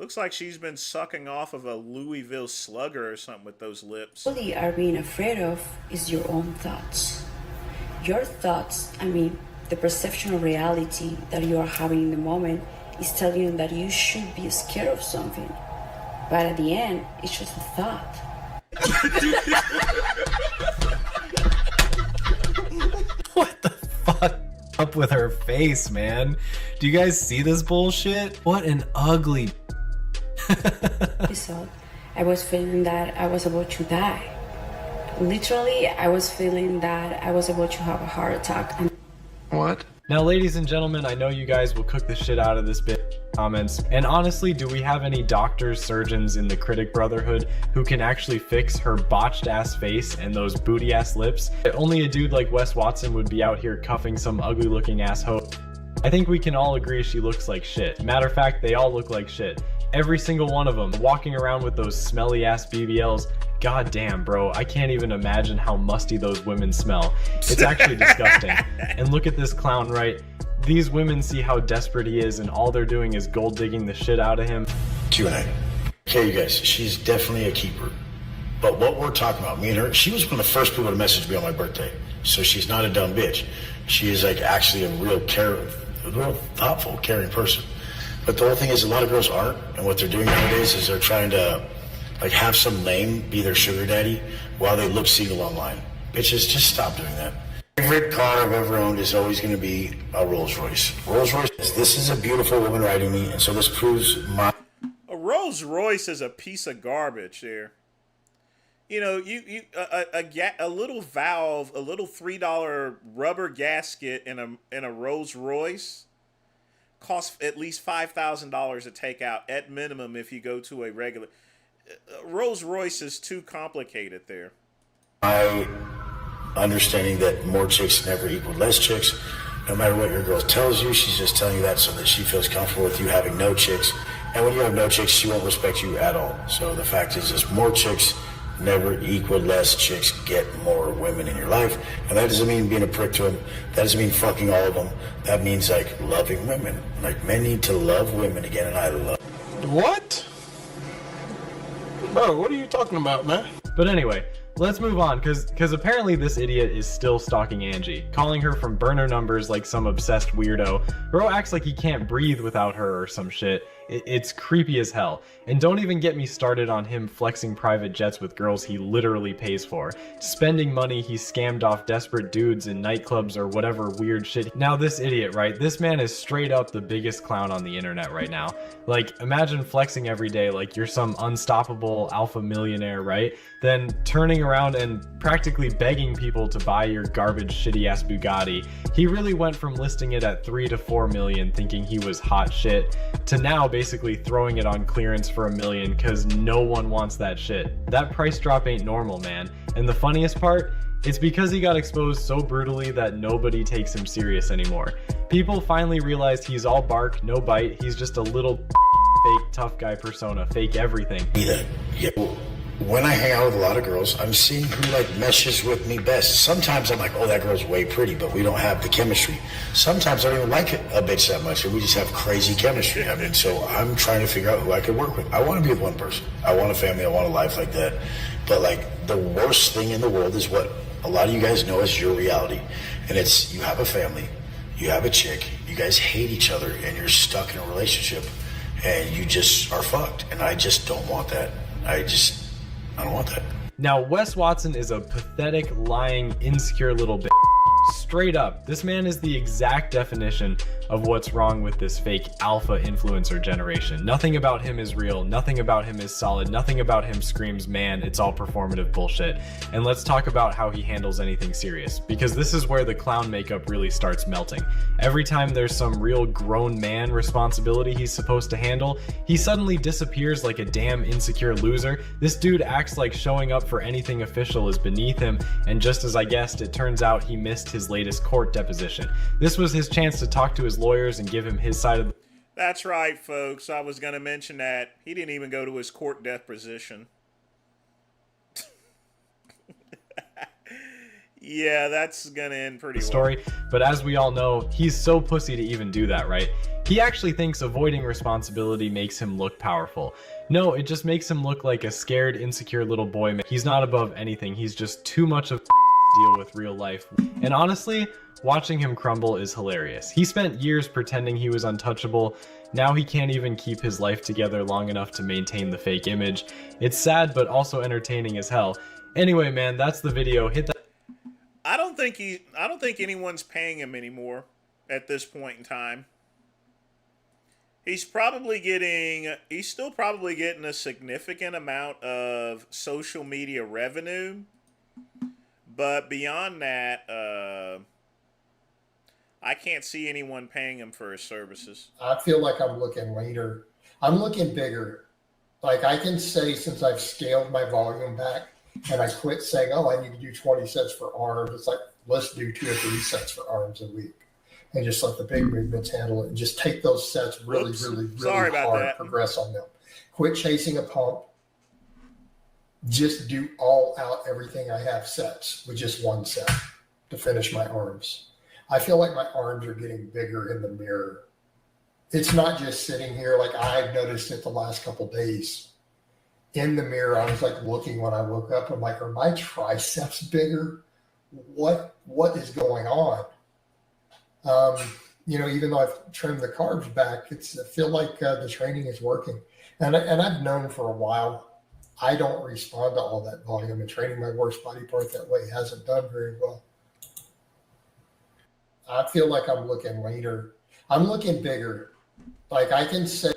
Looks like she's been sucking off of a Louisville Slugger or something with those lips. What you are being afraid of is your own thoughts. Your thoughts, I mean, the perception of reality that you are having in the moment is telling you that you should be scared of something. But at the end, it's just a thought. What the fuck up with her face, man? Do you guys see this bullshit? What an ugly... episode, I was feeling that I was about to die. Literally, I was feeling that I was about to have a heart attack. What? Now, ladies and gentlemen, I know you guys will cook the shit out of this bit comments. And honestly, do we have any doctors, surgeons in the Critic Brotherhood who can actually fix her botched ass face and those booty ass lips? Only a dude like Wes Watson would be out here cuffing some ugly looking asshole. I think we can all agree she looks like shit. Matter of fact, they all look like shit. Every single one of them, walking around with those smelly ass BBLs. God damn, bro, I can't even imagine how musty those women smell. It's actually disgusting. And look at this clown, right? These women see how desperate he is and all they're doing is gold digging the shit out of him. Q&A. Okay, you guys, she's definitely a keeper. But what we're talking about, me and her, she was one of the first people to message me on my birthday. So she's not a dumb bitch. She is actually a real thoughtful, caring person. But the whole thing is a lot of girls aren't, and what they're doing nowadays is they're trying to have some lame be their sugar daddy while they look single online. Bitches, just stop doing that. Favorite car I've ever owned is always going to be a Rolls Royce. Rolls Royce, this is a beautiful woman riding me, and so this proves my... A Rolls Royce is a piece of garbage there. You know, a little valve, a little $3 rubber gasket in a Rolls Royce costs at least $5,000 to take out at minimum if you go to a regular. Rolls Royce is too complicated there. My understanding that more chicks never equal less chicks. No matter what your girl tells you, she's just telling you that so that she feels comfortable with you having no chicks. And when you have no chicks, she won't respect you at all. So the fact is just more chicks never equal less chicks get more women in your life. And that doesn't mean being a prick to them. That doesn't mean fucking all of them. That means like loving women. Like men need to love women again, and I love. What? Bro, what are you talking about, man? But anyway, let's move on, because apparently this idiot is still stalking Angie, calling her from burner numbers like some obsessed weirdo. Bro acts like he can't breathe without her or some shit. It's creepy as hell. And don't even get me started on him flexing private jets with girls he literally pays for, spending money he scammed off desperate dudes in nightclubs or whatever weird shit. Now this idiot, right? This man is straight up the biggest clown on the internet right now. Like, imagine flexing every day like you're some unstoppable alpha millionaire, right? Then turning around and practically begging people to buy your garbage shitty ass Bugatti. He really went from listing it at 3 to 4 million thinking he was hot shit to now basically throwing it on clearance for $1 million because no one wants that shit. That price drop ain't normal, man. And the funniest part, it's because he got exposed so brutally that nobody takes him serious anymore. People finally realized he's all bark, no bite. He's just a little fake tough guy persona, fake everything. Yeah. When I hang out with a lot of girls, I'm seeing who like meshes with me best. Sometimes I'm like, oh, that girl's way pretty, but we don't have the chemistry. Sometimes I don't even like a bitch that much, and we just have crazy chemistry. I mean, so I'm trying to figure out who I could work with. I want to be with one person. I want a family. I want a life like that. But like the worst thing in the world is what a lot of you guys know as your reality, and it's you have a family, you have a chick, you guys hate each other, and you're stuck in a relationship, and you just are fucked. And I just don't want that. I don't want that. Now, Wes Watson is a pathetic, lying, insecure little bitch. Straight up, this man is the exact definition of what's wrong with this fake alpha influencer generation. Nothing about him is real, nothing about him is solid, nothing about him screams, man, it's all performative bullshit. And let's talk about how he handles anything serious, because this is where the clown makeup really starts melting. Every time there's some real grown man responsibility he's supposed to handle, he suddenly disappears like a damn insecure loser. This dude acts like showing up for anything official is beneath him, and just as I guessed, it turns out he missed his latest court deposition. This was his chance to talk to his lawyers and give him his side of the... That's right, folks. I was going to mention that. He didn't even go to his court deposition. Yeah, that's going to end pretty well. Story, but as we all know, he's so pussy to even do that, right? He actually thinks avoiding responsibility makes him look powerful. No, it just makes him look like a scared, insecure little boy. He's not above anything. He's just too much of deal with real life. And honestly, watching him crumble is hilarious. He spent years pretending he was untouchable. Now he can't even keep his life together long enough to maintain the fake image. It's sad, but also entertaining as hell. Anyway, man, that's the video. Hit that. I don't think anyone's paying him anymore at this point in time. He's still probably getting a significant amount of social media revenue. But beyond that, I can't see anyone paying him for his services. I feel like I'm looking leaner. I'm looking bigger. Like I can say since I've scaled my volume back and I quit saying, oh, I need to do 20 sets for arms. It's like, let's do 2 or 3 sets for arms a week. And just let the big movements handle it. And just take those sets really hard, progress on them. Quit chasing a pump. Just do all out everything I have sets with just 1 set to finish my arms. I feel like my arms are getting bigger in the mirror. It's not just sitting here. Like I've noticed it the last couple of days. In the mirror, I was like looking when I woke up. I'm like, are my triceps bigger? What is going on? Even though I've trimmed the carbs back, I feel like the training is working. And I've known for a while, I don't respond to all that volume, and training my worst body part that way hasn't done very well. I feel like I'm looking leaner. I'm looking bigger. Like I can say.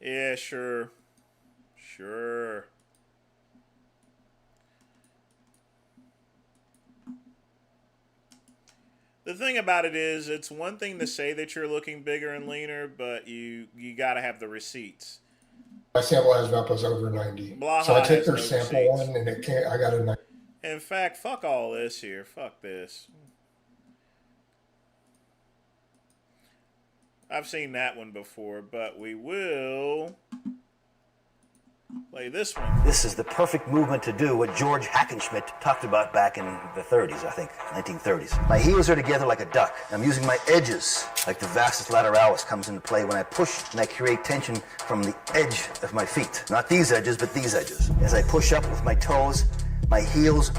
Yeah, sure. Sure. The thing about it is, it's one thing to say that you're looking bigger and leaner, but you got to have the receipts. My sample has Vapas over 90. Blaha So I took has their no sample receipts. one and it can't, I got a 90. In fact, fuck all this here. Fuck this. I've seen that one before, but we will play this one. This is the perfect movement to do what George Hackenschmidt talked about back in the 30s, I think, 1930s. My heels are together like a duck. I'm using my edges like the vastus lateralis comes into play when I push and I create tension from the edge of my feet. Not these edges, but these edges. As I push up with my toes, my heels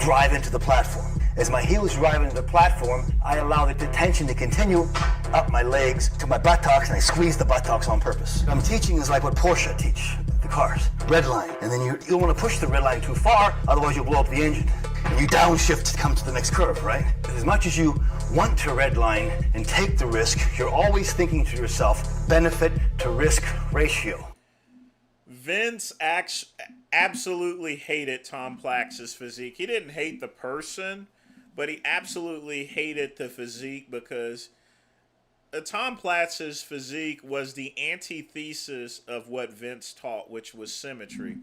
drive into the platform. As my heels drive into the platform, I allow the tension to continue up my legs to my buttocks, and I squeeze the buttocks on purpose. What I'm teaching is like what Porsche teach the cars. Red line. And then you don't want to push the red line too far, otherwise you'll blow up the engine. And you downshift to come to the next curve, right? As much as you want to red line and take the risk, you're always thinking to yourself, benefit to risk ratio. Vince absolutely hated Tom Plax's physique. He didn't hate the person, but he absolutely hated the physique because Tom Platz's physique was the antithesis of what Vince taught, which was symmetry.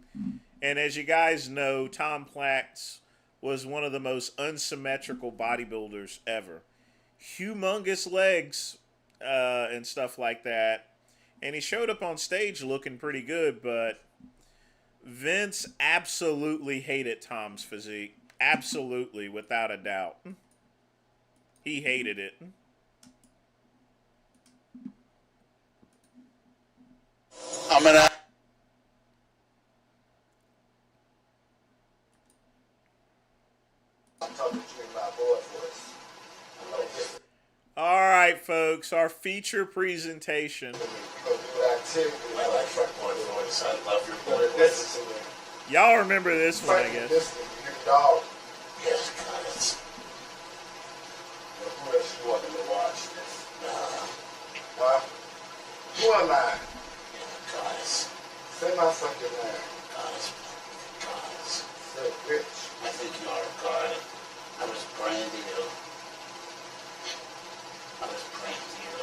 And as you guys know, Tom Platz was one of the most unsymmetrical bodybuilders ever. Humongous legs and stuff like that. And he showed up on stage looking pretty good, but Vince absolutely hated Tom's physique. Absolutely, without a doubt. He hated it. I'm gonna. I'm talking to my boy voice. All right, folks, our feature presentation. Y'all remember this one, I guess. Yes, guys. Who else you want to watch this? Huh? Who am I? Guys. Say my fucking name. Guys. Say bitch. I think you are a god. I was praying to you. I was praying to you.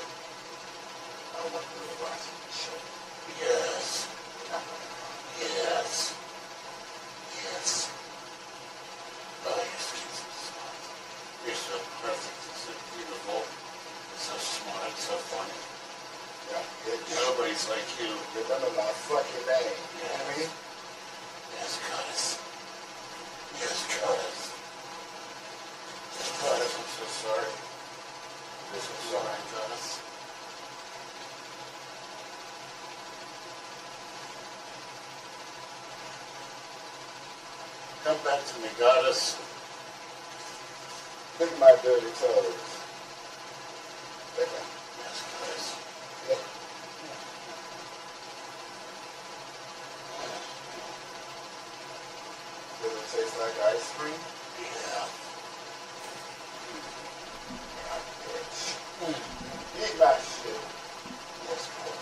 I want you to watch this shit. Yes. Yes. Yes. Oh, you're so smart. You're so perfect. You're so beautiful. You're so smart. So funny. Nobody's like you. Remember my fucking name. You know what I mean? Yes, Goddess. Yes, Goddess. Goddess, I'm so sorry. I'm so sorry, Goddess. Come back to me, Goddess. Look at my dirty toes. Look at yes, Goddess. Yeah. Does it taste like ice cream? Yeah. Bitch. Eat my shit. Yes, boy.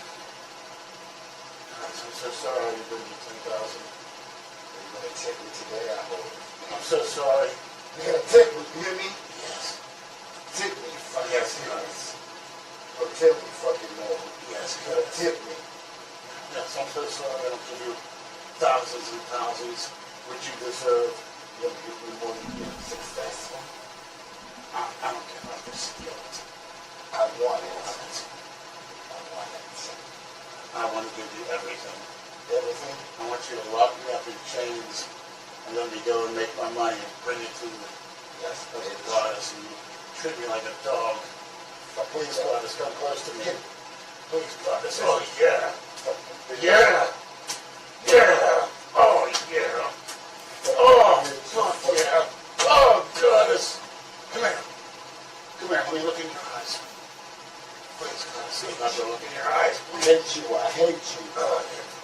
I'm so sorry you didn't get 10,000. You're going to tip me today, I hope. I'm so sorry. You're going to tip me, you hear me? Yes. Tip me, you fucking yes, or tell me fucking no. Yes, you gotta tip me. Yes, I'm so sorry I don't give you thousands and thousands, which you deserve. You don't give me more than you're successful. I don't care about this guilt. I want it. I want it. I want to give you everything. Everything? I want you to lock me up in chains and let me go and make my money and bring it to me. Yes, but it was, and you treat me like a dog. Please, Goddess, come close to me. Please, Goddess. Oh, yeah. Yeah. Yeah. Oh, yeah. Oh, fuck yeah. Oh, Goddess. Come here. Come here. Let me look in your eyes. Please, Goddess. Let me look in your eyes, please. Hate you, I hate you.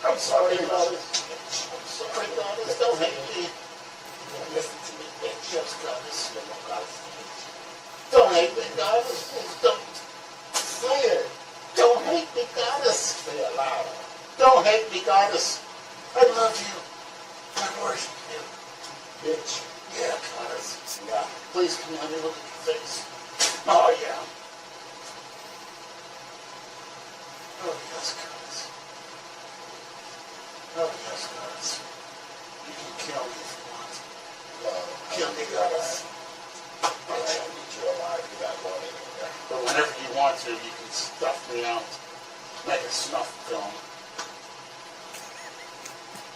I'm sorry, Goddess. I'm sorry, Goddess. Don't hate me. Listen to me, bitch. Yes, Goddess. Don't hate me, Goddess. Please don't. Say it. Don't hate me, Goddess. Say it louder. Don't hate me, Goddess. I love you. I worship you. Bitch. Yeah, Goddess. Yeah. Please come on, look at your face. Oh, yeah. Oh, yes, Goddess. Oh, yes, Goddess. You can kill me if you want. No. Kill me, Goddess. I don't need you alive. You're not going anywhere. But whenever you want to, you can stuff me out. Make a snuff film.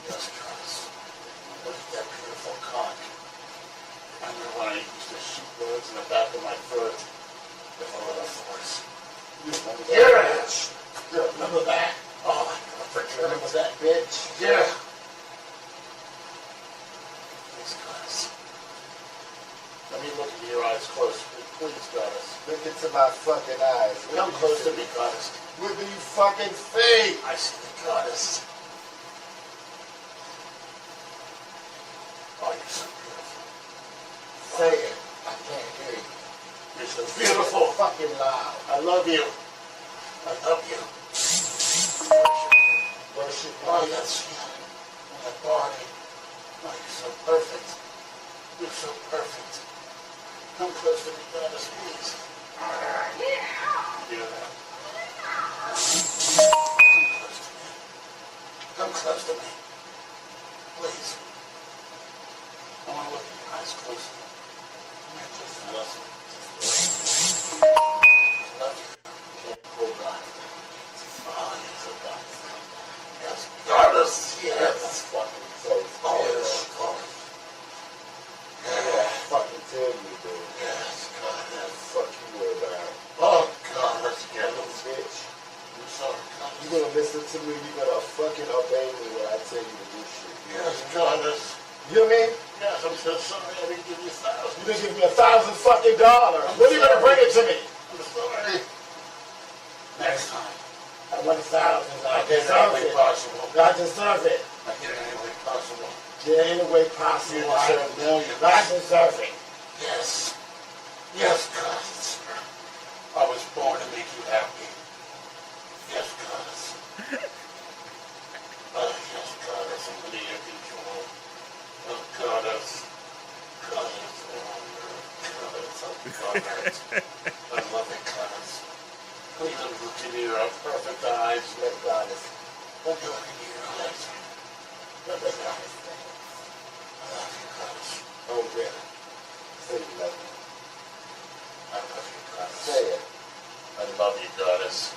Yes, Goddess. Look at that beautiful cock. I remember when I used to shoot birds in the back of my foot with a little force. You remember that? Yeah. Bitch? You remember that? Oh, I never forget. Remember that, bitch? Yeah. Please, Goddess. Let me look into your eyes close. Please, Goddess. Look into my fucking eyes. Come close to me, Goddess. What do you fucking see? I see the Goddess. Oh, you're so beautiful. Say it. I can't hear you. You're so beautiful. Fucking loud. I love you. I love you. Worship. Oh, that's you. My body. Oh, you're so perfect. You're so perfect. Come close to me, Goddess, please. You hear that? Come close to me. Please. I want to look in your eyes closely. Just listen. I love you. Oh, God. Oh, you're so God. Yes. Goddess. Yes. That's fucking so yes. Yeah, fucking tell you, dude. Yes, God. That fuck you were about. Oh, God. Let's get him, bitch. I'm sorry, God. You gonna listen to me? You gotta fucking obey me when I tell you to do shit. Yes, Goddess. You know what I mean? Yes, I'm so sorry. I didn't give you $1,000. You didn't give me $1,000 fucking dollars. When are you gonna bring it to me? I'm sorry. Next time. I want $1,000. I deserve it. Possible. I deserve it. I get it any way possible. Get it any way possible. You deserve millions. I deserve it. Yes. Yes, Goddess. I was born to make you happy. Yes, Goddess. Oh, yes, Goddess. I'm under your control. Oh, Goddess. Goddess. Oh, Goddess. Oh, Goddess. I love it, Goddess. Please look into your perfect eyes. Let Goddess. Let me look into your eyes. Let the Goddess think. I love you, Goddess. Oh, really? Say you love me. I love you, Goddess. Say it. I love you, Goddess.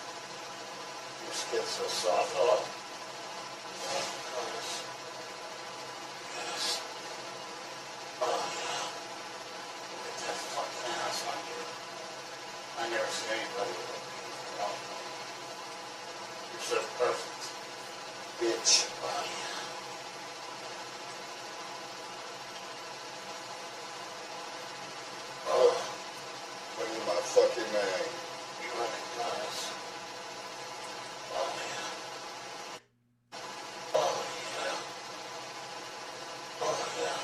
Your skin's so soft. Oh. Oh, Goddess. Yes. Oh, yeah. Look at that fucking ass on you. I never seen anybody with a beautiful mouth. You're so perfect. Bitch. Oh, yeah. Oh. Look at my fucking name. You recognize. Oh, yeah. Oh, yeah. Oh, yeah.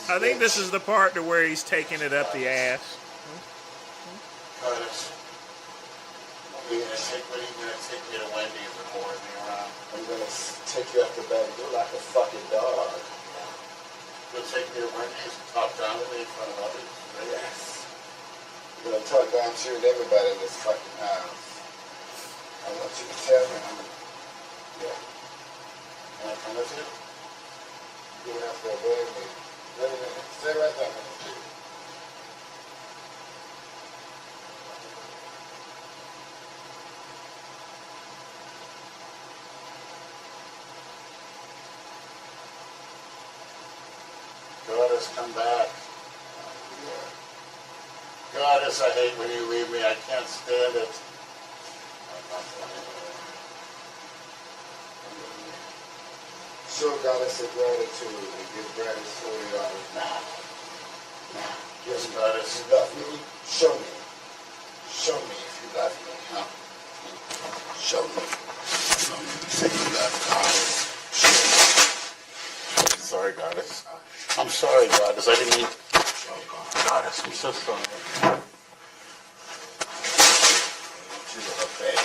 I think this is the part to where he's taking it up the ass. Curtis, you're gonna take me to Wendy's and order me around. I'm gonna take you up the bed. You're like a fucking dog. You'll take me to Wendy's and talk down to me in front of others. Yes. You're gonna talk down to everybody in this fucking house. I want you to tell me. Yeah. Can I come with you? You have to obey me. Wait a minute. Stay right there. Goddess, come back. Yeah. Goddess, I hate when you leave me. I can't stand it. Show Goddess a gratitude and give Goddess $40 now. Now. Yes, Goddess. You love me? Show me. Show me if you love me, huh? Show me. Show me. Say you love Goddess. Show me. Sorry, Goddess. I'm sorry, Goddess. I didn't mean. Goddess, I'm so sorry. You love baby.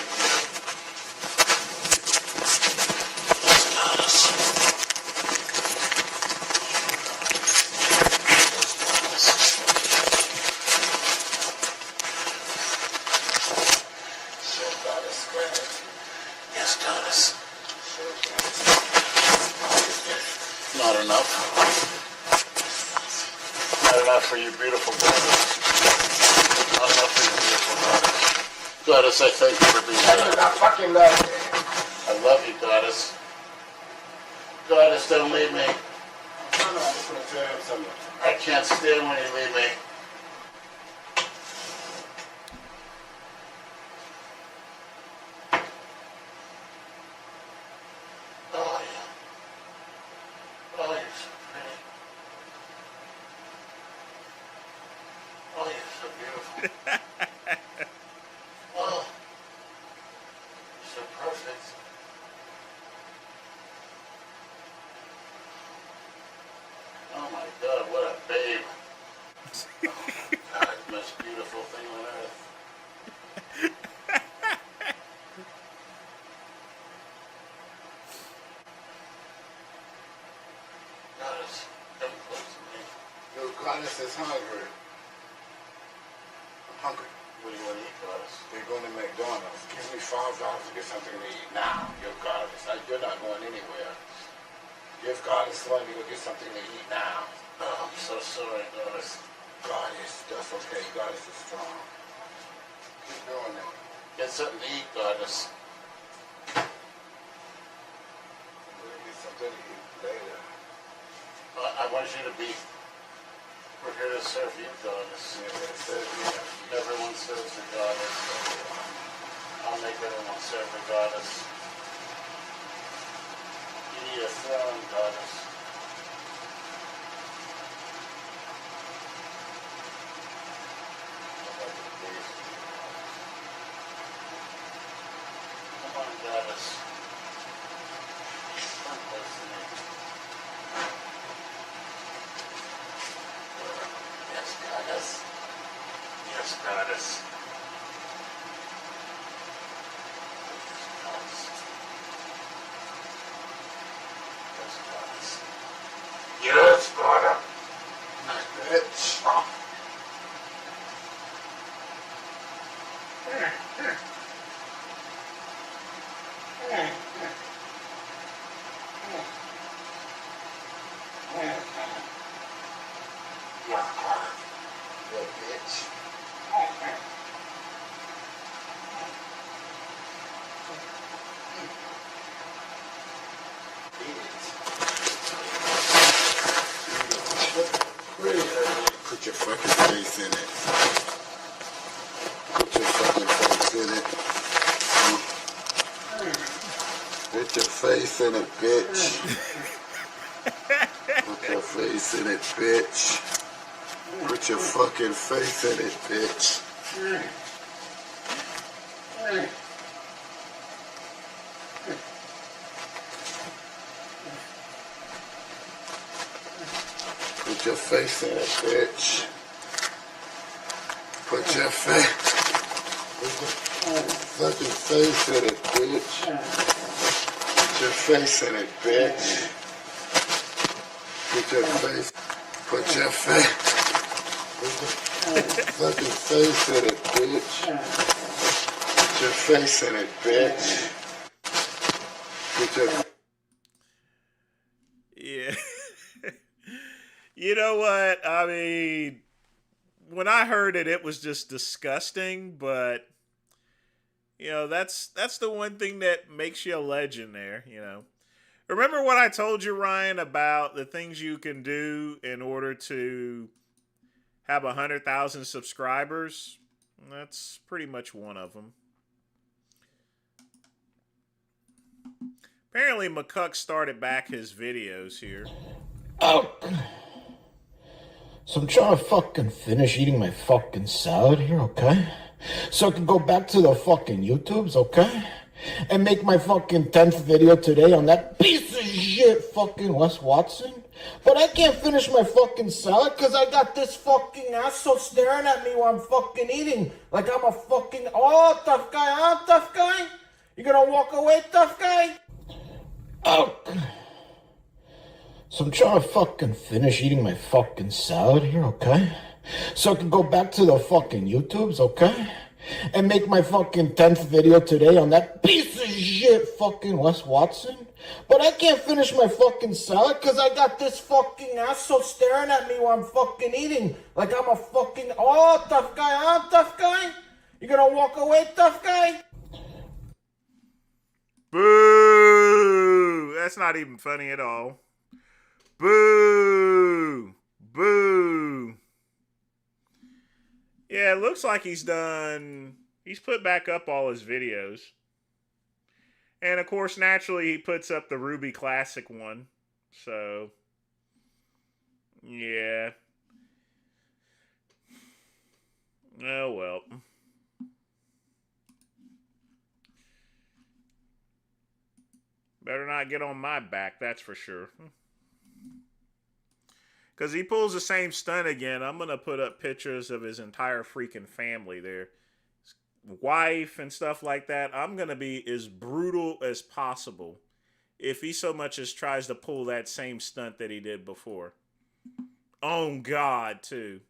Not enough. Not enough for you, beautiful goddess. Not enough for you, beautiful goddess. Goddess, I thank you for being here. I fucking love you. I love you, goddess. Goddess, don't leave me. No, I'm just gonna tell you something. I can't stand when you leave me. Oh, yeah. Oh, you're so pretty. Oh, you're so beautiful. Oh, you're so perfect. Oh my God, what a babe. Oh, God, the most beautiful thing on earth. Goddess, come close to me. Your goddess is hungry. I'm hungry. What do you want to eat, goddess? We're going to McDonald's. Give me $5 to get something to eat now. Your goddess. You're not going anywhere. Give goddess money to go get something to eat now. Oh, I'm so sorry, goddess. Goddess, that's okay. Goddess is strong. Keep doing it. Get something to eat, goddess. We'll get something to eat later. I want you to be. We're here to serve you, goddess. We're here to serve you. Everyone serves the goddess. I'll make everyone serve the goddess. You need a throne, goddess. Come on, goddess. Come close to me. Yes, goddess. Yes, goddess. Yes, goddess. Nice bitch. Good bitch. Put your fucking face in it. Put your fucking face in it. Put your face in it, bitch. Put your face in it, bitch. Put your fucking face in it, bitch. Put your face in it, bitch. Put your face. Fucking face in it, bitch. Put your face in it, bitch. Put your face. Put your face. Fucking face in it, bitch. Put your face in it, bitch. Put your. Yeah. You know what? I mean, when I heard it, it was just disgusting, but you know, that's the one thing that makes you a legend there, you know. Remember what I told you, Ryan, about the things you can do in order to have 100,000 subscribers? That's pretty much one of them. Apparently, McCuck started back his videos here. Oh. So I'm trying to fucking finish eating my fucking salad here, okay? So I can go back to the fucking YouTubes, okay? And make my fucking 10th video today on that piece of shit fucking Wes Watson. But I can't finish my fucking salad because I got this fucking asshole staring at me while I'm fucking eating. Like I'm a fucking, oh, tough guy, huh, tough guy? You gonna walk away, tough guy? Oh. So I'm trying to fucking finish eating my fucking salad here, okay? So I can go back to the fucking YouTubes, okay? And make my fucking 10th video today on that piece of shit fucking Wes Watson. But I can't finish my fucking salad because I got this fucking asshole staring at me while I'm fucking eating. Like I'm a fucking, oh, tough guy, huh, tough guy? You gonna walk away, tough guy? Boo! That's not even funny at all. Boo! Boo! Yeah, it looks like he's put back up all his videos. And of course, naturally, he puts up the Ruby Classic one. So, yeah. Oh, well. Better not get on my back, that's for sure. Because he pulls the same stunt again. I'm going to put up pictures of his entire freaking family there. His wife and stuff like that. I'm going to be as brutal as possible if he so much as tries to pull that same stunt that he did before. Oh, God, too.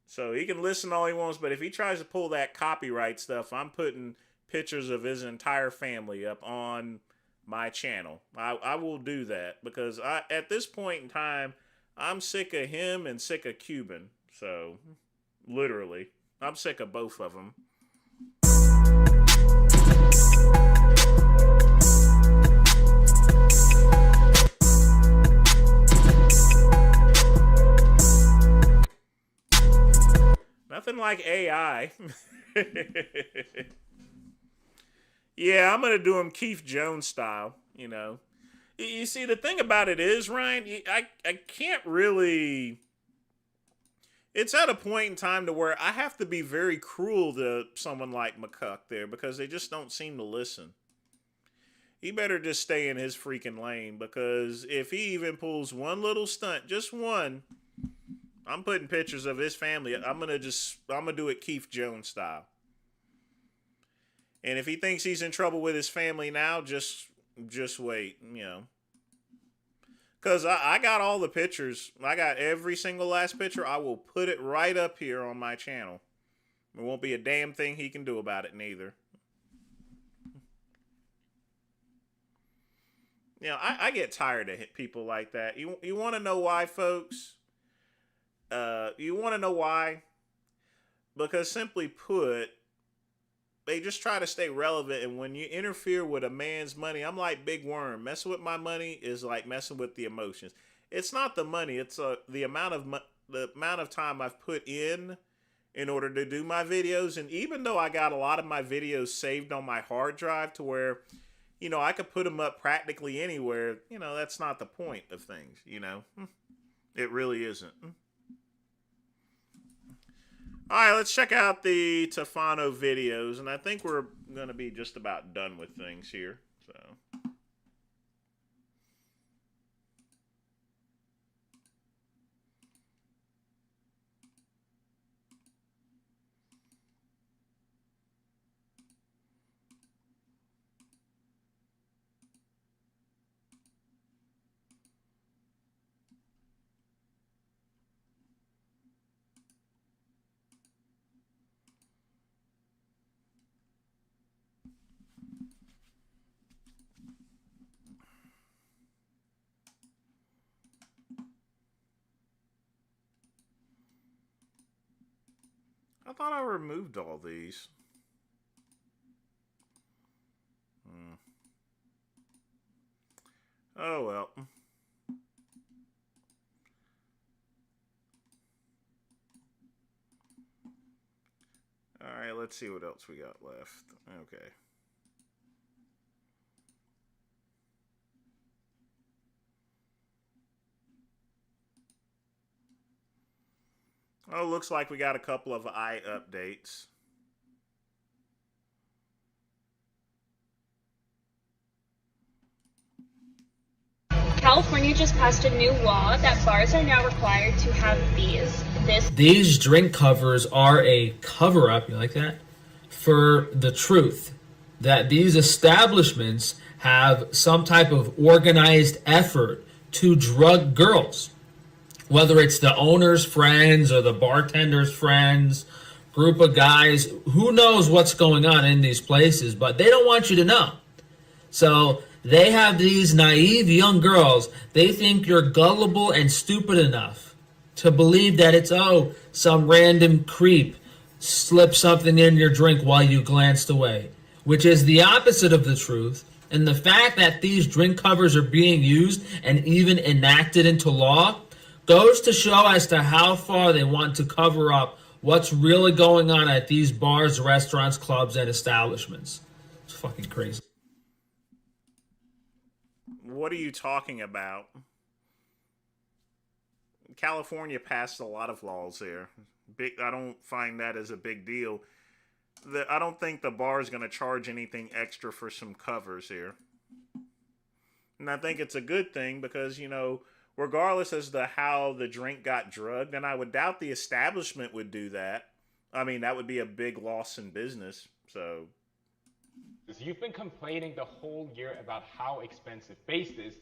So he can listen all he wants, but if he tries to pull that copyright stuff, I'm putting pictures of his entire family up on my channel. I will do that because at this point in time, I'm sick of him and sick of Cuban. So, literally, I'm sick of both of them. Nothing like AI. Yeah, I'm going to do him Keith Jones style, you know. You see, the thing about it is, Ryan, I can't really... It's at a point in time to where I have to be very cruel to someone like McCuck there because they just don't seem to listen. He better just stay in his freaking lane because if he even pulls one little stunt, just one, I'm putting pictures of his family. I'm going to do it Keith Jones style. And if he thinks he's in trouble with his family now, just wait, you know. Because I got all the pictures. I got every single last picture. I will put it right up here on my channel. There won't be a damn thing he can do about it, neither. You know, I get tired of people like that. You want to know why, folks? You want to know why? Because simply put, they just try to stay relevant, and when you interfere with a man's money, I'm like Big Worm. Messing with my money is like messing with the emotions. It's not the money; it's the amount of time I've put in order to do my videos. And even though I got a lot of my videos saved on my hard drive to where, you know, I could put them up practically anywhere, you know, that's not the point of things. You know, it really isn't. All right, let's check out the Tefano videos, and I think we're going to be just about done with things here. So, I thought I removed all these. Oh, well. All right, let's see what else we got left. Okay. Oh, looks like we got a couple of eye updates. California just passed a new law that bars are now required to have these. These drink covers are a cover-up, you like that? For the truth that these establishments have some type of organized effort to drug girls. Whether it's the owner's friends or the bartender's friends, group of guys, who knows what's going on in these places, but they don't want you to know. So they have these naive young girls. They think you're gullible and stupid enough to believe that it's, oh, some random creep slipped something in your drink while you glanced away, which is the opposite of the truth. And the fact that these drink covers are being used and even enacted into law goes to show as to how far they want to cover up what's really going on at these bars, restaurants, clubs, and establishments. It's fucking crazy. What are you talking about? California passed a lot of laws there. I don't find that as a big deal. I don't think the bar is going to charge anything extra for some covers here. And I think it's a good thing because, you know, regardless as to how the drink got drugged, and I would doubt the establishment would do that. I mean, that would be a big loss in business. So you've been complaining the whole year about how expensive Based is.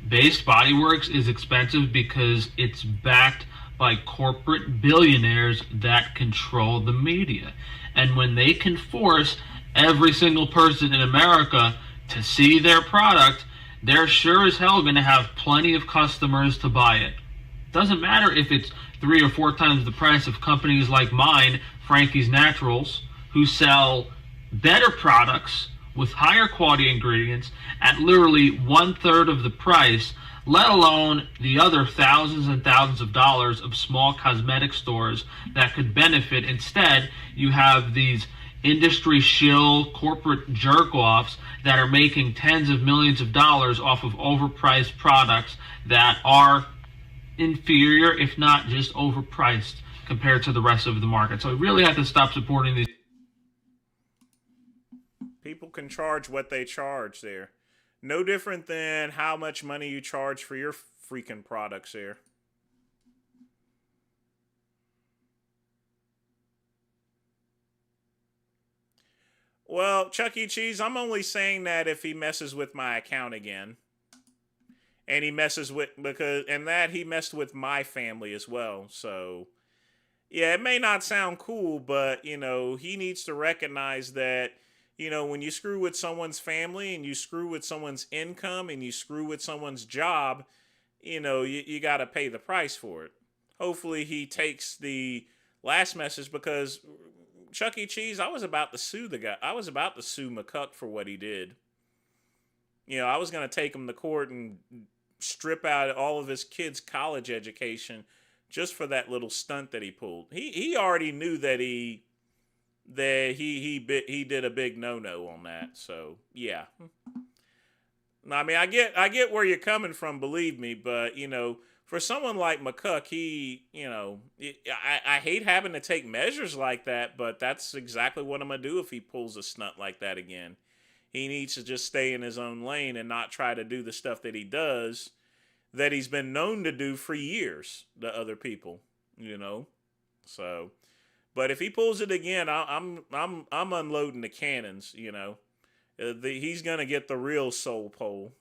Based Body Works is expensive because it's backed by corporate billionaires that control the media. And when they can force every single person in America to see their product, they're sure as hell going to have plenty of customers to buy it. Doesn't matter if it's 3 or 4 times the price of companies like mine, Frankie's Naturals, who sell better products with higher quality ingredients at literally 1/3 of the price, let alone the other thousands and thousands of dollars of small cosmetic stores that could benefit. Instead, you have these industry shill corporate jerk-offs that are making tens of millions of dollars off of overpriced products that are inferior, if not just overpriced, compared to the rest of the market. So we really have to stop supporting these. people can charge what they charge there. No different than how much money you charge for your freaking products there. Well, Chuck E. Cheese, I'm only saying that if he messes with my account again. And he messes with, he messed with my family as well. So, yeah, it may not sound cool, but, you know, he needs to recognize that, you know, when you screw with someone's family and you screw with someone's income and you screw with someone's job, you know, you got to pay the price for it. Hopefully he takes the last message, because Chuck E. Cheese, I was about to sue the guy. I was about to sue McCuck for what he did. You know, I was going to take him to court and strip out all of his kids' college education just for that little stunt that he pulled. He already knew that he did a big no-no on that. So, yeah. I mean, I get where you're coming from, believe me, but, you know, for someone like McCuck, I hate having to take measures like that, but that's exactly what I'm going to do if he pulls a stunt like that again. He needs to just stay in his own lane and not try to do the stuff that he does, that he's been known to do for years to other people, you know? So, but if he pulls it again, I'm unloading the cannons, you know? He's going to get the real soul pull.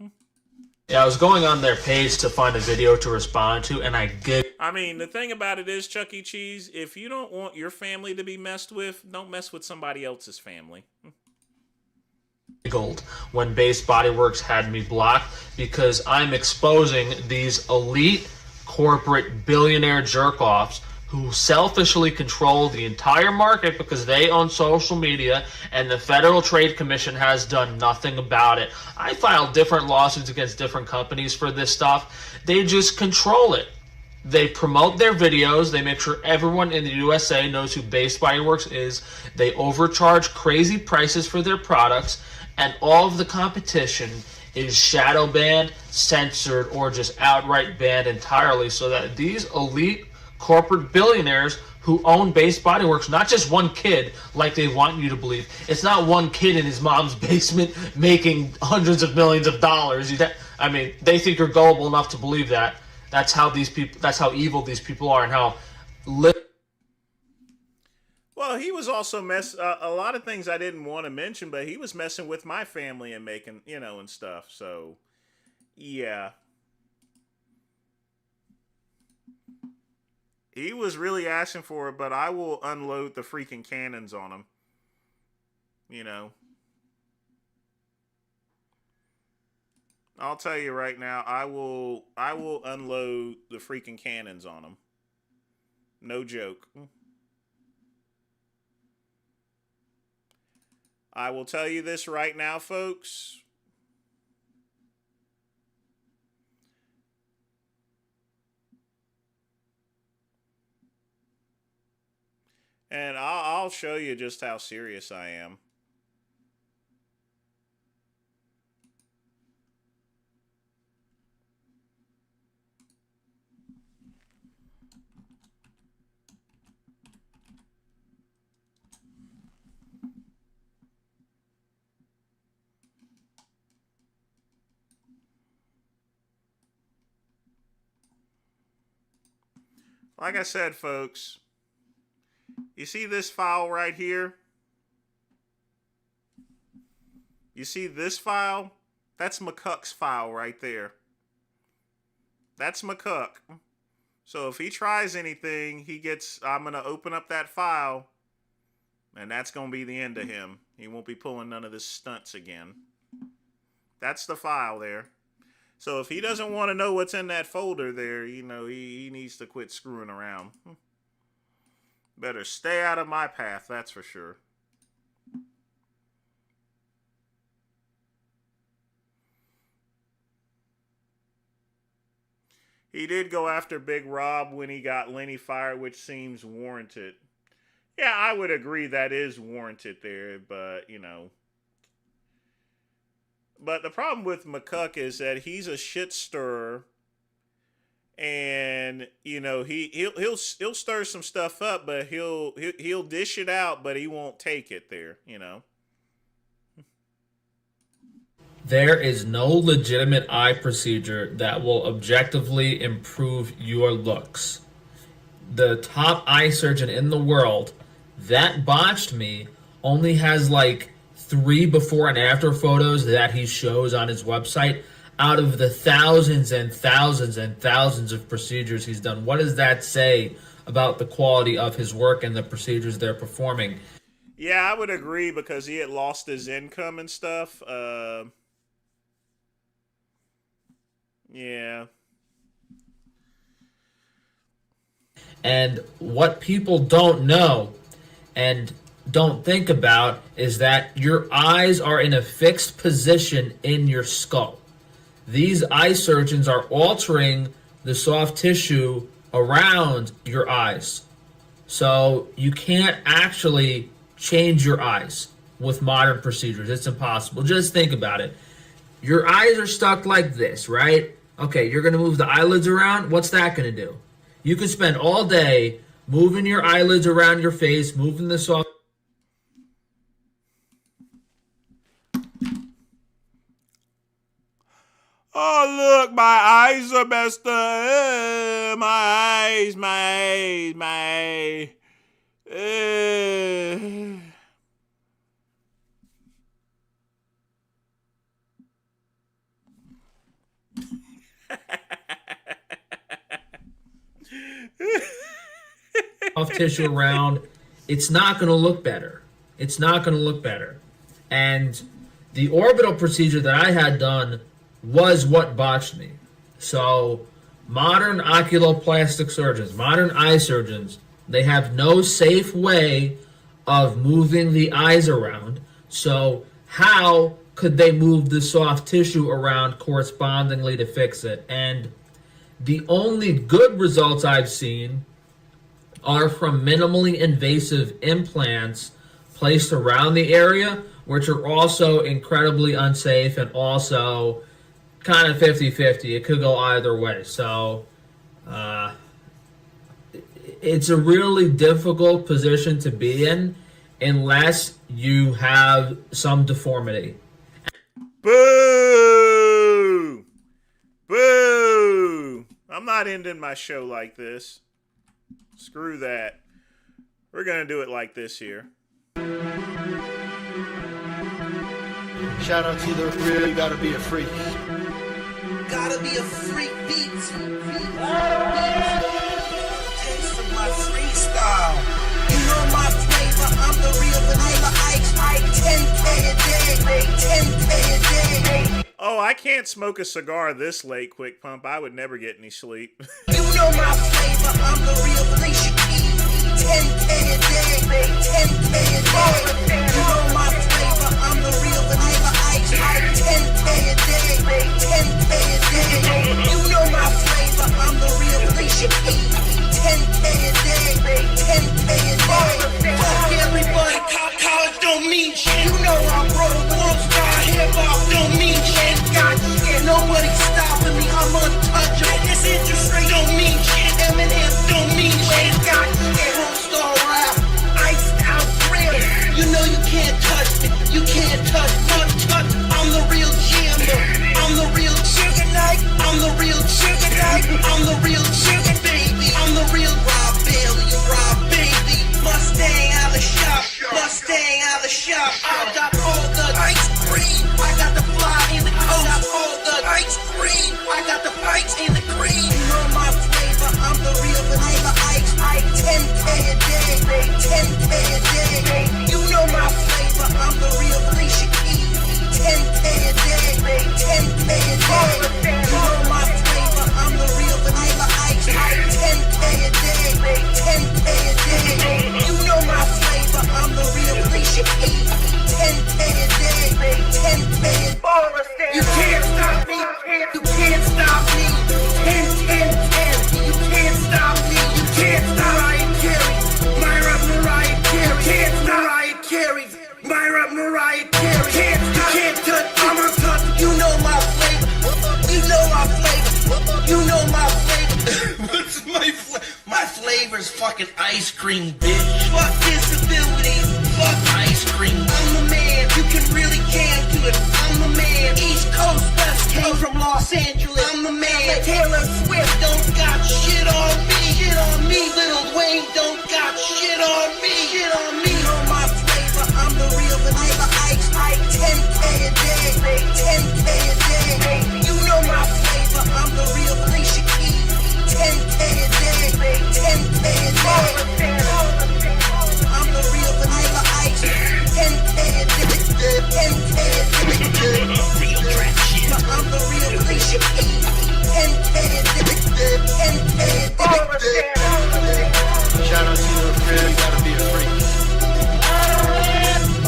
Yeah, I was going on their page to find a video to respond to, and I mean, the thing about it is, Chuck E. Cheese, if you don't want your family to be messed with, don't mess with somebody else's family. Giggled when Base Body Works had me blocked, because I'm exposing these elite corporate billionaire jerk-offs who selfishly control the entire market because they own social media, and the Federal Trade Commission has done nothing about it. I filed different lawsuits against different companies for this stuff. They just control it. They promote their videos. They make sure everyone in the USA knows who Base Body Works is. They overcharge crazy prices for their products, and all of the competition is shadow banned, censored, or just outright banned entirely, so that these elite corporate billionaires who own Base Body Works, not just one kid like they want you to believe. It's not one kid in his mom's basement making hundreds of millions of dollars. I mean, they think you're gullible enough to believe that. That's how these people. That's how evil these people are, and how. Well, he was also a lot of things I didn't want to mention, but he was messing with my family and making, and stuff. So, yeah. He was really asking for it, but I will unload the freaking cannons on him. I'll tell you right now, I will unload the freaking cannons on him. No joke. I will tell you this right now, folks. And I'll show you just how serious I am. Like I said, folks, you see this file right here? You see this file? That's McCuck's file right there. That's McCuck. So if he tries anything, I'm going to open up that file, and that's going to be the end of him. He won't be pulling none of this stunts again. That's the file there. So if he doesn't want to know what's in that folder there, he needs to quit screwing around. Better stay out of my path, that's for sure. He did go after Big Rob when he got Lenny fired, which seems warranted. Yeah, I would agree that is warranted there, but, But the problem with McCuck is that he's a shit stirrer, and he'll stir some stuff up, but he'll dish it out, but he won't take it there. There is no legitimate eye procedure that will objectively improve your looks. The top eye surgeon in the world that botched me only has like 3 before and after photos that he shows on his website out of the thousands and thousands and thousands of procedures he's done. What does that say about the quality of his work and the procedures they're performing? Yeah, I would agree because he had lost his income and stuff. Yeah. And what people don't know and don't think about is that your eyes are in a fixed position in your skull. These eye surgeons are altering the soft tissue around your eyes. So you can't actually change your eyes with modern procedures. It's impossible. Just think about it. Your eyes are stuck like this, right? Okay, you're going to move the eyelids around. What's that going to do? You could spend all day moving your eyelids around your face, moving the soft. Oh, look, my eyes are messed up. My eyes. Soft tissue around, it's not going to look better. It's not going to look better. And the orbital procedure that I had done was what botched me. So modern oculoplastic surgeons, modern eye surgeons, they have no safe way of moving the eyes around. So how could they move the soft tissue around correspondingly to fix it? And the only good results I've seen are from minimally invasive implants placed around the area, which are also incredibly unsafe and also kind of 50-50. It could go either way. So it's a really difficult position to be in unless you have some deformity. Boo! Boo! I'm not ending my show like this. Screw that. We're going to do it like this here. Shout out to the really gotta be a freak. Gotta be a freak beats. Taste of my freestyle. You know my flavor, I'm the real vanilla ice. 10K a day, 10K a day. Oh, I can't smoke a cigar this late, Quick Pump. I would never get any sleep. You know my flavor, I'm the real Felicia Keys. 10K a day, 10K a day. You know my flavor, I'm the real vanilla ice. 10K a day, 10K a day. You know my flavor, I'm the real Felicia Keys. 10K a day, 10K a day. Fuck everybody, college don't mean shit. You know I'm broke, world star, hip hop don't mean shit. Got shit, nobody stopping me, I'm untouchable. This interest rate don't mean shit, Eminem don't mean shit. Got shit, whole star rap, iced out real. You know you can't touch me, you can't touch, I'm the real jammer, I'm the real sugar knight, I'm the real sugar knight, I'm the real sugar baby, I'm the real Rob Bailey, Rob baby, Mustang out the shop, Mustang out the shop. I got all the ice cream, I got the fly in the coast, I got all the ice cream, I got the pipes in the cream. You know my flavor, I'm the real vanilla ice. 10K a day, 10K a day. You know my flavor, I'm the real Felicia Keys. 10K a day, 10K a day. You know my flavor, I'm the real vanilla ice. 10K a day, 10K a day. You know my flavor, I'm the real Felicia Keys. 10K a day, 10K a day. You can't stop me, you can't stop me. 10, 10, 10. You can't stop me, you can't stop Mariah Carey. Mariah Carey. Can't stop Mariah Carey. Mariah Carey. Can't touch, I'm untouched. You know my flavor. You know my flavor. You know my flavor. What's my flavor? My flavor's fucking ice cream, bitch. Fuck disabilities. Fuck ice cream. I'm the man. You can really can do it. I'm the man. East Coast, West Coast, from Los Angeles. I'm the man. Taylor Swift don't got shit on me. Shit on me. Lil Wayne don't got shit on me. Shit on me. You know my flavor. I'm the real vanilla ice. 10K a day. 10K a day. You know my flavor. I'm the real Felicia Keys. 10K a day. 10K a day. I'm the real vanilla ice. 10K a day. 10K a day. Real trap shit. I'm the real Felicia Keys. 10K a day. 10K a day. Shout out to the really gotta be a freak.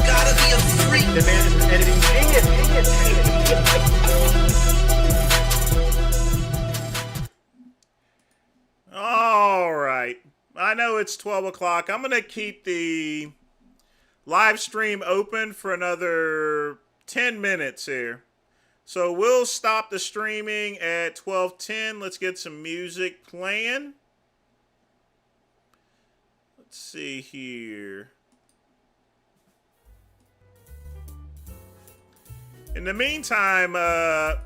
Gotta be a freak. The man is an editing genius. All right. I know it's 12 o'clock. I'm going to keep the live stream open for another 10 minutes here. So we'll stop the streaming at 12:10. Let's get some music playing. Let's see here. In the meantime, I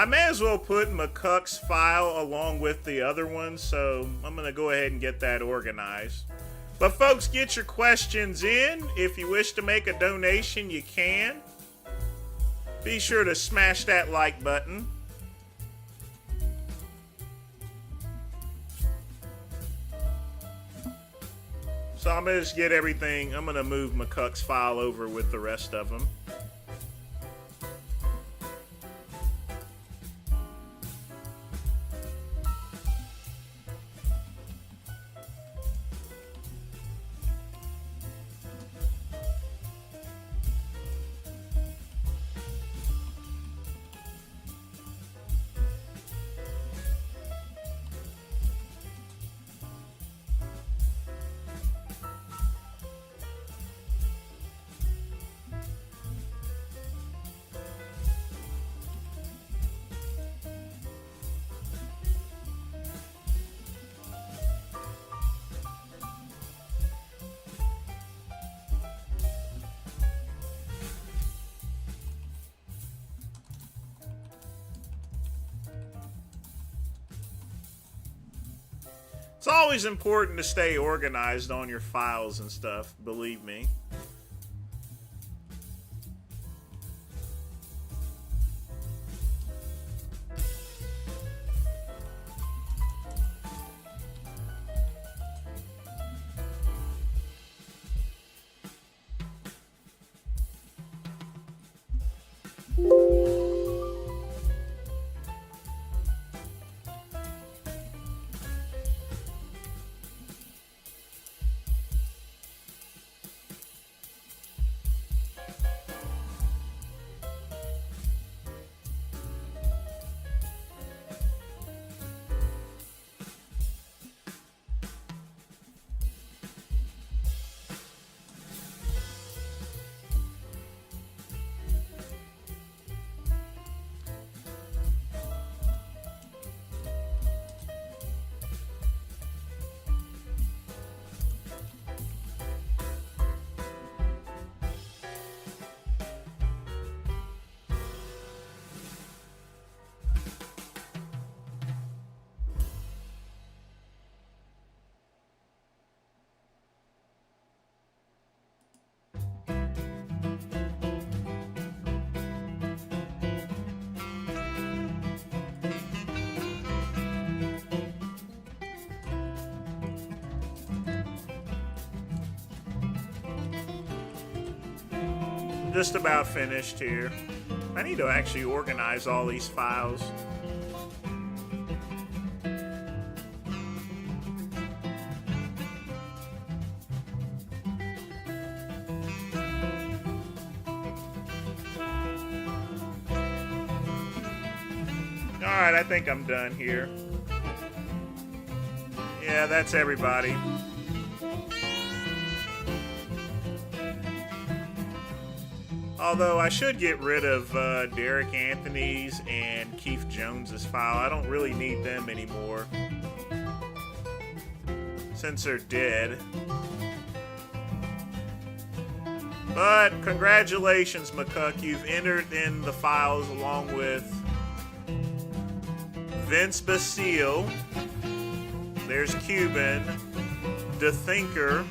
may as well put McCuck's file along with the other ones, so I'm going to go ahead and get that organized. But folks, get your questions in. If you wish to make a donation, you can. Be sure to smash that like button. So I'm going to just get everything. I'm going to move McCuck's file over with the rest of them. It's always important to stay organized on your files and stuff, believe me. Just about finished here. I need to actually organize all these files. Alright, I think I'm done here. Yeah, that's everybody. Although I should get rid of Derek Anthony's and Keith Jones's file. I don't really need them anymore since they're dead. But congratulations, McCuck. You've entered in the files along with Vince Basile. There's Cuban, The Thinker,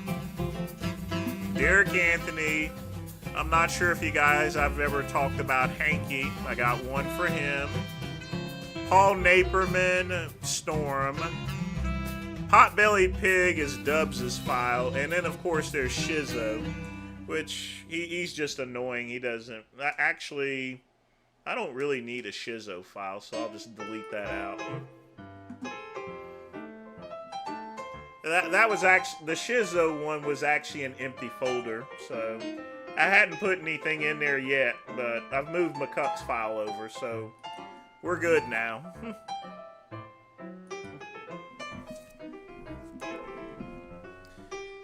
Derek Anthony. I'm not sure if you guys I've ever talked about Hanky. I got one for him. Paul Naperman, Storm. Potbelly Pig is Dubs' file. And then, of course, there's Shizzo, which he's just annoying. He doesn't... Actually, I don't really need a Shizzo file, so I'll just delete that out. That was actually... The Shizzo one was actually an empty folder, so... I hadn't put anything in there yet, but I've moved McCuck's file over, so we're good now.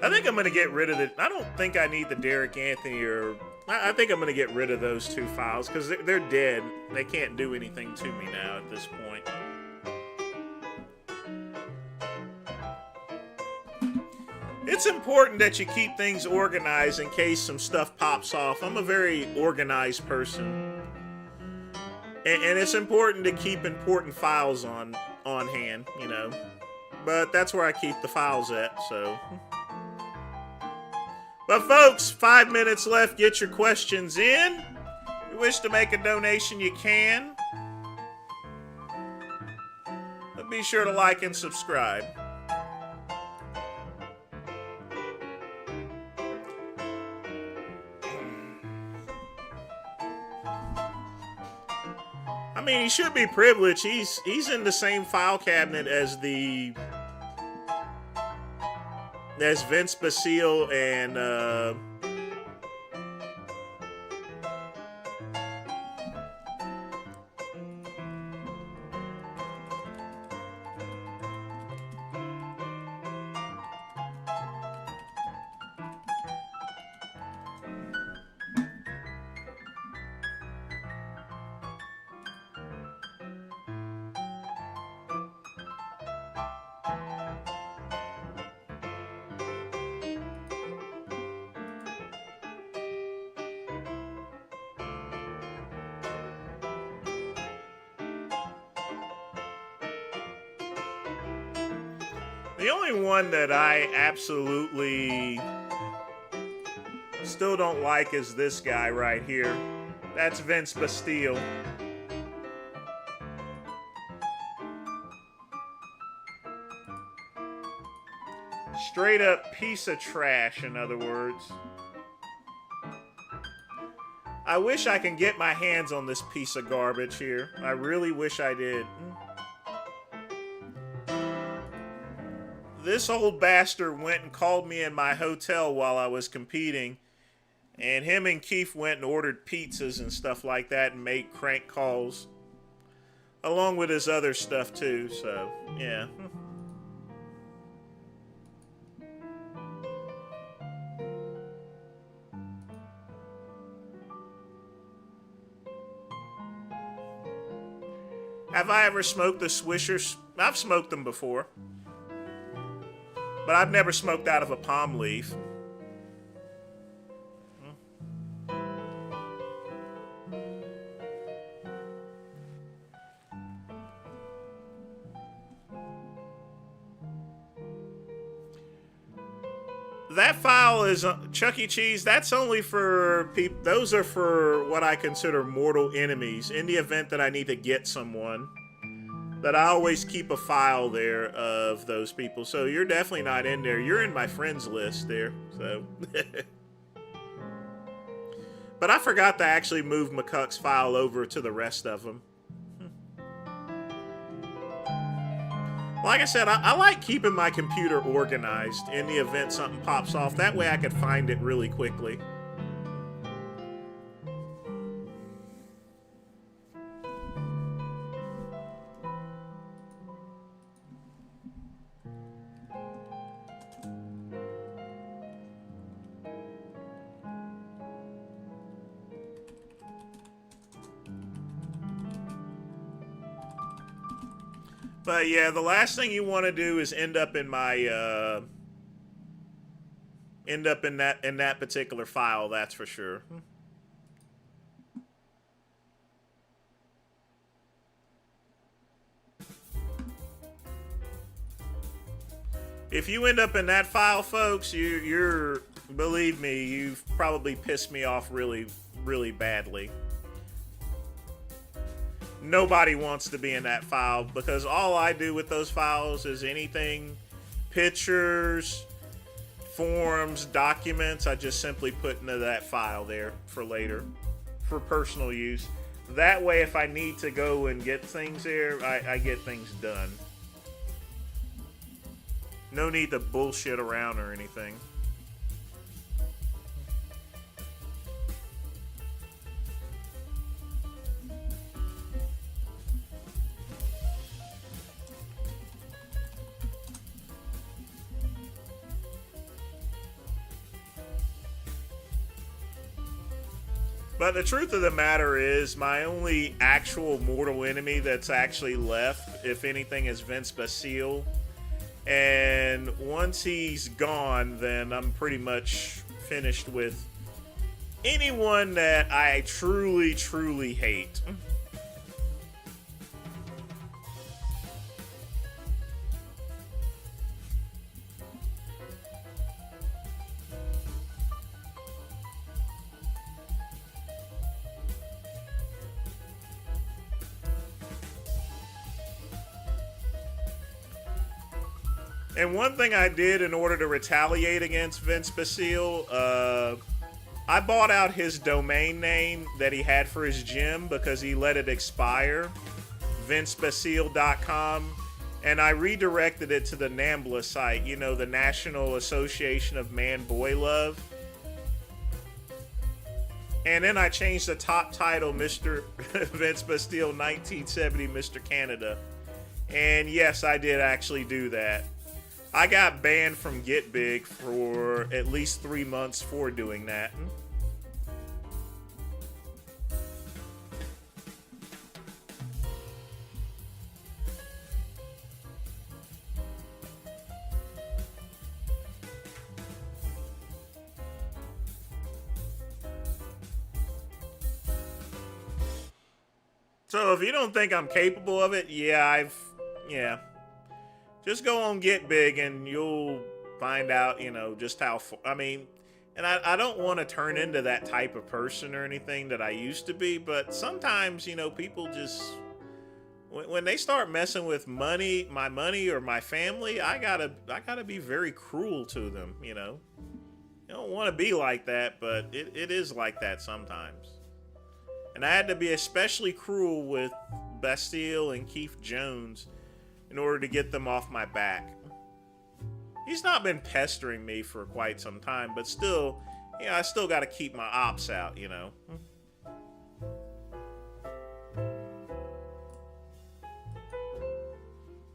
I think I'm going to get rid of it. I don't think I need the Derek Anthony or... I think I'm going to get rid of those two files, because they're dead. They can't do anything to me now at this point. It's important that you keep things organized in case some stuff pops off. I'm a very organized person. And it's important to keep important files on hand, you know. But that's where I keep the files at, so. But folks, 5 minutes left. Get your questions in. If you wish to make a donation, you can. But be sure to like and subscribe. I mean, he should be privileged. He's in the same file cabinet as Vince Basile and The only one that I absolutely still don't like is this guy right here. That's Vince Bastille. Straight up piece of trash, in other words. I wish I can get my hands on this piece of garbage here. I really wish I did. This old bastard went and called me in my hotel while I was competing. And him and Keith went and ordered pizzas and stuff like that and made crank calls. Along with his other stuff too, so yeah. Have I ever smoked the Swishers? I've smoked them before. But I've never smoked out of a palm leaf. That file is Chuck E. Cheese. That's only for people. Those are for what I consider mortal enemies. In the event that I need to get someone, that I always keep a file there of those people. So you're definitely not in there. You're in my friends list there. So, but I forgot to actually move McCuck's file over to the rest of them. Like I said, I like keeping my computer organized in the event something pops off. That way I could find it really quickly. But yeah, the last thing you want to do is end up in my in that particular file, that's for sure. If you end up in that file, folks, you're believe me, you've probably pissed me off really, really badly. Nobody wants to be in that file because all I do with those files is anything, pictures, forms, documents, I just simply put into that file there for later, for personal use. That way, if I need to go and get things there, I get things done. No need to bullshit around or anything. But the truth of the matter is, my only actual mortal enemy that's actually left, if anything, is Vince Bastille. And once he's gone, then I'm pretty much finished with anyone that I truly, truly hate. And one thing I did in order to retaliate against Vince Bastille, I bought out his domain name that he had for his gym because he let it expire, vincebastille.com, and I redirected it to the NAMBLA site, you know, the National Association of Man-Boy Love. And then I changed the top title, Mr. Vince Bastille 1970 Mr. Canada. And yes, I did actually do that. I got banned from Get Big for at least 3 months for doing that. So if you don't think I'm capable of it, yeah. Just go on Get Big and you'll find out, you know, just how, I mean, and I don't want to turn into that type of person or anything that I used to be, but sometimes, you know, people just, when they start messing with money, my money or my family, I gotta be very cruel to them, you know. You don't want to be like that, but it is like that sometimes. And I had to be especially cruel with Bastille and Keith Jones in order to get them off my back. He's not been pestering me for quite some time, but still, you know, I still got to keep my ops out, you know.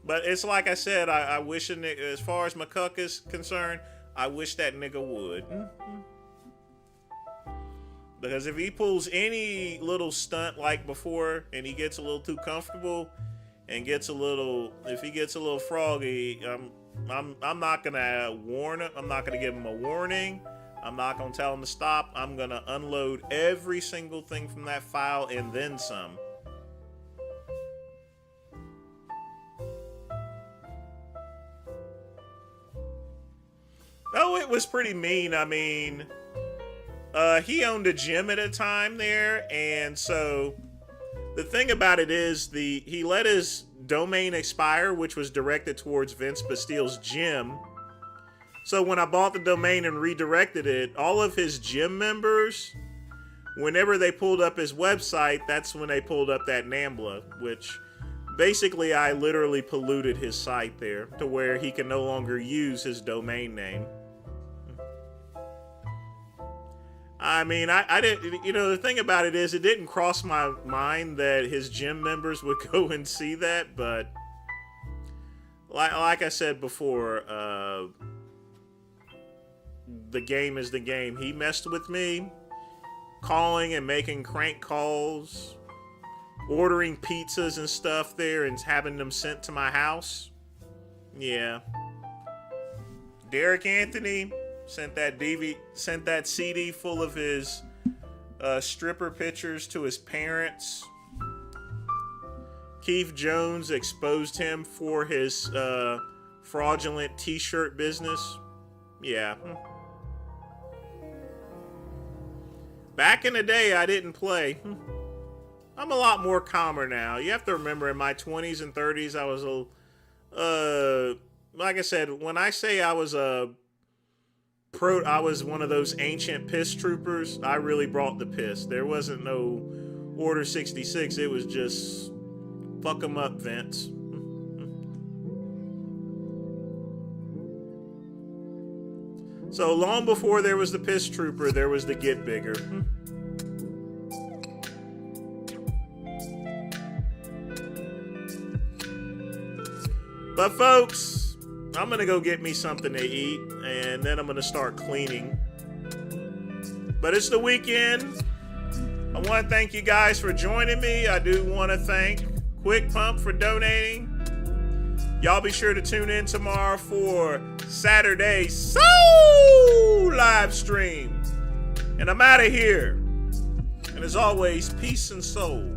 But it's like I said, I wish a nigga, as far as McCuck is concerned, I wish that nigga would. Because if he pulls any little stunt like before and he gets a little too comfortable and gets a little, if he gets a little froggy, I'm not gonna warn him. I'm not gonna give him a warning. I'm not gonna tell him to stop. I'm gonna unload every single thing from that file and then some. Oh, it was pretty mean. I mean, he owned a gym at a time there, and so the thing about it is he let his domain expire, which was directed towards Vince Bastille's gym. So when I bought the domain and redirected it, all of his gym members, whenever they pulled up his website, that's when they pulled up that NAMBLA, which basically I literally polluted his site there to where he can no longer use his domain name. I mean, I didn't, you know, the thing about it is it didn't cross my mind that his gym members would go and see that, but like I said before, the game is the game. He messed with me, calling and making crank calls, ordering pizzas and stuff there and having them sent to my house. Yeah. Derek Anthony sent that CD full of his stripper pictures to his parents. Keith Jones exposed him for his fraudulent t-shirt business. Yeah. Back in the day, I didn't play. I'm a lot more calmer now. You have to remember, in my 20s and 30s, I was like I said, when I say I was I was one of those ancient piss troopers, I really brought the piss. There wasn't no Order 66. It was just fuck them up, Vince. So long before there was the piss trooper, there was the get bigger. But folks, I'm gonna go get me something to eat, and then I'm gonna start cleaning. But it's the weekend. I want to thank you guys for joining me. I do want to thank Quick Pump for donating. Y'all be sure to tune in tomorrow for Saturday Soul live stream. And I'm out of here. And as always, peace and soul.